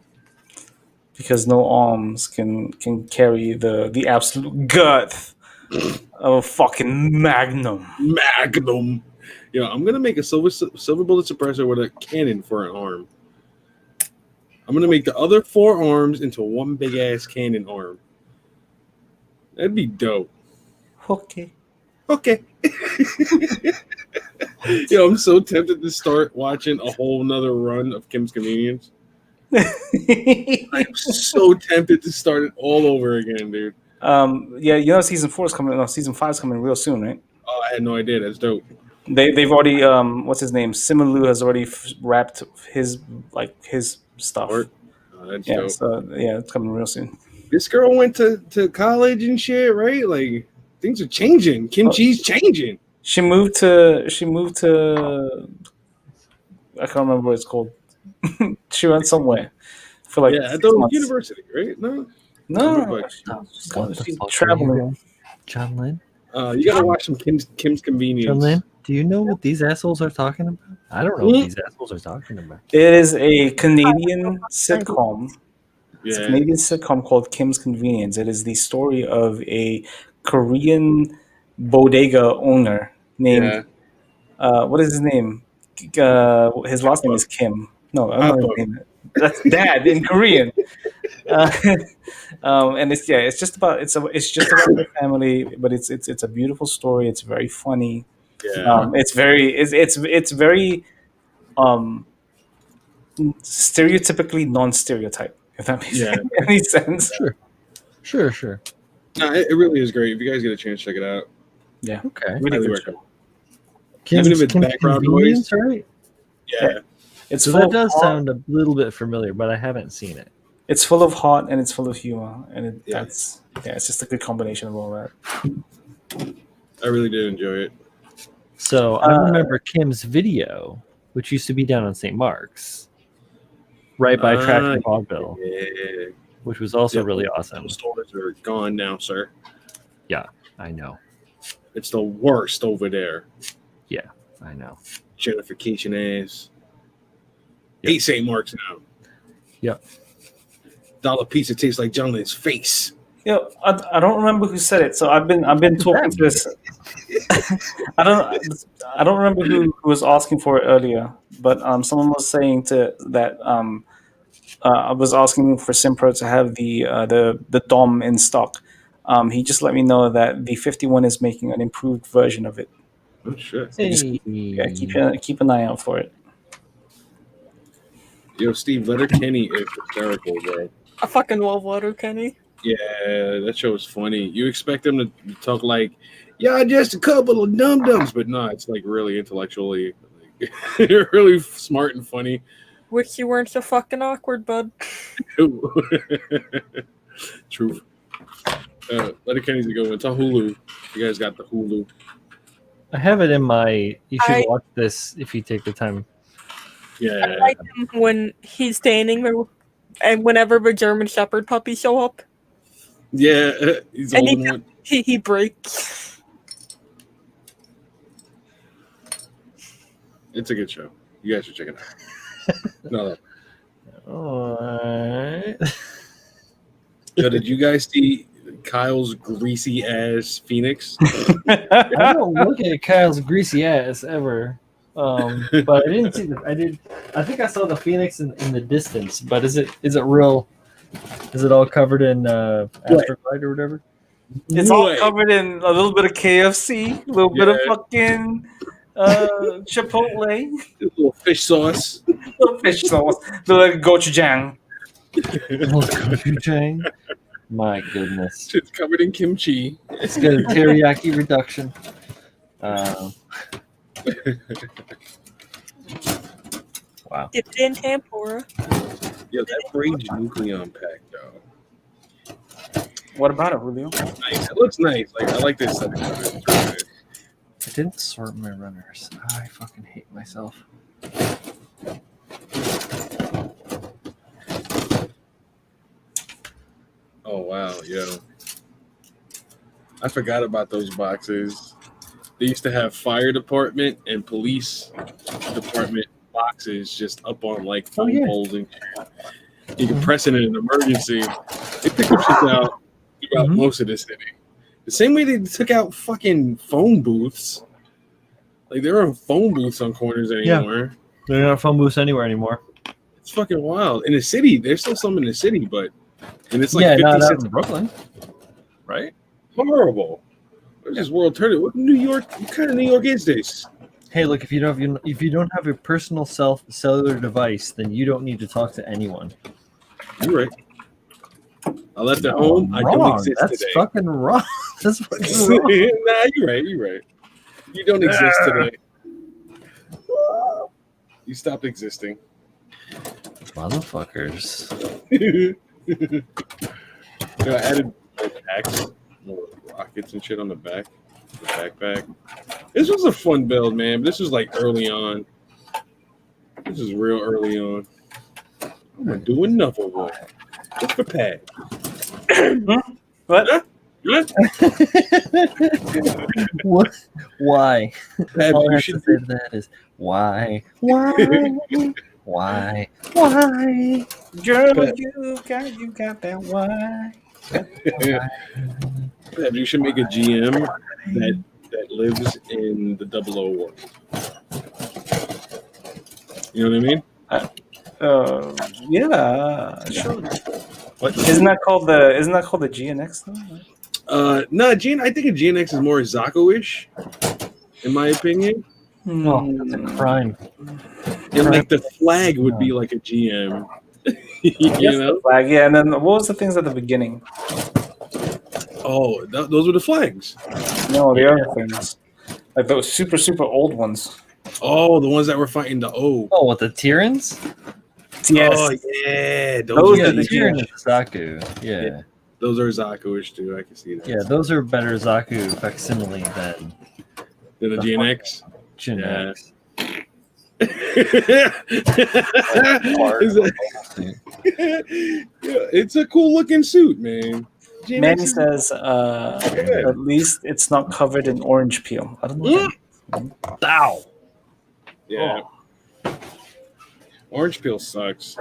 Because no arms can carry the absolute guts of a fucking magnum. Magnum. Yo, I'm gonna make a silver bullet suppressor with a cannon for an arm. I'm gonna make the other 4 arms into one big ass cannon arm. That'd be dope. Okay. Yo, I'm so tempted to start watching a whole nother run of Kim's Convenience. I'm so tempted to start it all over again, dude. Season 4 is coming. No, season 5 is coming real soon, right? Oh, I had no idea. That's dope. They've already what's his name? Simalu has already wrapped his stuff. Oh, that's dope. So it's coming real soon. This girl went to college and shit, right? Like things are changing. Kimchi's changing. She moved to I can't remember what it's called. She went somewhere for like I thought it was university, right? No. She's traveling. John Lynn? You gotta watch some Kim's Convenience. John Lynn, do you know what these assholes are talking about? I don't know what these assholes are talking about. It is a Canadian sitcom. It's a Yeah. Canadian sitcom called Kim's Convenience. It is the story of a Korean bodega owner named what is his name? His last name is Kim. No, I'm not even. That's Dad in Korean. And it's just about the family, but it's a beautiful story. It's very funny. Yeah. It's very stereotypically non-stereotype. If that makes any sense. Sure. No, it really is great. If you guys get a chance, check it out. Yeah. Okay. Highly recommend. Kim's, Even if it's background noise, right? Yeah. It's So full that of does heart. sound a little bit familiar, but I haven't seen it. It's full of heart and it's full of humor, and it's just a good combination of all that. I really did enjoy it. So I remember Kim's Video, which used to be down on St. Mark's, right by Track and Vaudeville, Yeah. which was also really awesome. Those stores are gone now, sir. Yeah, I know. It's the worst over there. Yeah, I know. Gentrification ass. Yep. Hate St. Mark's now. Yep. Dollar pizza tastes like John Len's face. I don't remember who said it. So I've been talking to this. I don't remember who was asking for it earlier, but someone was saying that I was asking for Simpro to have the DOM in stock. He just let me know that the 51 is making an improved version of it. Oh shit. Hey. Keep an eye out for it. Yo, Steve, Letterkenny is hysterical, bro. I fucking love Letterkenny. Yeah, that show is funny. You expect them to talk like, yeah, just a couple of dum-dums, but no, it's like really intellectually, really smart and funny. Wish you weren't so fucking awkward, bud. Truth. Letterkenny's a good one. It's on Hulu. You guys got the Hulu. I have it in my. You should watch this if you take the time. Yeah. I like him when he's standing there, and whenever the German Shepherd puppies show up, Yeah, he's and holding one. he breaks. It's a good show. You guys should check it out. No. Alright. So did you guys see Kyle's greasy ass Phoenix? I don't look at Kyle's greasy ass ever. But I didn't see I think I saw the Phoenix in the distance, but is it real? Is it all covered in Astroglide or whatever? It's all covered in a little bit of KFC, a little bit of fucking Chipotle, A little fish sauce. little fish sauce, little gochujang. Gochujang. My goodness. It's covered in kimchi. It's got a teriyaki reduction. Wow. Dipped in tempura. Yeah, that Rage Nucleon pack, though. What about it, Julio? Nice. It looks nice. Like I like this setting of it. I didn't sort my runners. I fucking hate myself. Oh wow, yo. I forgot about those boxes. They used to have fire department and police department boxes just up on like phone poles and shit. You can press it in an emergency. They pick up shit out throughout most of the city. The same way they took out fucking phone booths. Like there aren't phone booths on corners anymore. They're not phone booths anywhere anymore. It's fucking wild. In the city, there's still some in the city, but and it's like Yeah, 50 not out cents. in Brooklyn. Right? Horrible. It's just world tournament. What New York? What kind of New York is this? Hey, look, if you don't have a personal cellular device, then you don't need to talk to anyone. You're right. I left at home. I don't Wrong. exist That's today. fucking wrong. That's fucking wrong. Nah, you're right. You're right. You don't exist today. You stopped existing. Motherfuckers. I added more packs, more rockets and shit on the back, the backpack. This was a fun build, man. This was like early on. This is real early on. I'm gonna do another one. Just for pad. What? What? Why? Pad, All I you have to should say to that is why? Why? Why? Why? Girl, you got that why? Pad, you should make a GM that lives in the 00 world. You know what I mean? Yeah, sure. What? Isn't that called the GNX though? No, I think a GNX is more Zako-ish, in my opinion. Oh, that's a crime. And like the flag would be like a GM. You know? Flag, yeah. And then what was the things at the beginning? Oh, those were the flags. No, the other things, like those super old ones. Oh, the ones that were fighting the O. Oh, what, the Tyrans? Yes. Oh yeah, Those Yeah, are the the Tyran GNX. is Zaku. Yeah. those are Zako-ish too. I can see that. Yeah, those are better Zaku facsimile than Than a GNX. Genex. Is it- yeah, it's a cool looking suit, man. GNX Manny is- says, at least it's not covered in orange peel. I don't know. Ow! Yeah. Orange peel sucks.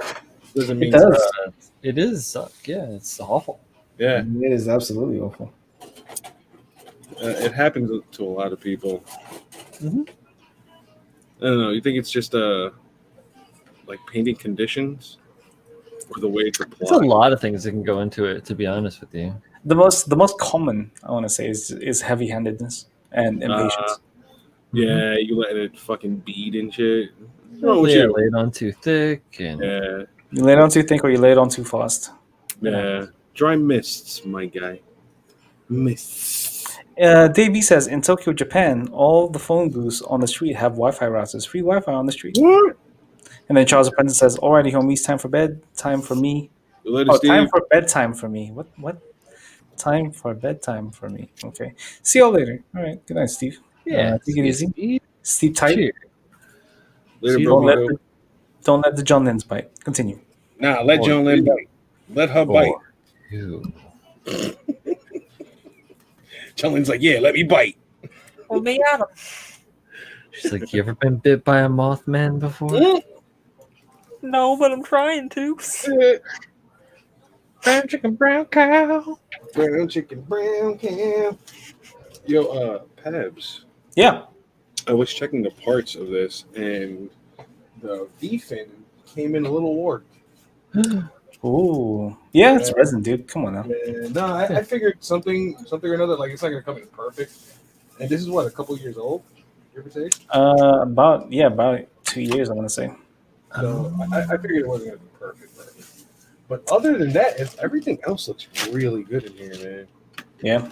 Doesn't mean It does. It is. Yeah, it's awful. Yeah, It is absolutely awful. it happens to a lot of people. Mhm. I don't know. You think it's just like painting conditions or the way it's It's a applied? lot of things that can go into it, to be honest with you. The most common I want to say is heavy-handedness and impatience. Yeah, you let it fucking bead and shit. What's wrong with Yeah, you? lay it on too thick, and Yeah, You lay it on too thick or you lay it on too fast. yeah. Dry mists, my guy. Mists. Davey says in Tokyo, Japan, all the phone booths on the street have Wi-Fi routers. Free Wi-Fi on the street. What? And then Charles Apprentice says, "Alrighty, homies, time for bed. Time for me. Later, Oh, Steve. time for bedtime for me. What? Time for bedtime for me. Okay. See y'all later. All right. Good night, Steve. yeah, Take it easy. Eat Sleep tight. cheer. Later, See you bro. Don't let Go. the, Don't let the John Lins bite. Continue. Nah, let Or Joan Lynn you. bite. Let her bite. Or you. Joan Lynn's like, yeah, let me bite. Well, me Adam. She's like, you ever been bit by a Mothman before? Mm. No, but I'm trying to. Brown chicken, brown cow. Brown chicken, brown cow. Yo, Pabs. Yeah. I was checking the parts of this, and the V-fin came in a little warped. Ooh. Yeah, it's resin, dude. Come on now. No, I figured something or another. Like, it's not gonna come in perfect. And this is what, a couple years old, give or take. About 2 years, I want to say. So I figured it wasn't gonna be perfect. But other than that, everything else looks really good in here, man. Yeah.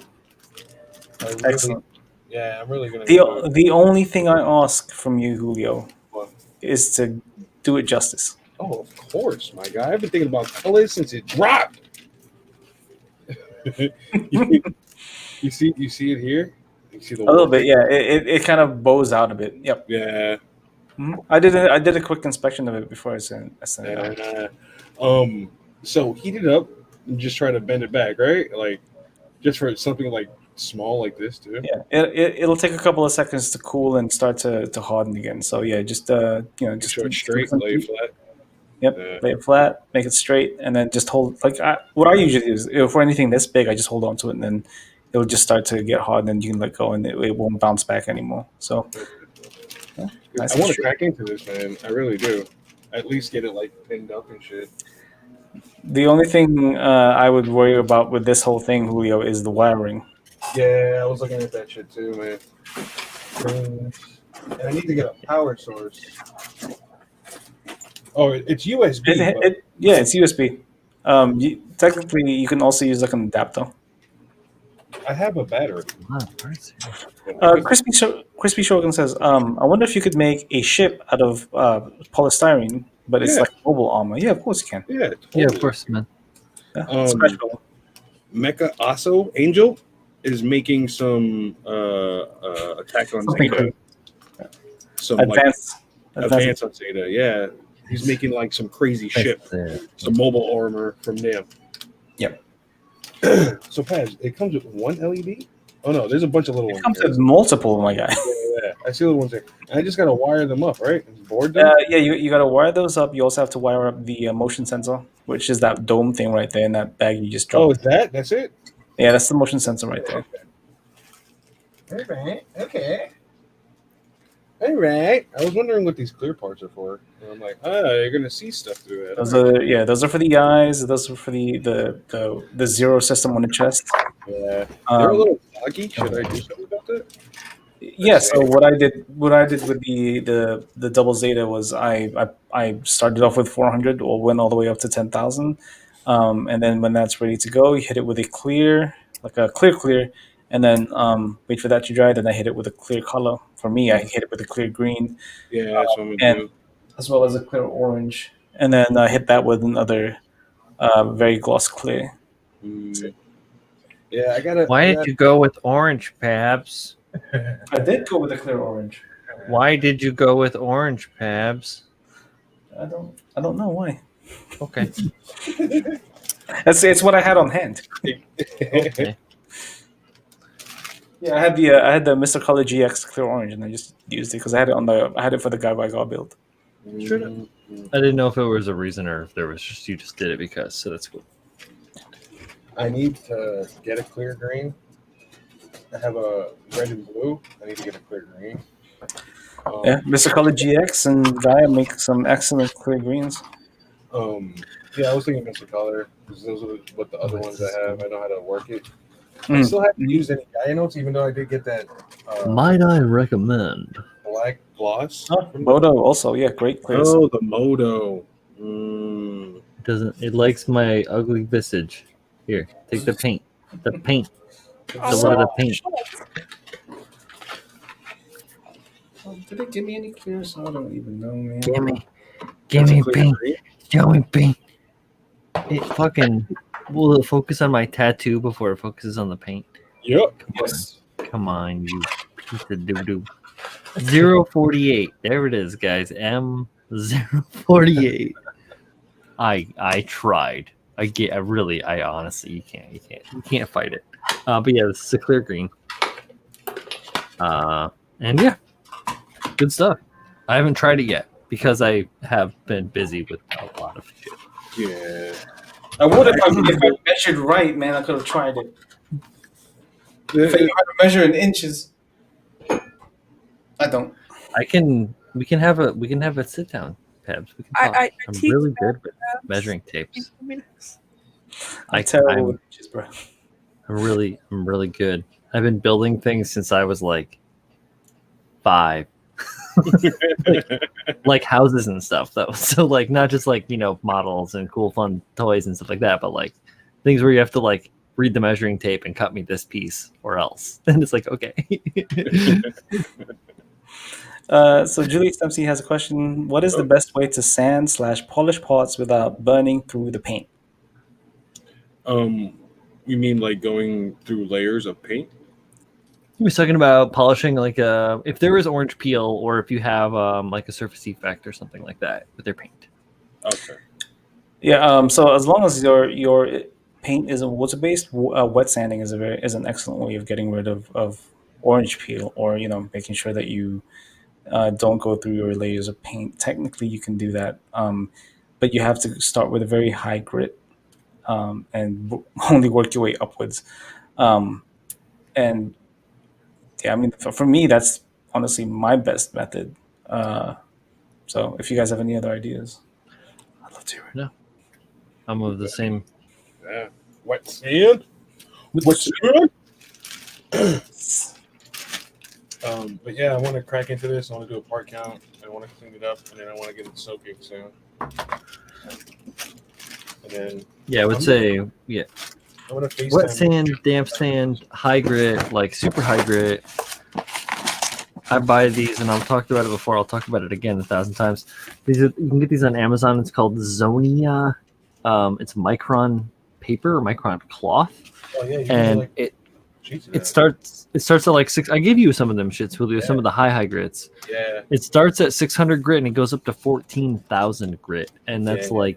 Excellent. Yeah, I'm really gonna. The only thing I ask from you, Julio, What? is to do it justice. Oh, of course, my guy. I've been thinking about colors since it dropped. you see it here. You see the A little bit, yeah. It kind of bows out a bit. Yep. Yeah. Mhm. I did a quick inspection of it before I sent it out. So heat it up and just try to bend it back, right? Like, just for something like small like this, too. Yeah, it'll take a couple of seconds to cool and start to harden again. So yeah, just Just show it straight, lay it flat. Yep, lay it flat, make it straight, and then just hold. What I usually do is, for anything this big, I just hold on to it, and then it'll just start to get hard, and then you can let go, and it won't bounce back anymore. So yeah, nice I want to straight. crack into this, man. I really do. At least get it like pinned up and shit. The only thing I would worry about with this whole thing, Julio, is the wiring. Yeah, I was looking at that shit too, man. And I need to get a power source. Oh, it's USB. It's USB. Technically, you can also use like an adapter. I have a battery. Crispy Shogun says, I wonder if you could make a ship out of polystyrene, but it's Yeah. like mobile armor. Yeah, of course you can. Yeah, totally. Yeah, of course, man. Yeah, special. Mecha Aso Angel is making some Attack on Something Zeta. Some Advanced. advance on Zeta. Yeah, he's making like some crazy ship, some mobile armor from them. Yep. So, Paz, it comes with one LED. Oh no, there's a bunch of little It ones. comes here. with multiple, my guy. Yeah, I see little ones there. And I just gotta wire them up, right? And board them. Yeah, you got to wire those up. You also have to wire up the motion sensor, which is that dome thing right there in that bag you just Oh, dropped. is that? That's it. Yeah, that's the motion sensor right there. Okay. Okay. All right. I was wondering what these clear parts are for. And I'm like, you're gonna see stuff through that. Those are for the eyes. Those are for the zero system on the chest. Yeah. They're a little foggy. Should I do something about that? Yeah. So what I did with the double Zeta was I started off with 400 or went all the way up to 10,000, and then when that's ready to go, you hit it with a clear, like a clear, and then wait for that to dry. Then I hit it with a clear color. For me, I hit it with a clear green. Yeah, that's what I'm gonna do. As well as a clear orange, and then I hit that with another very gloss clear. Yeah, I gotta. Why did you go with orange, Pabs? I did go with a clear orange. Why did you go with orange, Pabs? I don't know why. Okay. It's what I had on hand. Okay. Yeah, I had the Mr. Color GX clear orange, and I just used it because I had it for the guy by God build. Straight up. I didn't know if it was a reason or if there was just you just did it because. So that's cool. I need to get a clear green. I have a red and blue. I need to get a clear green. Yeah, Mr. Color GX and Gaia make some excellent clear greens. Yeah, I was thinking Mr. Color because those are what the other ones I have. I know how to work it. I still haven't used any Gaia notes, even though I did get that. Might I recommend Black gloss. Moto also, yeah, great clears. Oh, the Moto. It likes my ugly visage. Here, take the paint. The paint. The one of the paint. Did it give me any clears? I don't even know, man. Give me paint. Give me paint. It fucking will it focus on my tattoo before it focuses on the paint? Yep. Come on, you piece of doo doo. 048. There it is, guys. M 048. I tried. I honestly, you can't fight it. But yeah, this is a clear green. And yeah, good stuff. I haven't tried it yet because I have been busy with a lot of shit. Yeah. I would if I measured right, man. I could have tried it. If I knew how to measure in inches, I don't. We can have a sit down, Pebs. We can talk. I'm really good with measuring tapes. I'm terrible with inches, bro. I'm really good. I've been building things since I was like 5. like houses and stuff though. So like not just like, models and cool fun toys and stuff like that, but like things where you have to like read the measuring tape and cut me this piece or else. And it's like, okay. So Julie Dempsey has a question. What is the best way to sand/polish parts without burning through the paint? You mean like going through layers of paint? He was talking about polishing like if there is orange peel or if you have like a surface effect or something like that with their paint. Okay. Yeah. So as long as your paint isn't water based, wet sanding is an excellent way of getting rid of orange peel, or making sure that you don't go through your layers of paint. Technically, you can do that, but you have to start with a very high grit and only work your way upwards. And yeah, I mean, for me, that's honestly my best method. So if you guys have any other ideas, I'd love to hear it. No, I'm of the same. Yeah. Wet sand? Wet sand? But yeah, I want to crack into this. I want to do a part count. I want to clean it up, and then I want to get it soaking soon. And then I would say I want to wet sand, damp sand, high grit, like super high grit. I buy these, and I've talked about it before. I'll talk about it again 1,000 times. You can get these on Amazon. It's called Zonia. It's Micron paper or Micron cloth, and it starts at like 6. I gave you some of them shits. We'll do some of the high grits. Yeah. It starts at 600 grit and it goes up to 14,000 grit, and that's like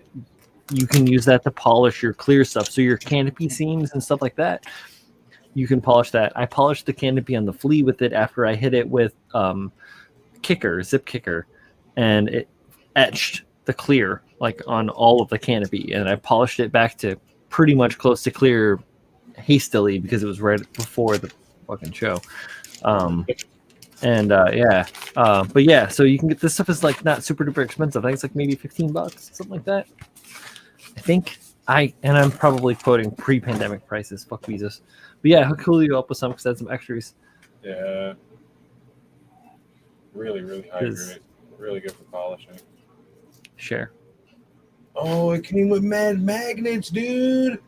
you can use that to polish your clear stuff. So your canopy seams and stuff like that, you can polish that. I polished the canopy on the flea with it after I hit it with zip kicker, and it etched the clear like on all of the canopy, and I polished it back to pretty much close to clear hastily because it was right before the fucking show. But yeah, so you can get this stuff is like not super duper expensive. I think it's like maybe $15, something like that. I think I'm probably quoting pre-pandemic prices. Fuck Jesus. But yeah, I'll cool you up with some because I had some extras. Yeah. Really, really high grit. Really good for polishing. Share. Oh, it came with mad magnets, dude.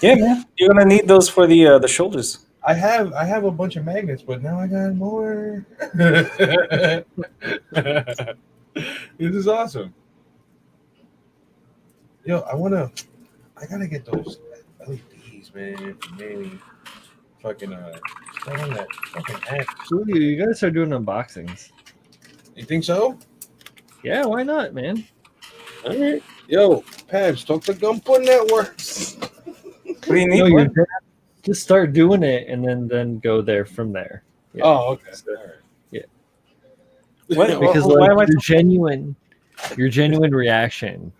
Yeah, man. You're gonna need those for the shoulders. I have a bunch of magnets, but now I got more. This is awesome. Yo, I gotta get those LEDs, man. Maybe fucking start on that fucking app. You gotta start doing unboxings. You think so? Yeah, why not, man? All right. Yo, Pabs, talk to Gunpla Networks. What do you need? Just start doing it and then go there from there. Yeah. Oh, okay. All right. Yeah. Because your genuine reaction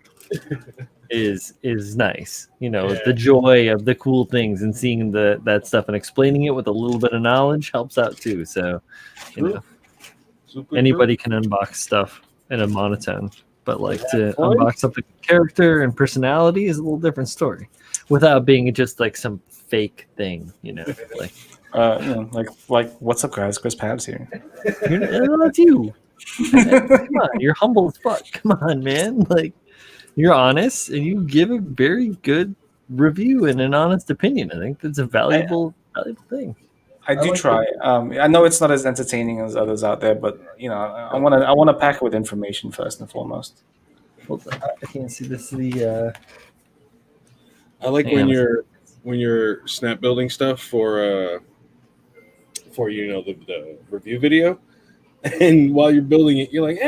is nice. The joy of the cool things and seeing that stuff and explaining it with a little bit of knowledge helps out too. So, anybody can unbox stuff in a monotone, but like to unbox something with character and personality is a little different story, without being just like some fake thing, like what's up, guys? Chris Pabs here. That's you. Come on, you're humble as fuck. Come on, man. Like, you're honest and you give a very good review and an honest opinion. I think that's a valuable thing. I do try. I know it's not as entertaining as others out there, but I want to pack it with information first and foremost. Hold on. I can't see this. I like when you're snap building stuff for the review video, and while you're building it, you're like,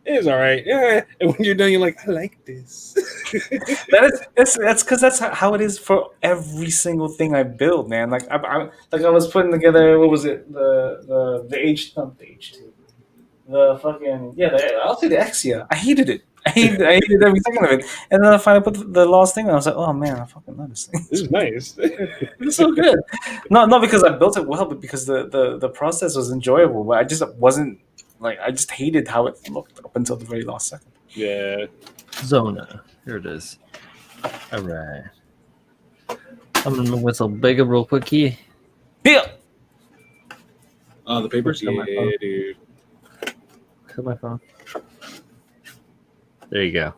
It's all right. Yeah. And when you're done, you're like, I like this. That's because that's how it is for every single thing I build, man. Like I was putting together, what was it, the H, not the H2, the fucking, I'll say the Exia. I hated it. I hated every second of it. And then I finally put the last thing, and I was like, oh man, I fucking love this thing. This is nice. It's so good. Not because I built it well, but because the process was enjoyable. But I just wasn't like, I just hated how it looked up until the very last second. Yeah. Zona. Here it is. All right. I'm gonna whistle bigger real quick here. Yeah. The papers? Look at my Yeah, phone. dude. To my phone. There you go.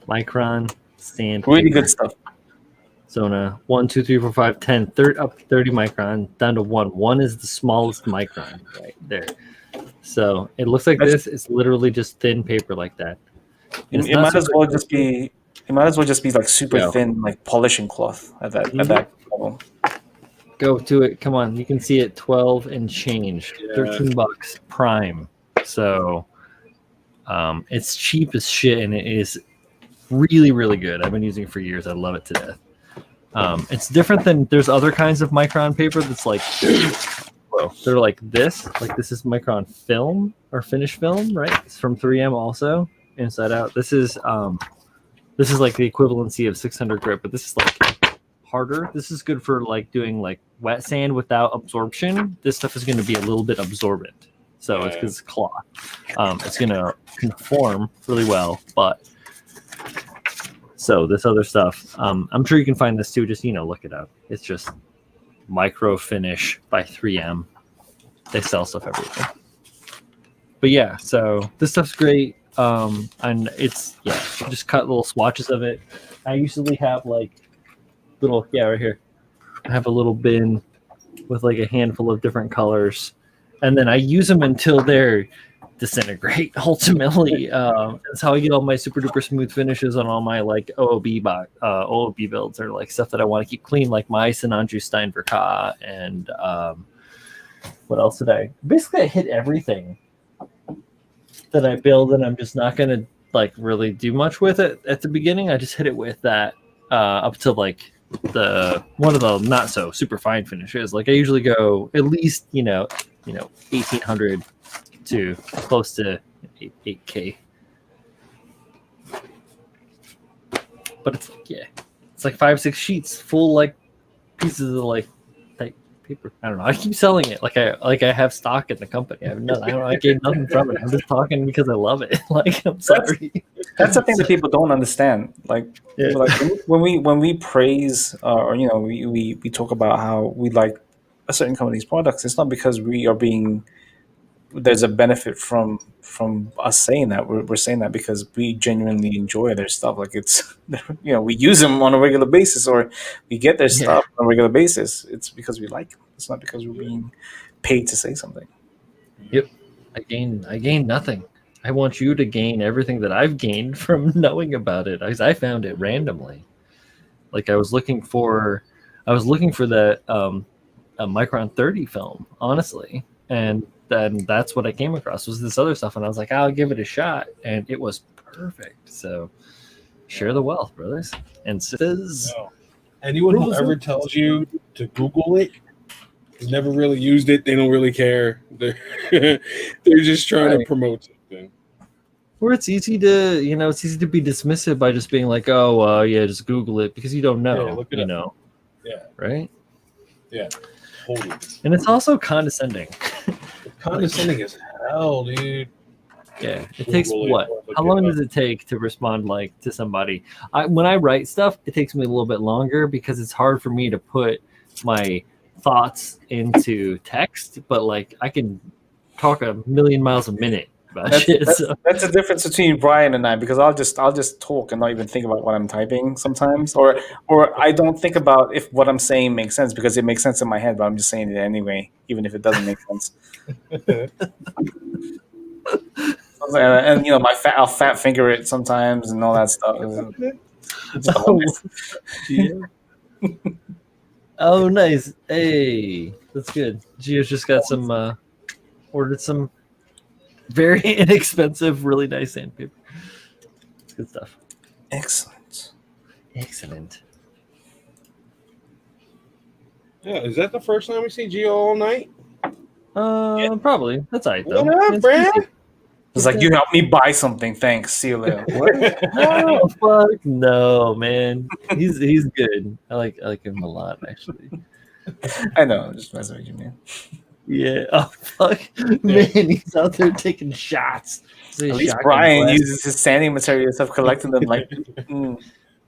Micron sand. Really good stuff. Zona 1, 2, 3, 4, 5, 10, 30, up 30 micron down to 1. 1 is the smallest micron right there. So it looks like this is literally just thin paper like that. And It might as well just be. It might as well just be like super thin, like polishing cloth at that level. Go to it. Come on, you can see it. 12 and change. Yeah. $13 prime. So it's cheap as shit, and it is really, really good. I've been using it for years. I love it to death. It's different than there's other kinds of micron paper that's like, well, they're like this. Like this is micron film or finish film, right? It's from 3M also, inside out. This is like the equivalency of 600 grit, but this is like harder. This is good for like doing like wet sand without absorption. This stuff is going to be a little bit absorbent. So it's because it's cloth. It's going to conform really well, but so this other stuff, I'm sure you can find this too. Just, look it up. It's just micro finish by 3M. They sell stuff everywhere. But yeah, so this stuff's great. And it's, just cut little swatches of it. I usually have like little, right here. I have a little bin with like a handful of different colors. And then I use them until they're disintegrate. Ultimately, that's how I get all my super duper smooth finishes on all my like OOB builds, or like stuff that I want to keep clean, like my Sinanju Steinverka and what else did I? Basically, I hit everything that I build, and I'm just not gonna like really do much with it at the beginning. I just hit it with that up to like the one of the not so super fine finishes. Like I usually go at least 1800 to close to 8K. But it's it's like 5-6 sheets full like pieces of like type paper. I don't know. I keep selling it like I have stock in the company. I gained nothing from it. I'm just talking because I love it. Like I'm sorry. That's the thing that people don't understand. Like when we praise or we talk about how we like a certain company's products, it's not because we are being there's a benefit from us saying that. We're saying that because we genuinely enjoy their stuff. Like it's we use them on a regular basis, or we get their stuff on a regular basis. It's because we like them. It's not because we're being paid to say something. Yep. I gain nothing. I want you to gain everything that I've gained from knowing about it. I found it randomly. Like I was looking for that a Micron 30 film, honestly, and then that's what I came across was this other stuff, and I was like, I'll give it a shot, and it was perfect. So share the wealth, brothers and sisters. No. Anyone who ever tells you to Google it has never really used it. They don't really care. They're just trying to promote something. Or it's easy to it's easy to be dismissive by just being like, oh just Google it, because you don't know. Yeah, look it up. Yeah. Right? Yeah. Totally. And it's also condescending. Condescending as hell, dude. Yeah, it takes what? How long does it take to respond like to somebody? When I write stuff, it takes me a little bit longer because it's hard for me to put my thoughts into text. But like, I can talk a million miles a minute about shit. That's the difference between Brian and I, because I'll just talk and not even think about what I'm typing sometimes, or I don't think about if what I'm saying makes sense because it makes sense in my head, but I'm just saying it anyway, even if it doesn't make sense. And I'll fat finger it sometimes and all that stuff. Oh, nice. Hey, that's good. Gio's just got some ordered some Very inexpensive, really nice sandpaper. Good stuff. Excellent. Excellent. Yeah, is that the first time we see Gio all night? Probably. That's all right, though. What up, It's bruh? easy. It's like, you helped me buy something. Thanks. See you later. No, fuck no, man. He's good. I like him a lot, actually. I know. I'm just messing with you, man. Yeah. Oh fuck, man. He's out there taking shots. So At he's least shotgun Brian blast. uses his sanding materials of collecting them. Like,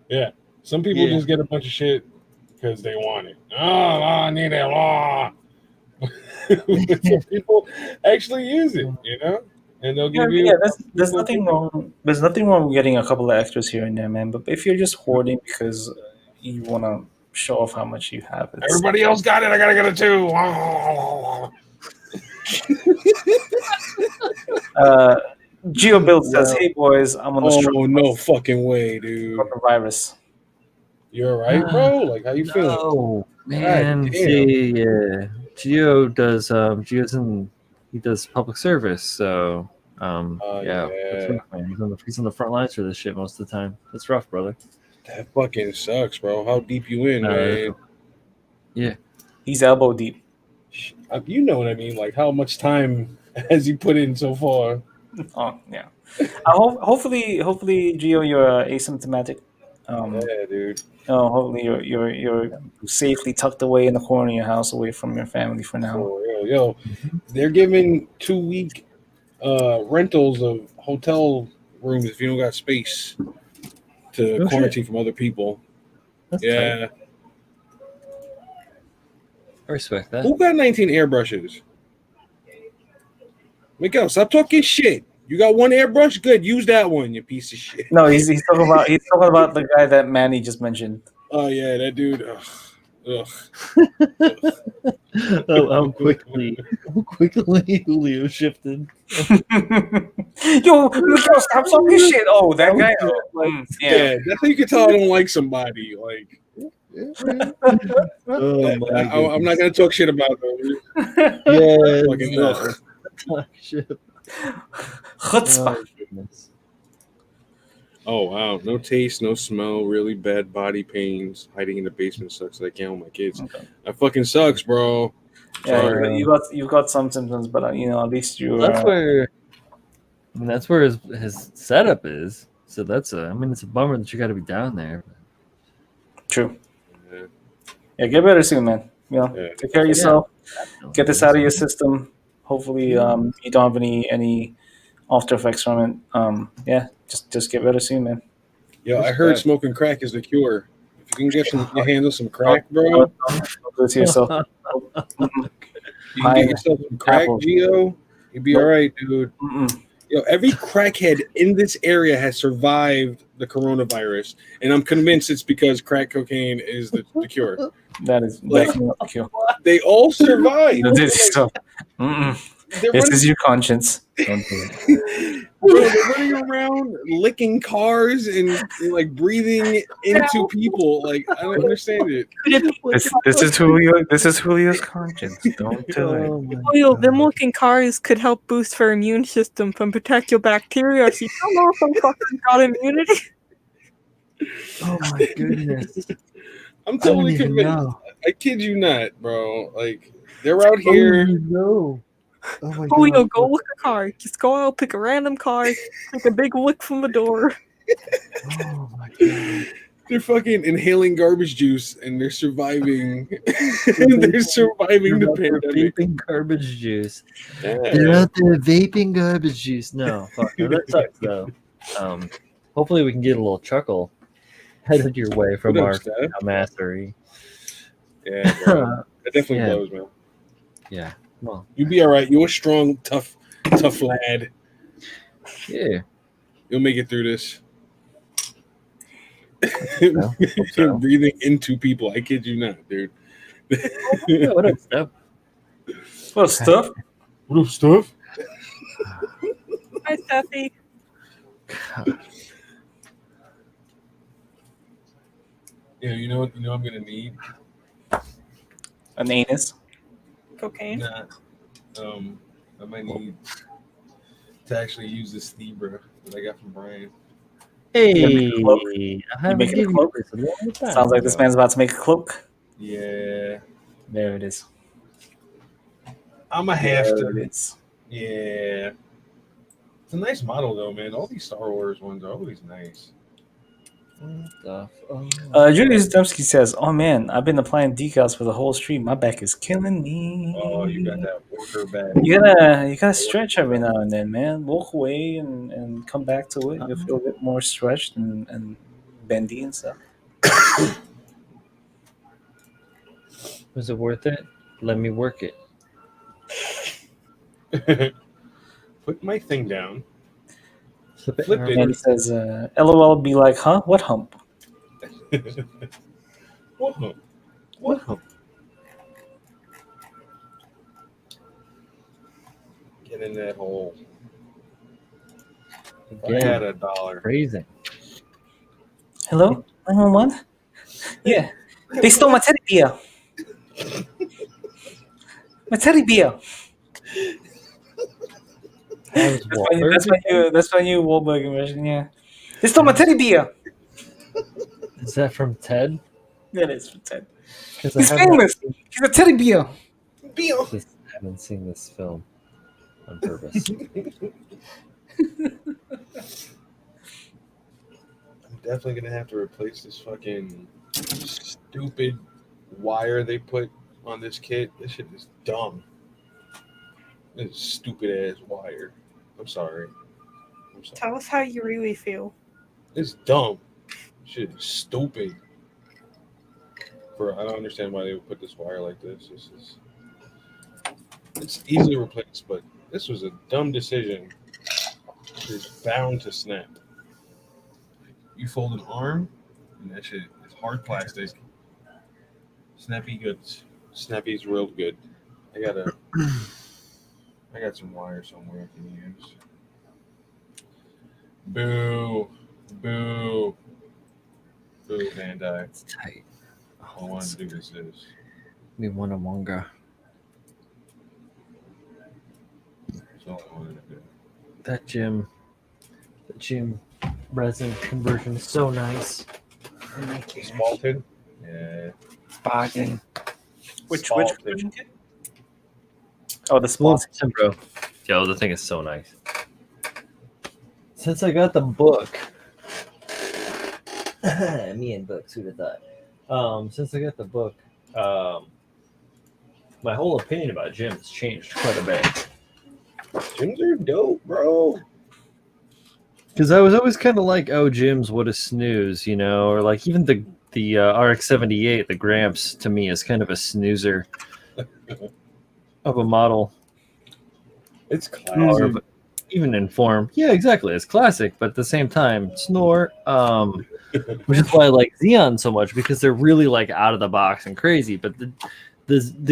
Yeah. Some people Yeah. just get a bunch of shit because they want it. Oh, I need it. Oh. Some people actually use it, you know? And they'll give you. there's nothing wrong. There's nothing wrong with getting a couple of extras here and there, man. But if you're just hoarding because you want to show off how much you have, Everybody else got it. I gotta get it too. GeoBuild says, "Hey boys, I'm on the struggle Oh, no fucking way, dude. with the virus." You're all right, bro? Like, how you feeling? No, man. God damn. See, yeah. Geo does. He does public service, so yeah. That's rough, man. He's on the front lines for this shit most of the time. That's rough, brother. That fucking sucks, bro. How deep you in, man? Yeah. He's elbow deep. You know what I mean? Like, how much time has he put in so far? Oh yeah. Hopefully, Geo, you're asymptomatic. Yeah, dude. Hopefully you're safely tucked away in the corner of your house, away from your family for now. So, yo, they're giving 2-week rentals of hotel rooms if you don't got space to quarantine from other people. That's Yeah. tight. I respect that. Who got 19 airbrushes? Miguel, stop talking shit. You got one airbrush? Good. Use that one, you piece of shit. No, he's talking about the guy that Manny just mentioned. Oh, yeah, that dude. Ugh. How quickly Julio shifted. Yo, Miguel, stop talking shit. Oh, that guy. Yeah, that's how you can tell I don't like somebody. Like, I'm not gonna talk shit about them. Yeah, Fucking ugh. talk shit. Chutzpah. Oh wow, no taste, no smell, really bad body pains. Hiding in the basement sucks. I can't with my kids. Okay. That fucking sucks, bro. Yeah, Sorry. you got some symptoms, but at least you. That's where his setup is. So it's a bummer that you got to be down there. True. Yeah. Yeah, get better soon, man. Yeah. Take care of yourself. Get this out of your system. Hopefully, you don't have any after effects from it. Just get better soon, man. Yo, I heard smoking crack is the cure. If you can get your hands on some crack, bro, Don't do it to yourself. you can get yourself some crack, Apple. Gio. You'd be all right, dude. Yo, every crackhead in this area has survived the coronavirus, and I'm convinced it's because crack cocaine is the cure. That is Like- definitely not the cure. They all survived. This is your conscience. Don't do it. Bro, they're running around licking cars and like breathing into people. Like, I don't understand it. This is Julio's conscience. Don't do it. Oil, them looking cars could help boost your immune system and protect your bacteria. So you don't know if I'm fucking got immunity. Oh my goodness! I'm totally convinced. I kid you not, bro. Like, they're out here. No. Oh my Julio, go look a car. Just go out, pick a random car, take a big lick from the door. Oh my god! They're fucking inhaling garbage juice and they're surviving. They're surviving the pandemic. Vaping garbage juice. Yeah. They're out there vaping garbage juice. No, fuck. No, that sucks though. Hopefully we can get a little chuckle headed your way from What our up, Steph? mastery. Yeah, bro. That definitely Yeah. blows, man. Yeah. Well, You'll be all right. You're a strong, tough lad. yeah. You'll make it through this. Hope so. Breathing into people. I kid you not, dude. Yeah, what up, Steph? Well, stuff. What up, stuff? Hi, Steffi. Yeah, you know what I'm gonna need? An anus. Cocaine. Nah. I might need to actually use this Thebra that I got from Brian. Hey, make a cloak? I haven't making a given you cloak? this in a long time. Sounds like this man's about to make a cloak. Yeah, There it is. I'm a have There to. it is. Yeah, it's a nice model though, man. All these Star Wars ones are always nice. Julius Dembski says, "Oh man, I've been applying decals for the whole stream. My back is killing me. Oh, you got that worker back. You gotta stretch every now and then, man. Walk away and come back to it. You'll feel a bit more stretched and bendy and stuff." Was it worth it? Let me work it. Put my thing down. Flip it. Flip it. And he says, "LOL, be like, huh? What hump?" What hump? What hump? Get in that hole. If I had $1. Crazy. Hello, 911. Yeah, they stole my teddy bear. My teddy bear. That's my new Wahlberg impression. Yeah, they stole my teddy bear. Is that from Ted? That is from Ted. Because He's famous. He's a teddy bear. I haven't seen this film on purpose. I'm definitely gonna have to replace this fucking stupid wire they put on this kit. This shit is dumb. This is stupid ass wire. I'm sorry. Tell us how you really feel. It's dumb. Shit is stupid. I don't understand why they would put this wire like this. It's easily replaced, but this was a dumb decision. It's bound to snap. You fold an arm, and that shit is hard plastic. Snappy goods. Snappy's real good. I got some wire somewhere I can use. Boo. Boo. Boo, Bandai. It's tight. All I want to do is this. We want a manga. That's all I wanted to do. That gym resin conversion is so nice. Spalted? Yeah. Sparking. Which Spalted. version kit? Oh, the Well, sponsor. bro. Yo, the thing is so nice. Since I got the book, me and books, who'd have thought? Since I got the book, my whole opinion about gyms changed quite a bit. Gyms are dope, bro. Because I was always kind of like, oh, gyms, what a snooze, you know, or like even the RX-78, the Gramps, to me is kind of a snoozer of a model. It's Or classic. even in form. Yeah, exactly. It's classic, but at the same time, snore. Which is why I like Xeon so much, because they're really like out of the box and crazy. But the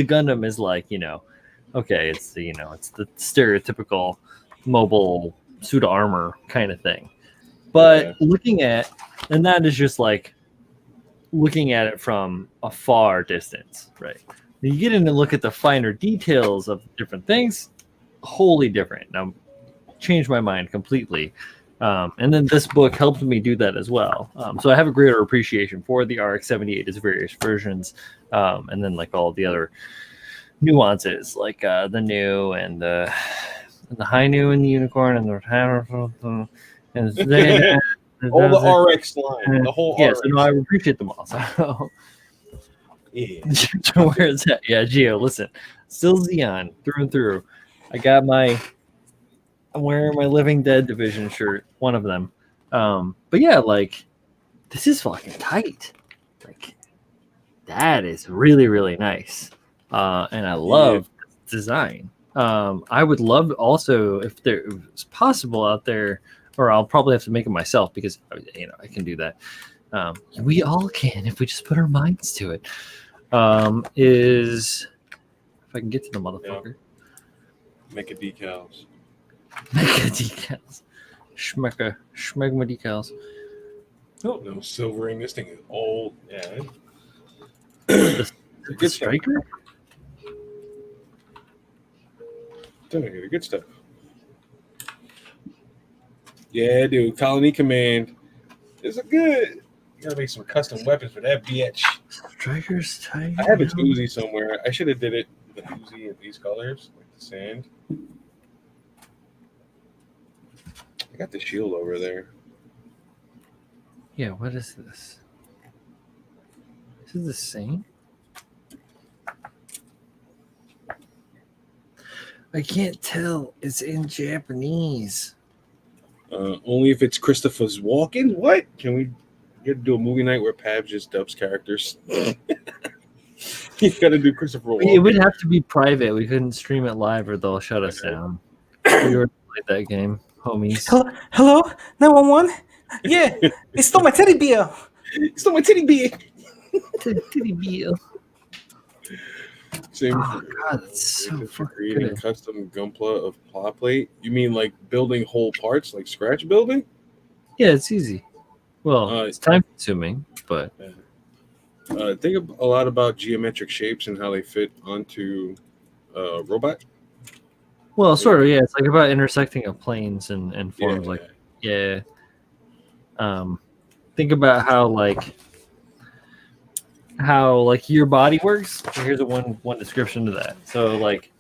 Gundam is like, you know, okay, it's the stereotypical mobile suit of armor kind of thing. But and that is just like looking at it from a far distance, right? When you get in and look at the finer details of different things, wholly different. Now, changed my mind completely. And then this book helped me do that as well. So I have a greater appreciation for the RX-78, its various versions, and then like all the other nuances, like the new and the high new and the unicorn and the and all the RX line, the whole yes, RX. no, I appreciate them all. So Yeah. where is that? Yeah, Gio, listen, still Xeon through and through. I'm wearing my Living Dead division shirt, one of them. But yeah, like this is fucking tight. Like that is really, really nice. And I love design. I would love also if there was possible out there, or I'll probably have to make it myself because I can do that. We all can if we just put our minds to it. Is if I can get to the motherfucker. Make it decals. Mega decals. Schmegma decals. No silvering. This thing is old. Yeah. The Good striker? Doing good stuff. Yeah, dude. Colony Command. It's a good. You gotta make some custom weapons for that bitch. Strikers, Tiger. I have a Uzi somewhere. I should have did it with the Uzi in these colors, like the sand. I got the shield over there. Yeah, what is this? Is it the same? I can't tell. It's in Japanese. Only if it's Christopher's Walken. What? Can we get to do a movie night where Pav just dubs characters? You gotta do Christopher Walken. It would have to be private. We couldn't stream it live or they'll shut us down. We already played that game, homies. Hello, 911. Yeah, they stole my teddy bear. Stole my titty beer. Titty beer. Same. Oh god, that's so fucking creating good. custom gunpla of plot plate. You mean like building whole parts, like scratch building? Yeah, it's easy. Well, it's time consuming, but think a lot about geometric shapes and how they fit onto a robot. well, sort of, yeah. It's like about intersecting of planes and forms. Yeah. Like, yeah. Think about how your body works. Here's one description to that. So like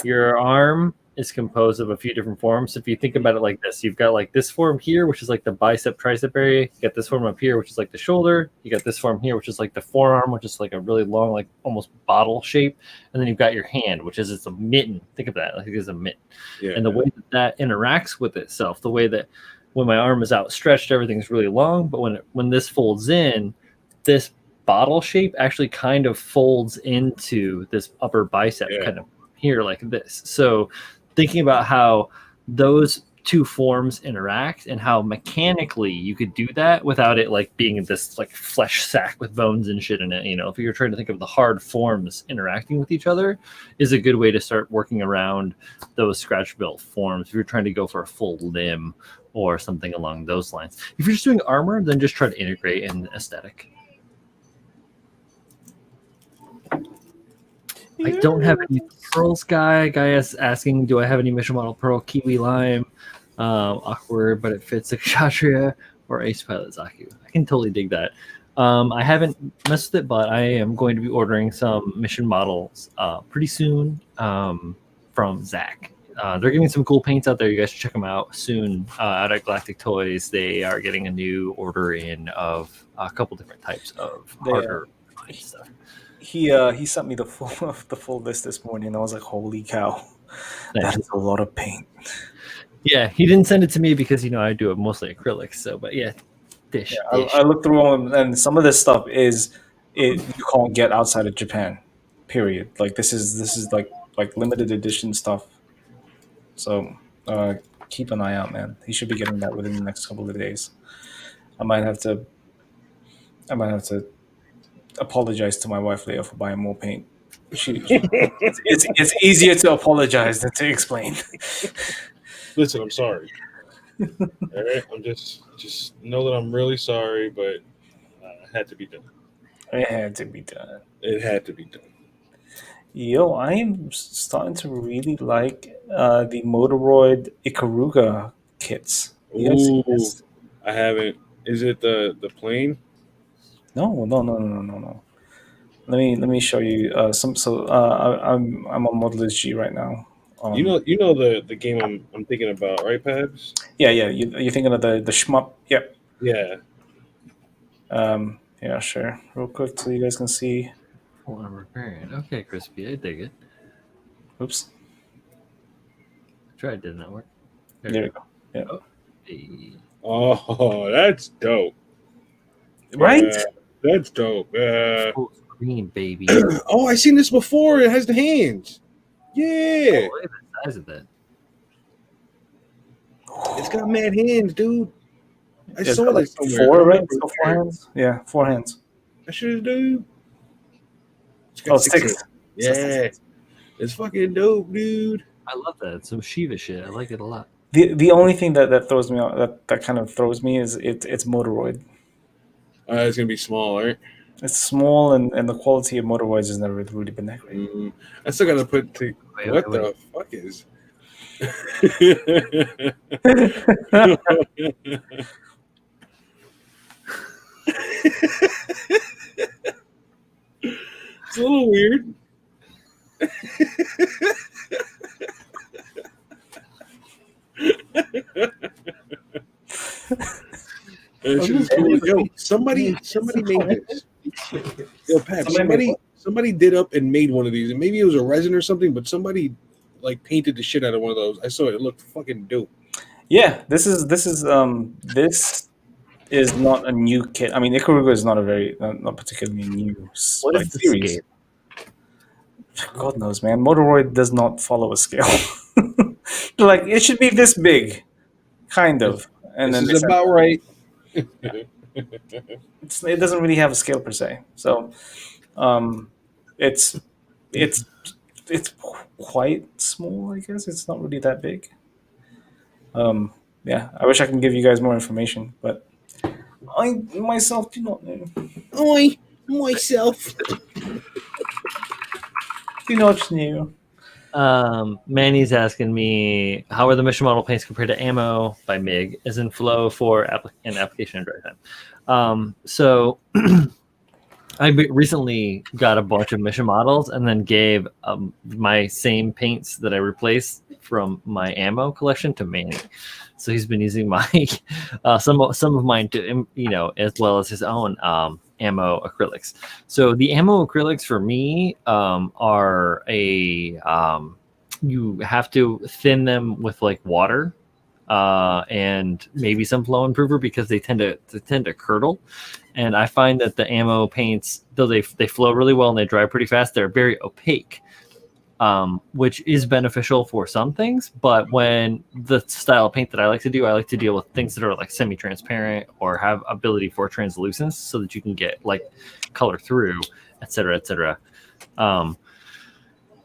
your arm is composed of a few different forms. If you think about it like this, you've got like this form here, which is like the bicep tricep area. You got this form up here, which is like the shoulder. You got this form here, which is like the forearm, which is like a really long, like almost bottle shape. And then you've got your hand, which is it's a mitten. Think of that like it's a mitten. Yeah. And the way that interacts with itself, the way that when my arm is outstretched, everything's really long. But when this folds in, this bottle shape actually kind of folds into this upper bicep kind of here like this. So thinking about how those two forms interact and how mechanically you could do that without it like being this like flesh sack with bones and shit in it, you know, if you're trying to think of the hard forms interacting with each other is a good way to start working around those scratch built forms if you're trying to go for a full limb or something along those lines. If you're just doing armor, then just try to integrate in aesthetic. I don't have any pearls, guy is asking, do I have any mission model pearl? Kiwi lime, awkward, but it fits a Kshatriya or ace pilot Zaku. I can totally dig that. I haven't messed with it, but I am going to be ordering some mission models pretty soon from Zach. They're getting some cool paints out there. You guys should check them out soon out at Galactic Toys. They are getting a new order in of a couple different types of harder stuff. He sent me the full list this morning, and I was like, "Holy cow, that is a lot of paint." Yeah, he didn't send it to me because I do it mostly acrylics. So, but yeah, dish. I looked through them, and some of this stuff you can't get outside of Japan. Period. Like this is like limited edition stuff. So keep an eye out, man. He should be getting that within the next couple of days. I might have to apologize to my wife later for buying more paint. It's easier to apologize than to explain. Listen, I'm sorry. All right, I'm just know that I'm really sorry, but it had to be done. It had to be done. It had to be done. Yo, I am starting to really like the Motoroid Ikaruga kits. Ooh, I haven't. Is it the plane? No. Let me show you some. So I'm on Modelers G right now. You know the game I'm thinking about, right, Pabs? Yeah. You're thinking of the shmup. Yep. Yeah. Yeah, sure. Real quick, so you guys can see. Oh, I'm repairing. Okay, Crispy, I dig it. Oops. Tried, did not work. There we go. Yeah. Oh, hey. Oh, that's dope. Right? That's dope. Full screen, baby. Oh, I seen this before. It has the hands. Yeah. Oh, look at the size of that. It's got mad hands, dude. I It's saw got, this like, somewhere. four, right? It's got 4 hands. Yeah, 4 hands. That shit is dope. Oh, 6. Yeah. It's fucking dope, dude. I love that. It's some Shiva shit. I like it a lot. The only thing that throws me out, that kind of throws me is it's Motoroid. It's gonna be small, right? It's small, and the quality of Motoroids has never really been that great. I still gotta put Wait, what the fuck is? It's a little weird. That shit is cool. Yo, somebody made this. Yo, Pat, somebody did up and made one of these, and maybe it was a resin or something, but somebody like painted the shit out of one of those. I saw it; it looked fucking dope. Yeah, this is not a new kit. I mean, Ikaruga is not a very not particularly new What like, is the series. scale? God knows, man. Motoroid does not follow a scale. Like it should be this big, kind of, and This then is about right. it doesn't really have a scale per se. So, it's quite small, I guess. It's not really that big. Yeah, I wish I can give you guys more information, but I myself do not know. I myself. Do not know. Manny's asking me, how are the mission model paints compared to ammo by MIG, as in flow for application and dry time? So I recently got a bunch of mission models and then gave my same paints that I replaced from my ammo collection to Manny. So he's been using my some of mine to, as well as his own ammo acrylics. So the ammo acrylics for me are you have to thin them with like water and maybe some flow improver because they tend to curdle. And I find that the ammo paints, though they flow really well and they dry pretty fast, they're very opaque, which is beneficial for some things. But when the style of paint that I like to deal with things that are like semi-transparent or have ability for translucence so that you can get like color through, et cetera, et cetera.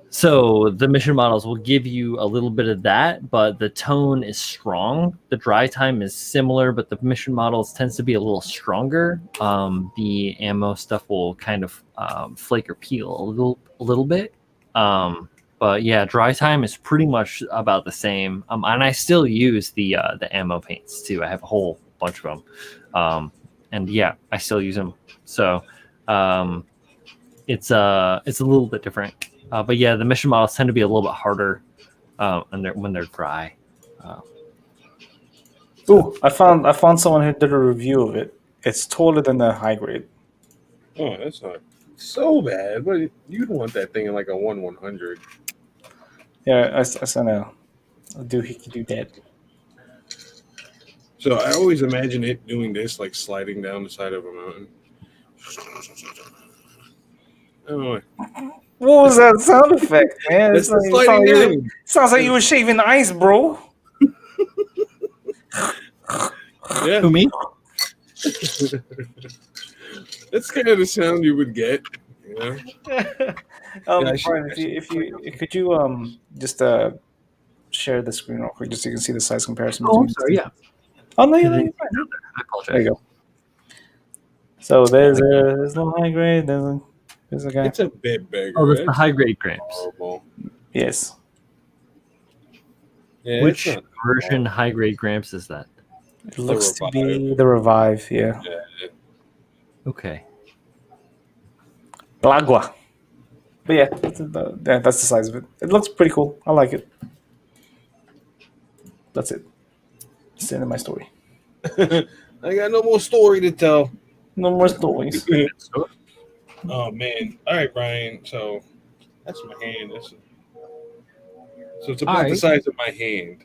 So the mission models will give you a little bit of that, but the tone is strong. The dry time is similar, but the mission models tends to be a little stronger. The ammo stuff will kind of flake or peel a little bit. But yeah, dry time is pretty much about the same. And I still use the ammo paints too. I have a whole bunch of them. And yeah, I still use them. So it's a little bit different. But yeah, the mission models tend to be a little bit harder when they're dry. Ooh, I found someone who did a review of it. It's taller than the high grade. Oh, that's not so bad, but you'd want that thing in like a 1/100. Yeah, I sent a doohickey do that. So I always imagine it doing this, like sliding down the side of a mountain. Oh, What was that sound effect, man? that's the sliding down. Sounds like you were shaving ice, bro. Yeah, Who, me? that's kind of the sound you would get. Yeah. Brian, could you just share the screen real quick just so you can see the size comparison? Oh, I'm sorry. Yeah. Oh no, you're fine. I apologize. There you go. So there's no high grade. There's a guy. It's a bit bigger. Oh, that's the high grade gramps. Horrible. Yes. Yeah, Which it's not version high grade gramps is that? It looks to be the Revive. Yeah. Yeah. Okay. Blagua. But yeah, that's the size of it. It looks pretty cool. I like it. That's it. It's the end of my story. I got no more story to tell. No more stories. Oh man! All right, Brian. So that's my hand. So it's about the size of my hand.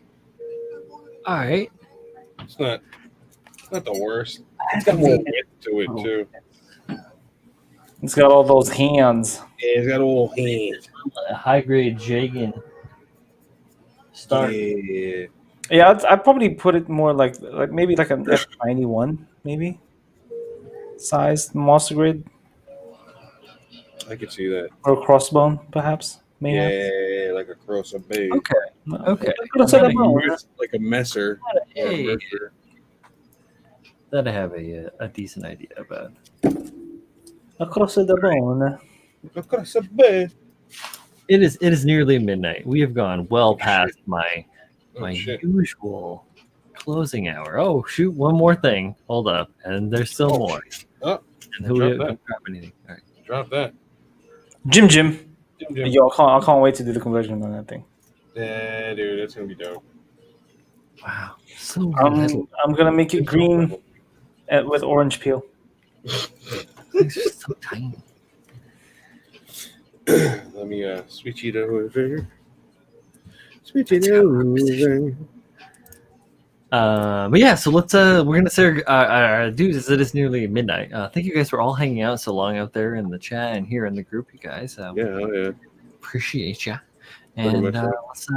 All right. It's not the worst. It's got more width to it too. It's got all those hands. Yeah, it's got all hands. A high grade Jagan start. Yeah. Yeah, I'd probably put it more like maybe like an F91 maybe size monster grade I could see that. or a crossbone perhaps. Yeah, like across a base. Okay. Like a messer. Hey. Yeah, messer. That I have a decent idea about. Across the bone. Across a base. It is nearly midnight. We have gone well past my my shit. usual closing hour. Oh shoot! One more thing. Hold up, and there's still more. Oh, And drop Julio, that. don't grab anything. All right. Drop that. Jim. Jim. Yo, I can't wait to do the conversion on that thing. Yeah, dude, that's gonna be dope. Wow, so little. I'm gonna make it It's green with orange peel. Things are so tiny. Let me switch it over. Switch it over. But yeah, so let's we're gonna say dudes, as it is nearly midnight. Thank you guys for all hanging out so long out there in the chat and here in the group, you guys. Yeah. Appreciate ya. Pretty And much so. let's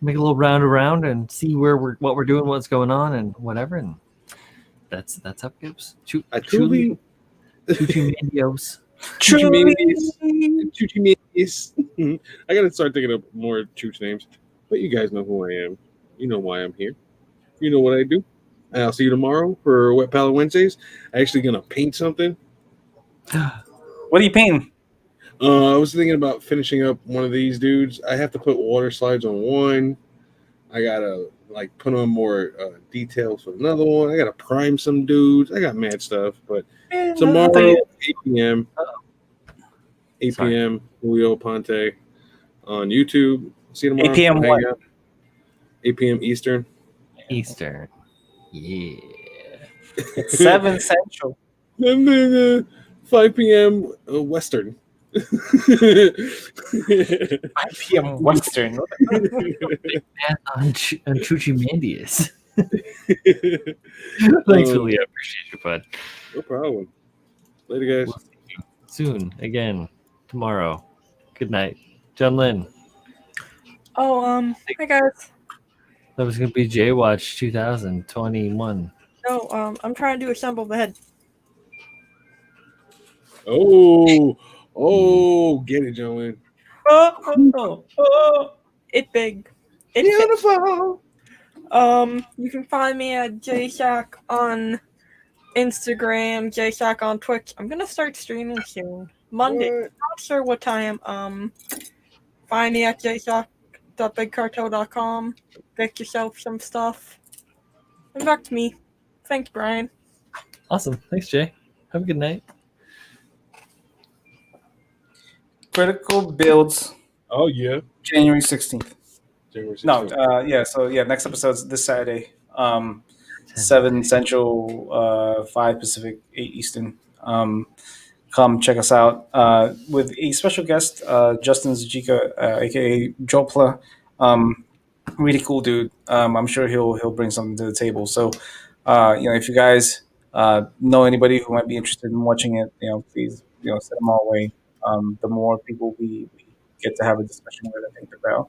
make a little round around and see what we're doing, what's going on, and whatever. And that's how it goes. I truly. Chuchimandios. Chuchimanias. I gotta start thinking of more Chooch names. But you guys know who I am. You know why I'm here. You know what I do. And I'll see you tomorrow for Wet Palette Wednesdays. I'm actually gonna paint something. What are you painting? I was thinking about finishing up one of these dudes. I have to put water slides on one. I gotta put on more details for another one. I gotta prime some dudes. I got mad stuff. But tomorrow, 8 p.m. 8 p.m. Julio Ponte on YouTube. See you tomorrow. 8 p.m. what? 8 p.m. Eastern. Eastern. Yeah. It's 7 Central. And then 5 p.m. Western. 5 p.m. Western. on Chuchimandias. Thanks, Julio. Appreciate you, bud. No problem. Later, guys. We'll see you soon again tomorrow. Good night, John Lynn. Oh, hi guys. That was gonna be J-Watch 2021. No, I'm trying to assemble the head. Oh, get it, Joanne. It's big. It's Beautiful. You can find me at JShack on Instagram, JShack on Twitch. I'm gonna start streaming soon. Monday. What? Not sure what time. Find me at jshack.bigcartel.com. Get yourself some stuff. And back to me. Thanks, Brian. Awesome. Thanks, Jay. Have a good night. Critical builds. Oh, yeah. January 16th. January 16th. No, next episode's this Saturday. 7 Central, 5 Pacific, 8 Eastern. Come check us out with a special guest, Justin Zajika, aka Jopla. Really cool dude. I'm sure he'll bring something to the table. So, if you guys know anybody who might be interested in watching it, please, send them our way. The more people we get to have a discussion with, I think the better.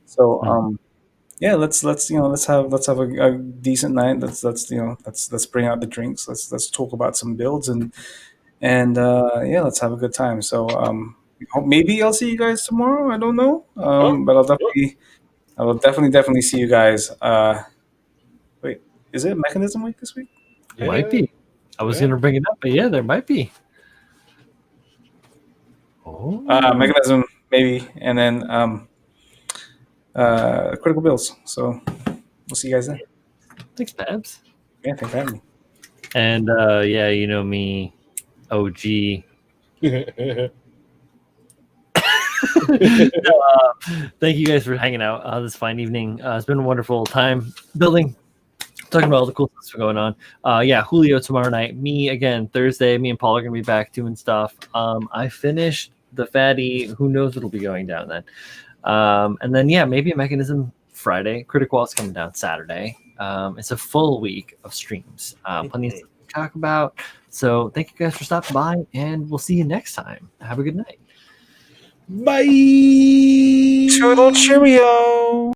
So, let's have a decent night. Let's bring out the drinks. Let's talk about some builds and let's have a good time. So maybe I'll see you guys tomorrow. I don't know, but I will definitely see you guys. Wait, is it Mechanism Week this week? Yeah. Might be. I was gonna bring it up, but yeah, there might be. Oh, Mechanism maybe, and then Critical Builds. So we'll see you guys then. thanks, Babs. Yeah, thanks for having me. And you know me, OG. Thank you guys for hanging out this fine evening. It's been a wonderful time building, talking about all the cool stuff going on. Julio tomorrow night. Me again Thursday. Me and Paul are gonna be back doing stuff. I finished the fatty. Who knows what'll be going down then? And then maybe a Mechanism Friday. Critiqual is coming down Saturday. It's a full week of streams. Plenty of stuff to talk about. So thank you guys for stopping by, and we'll see you next time. Have a good night. Bye. Cheerio.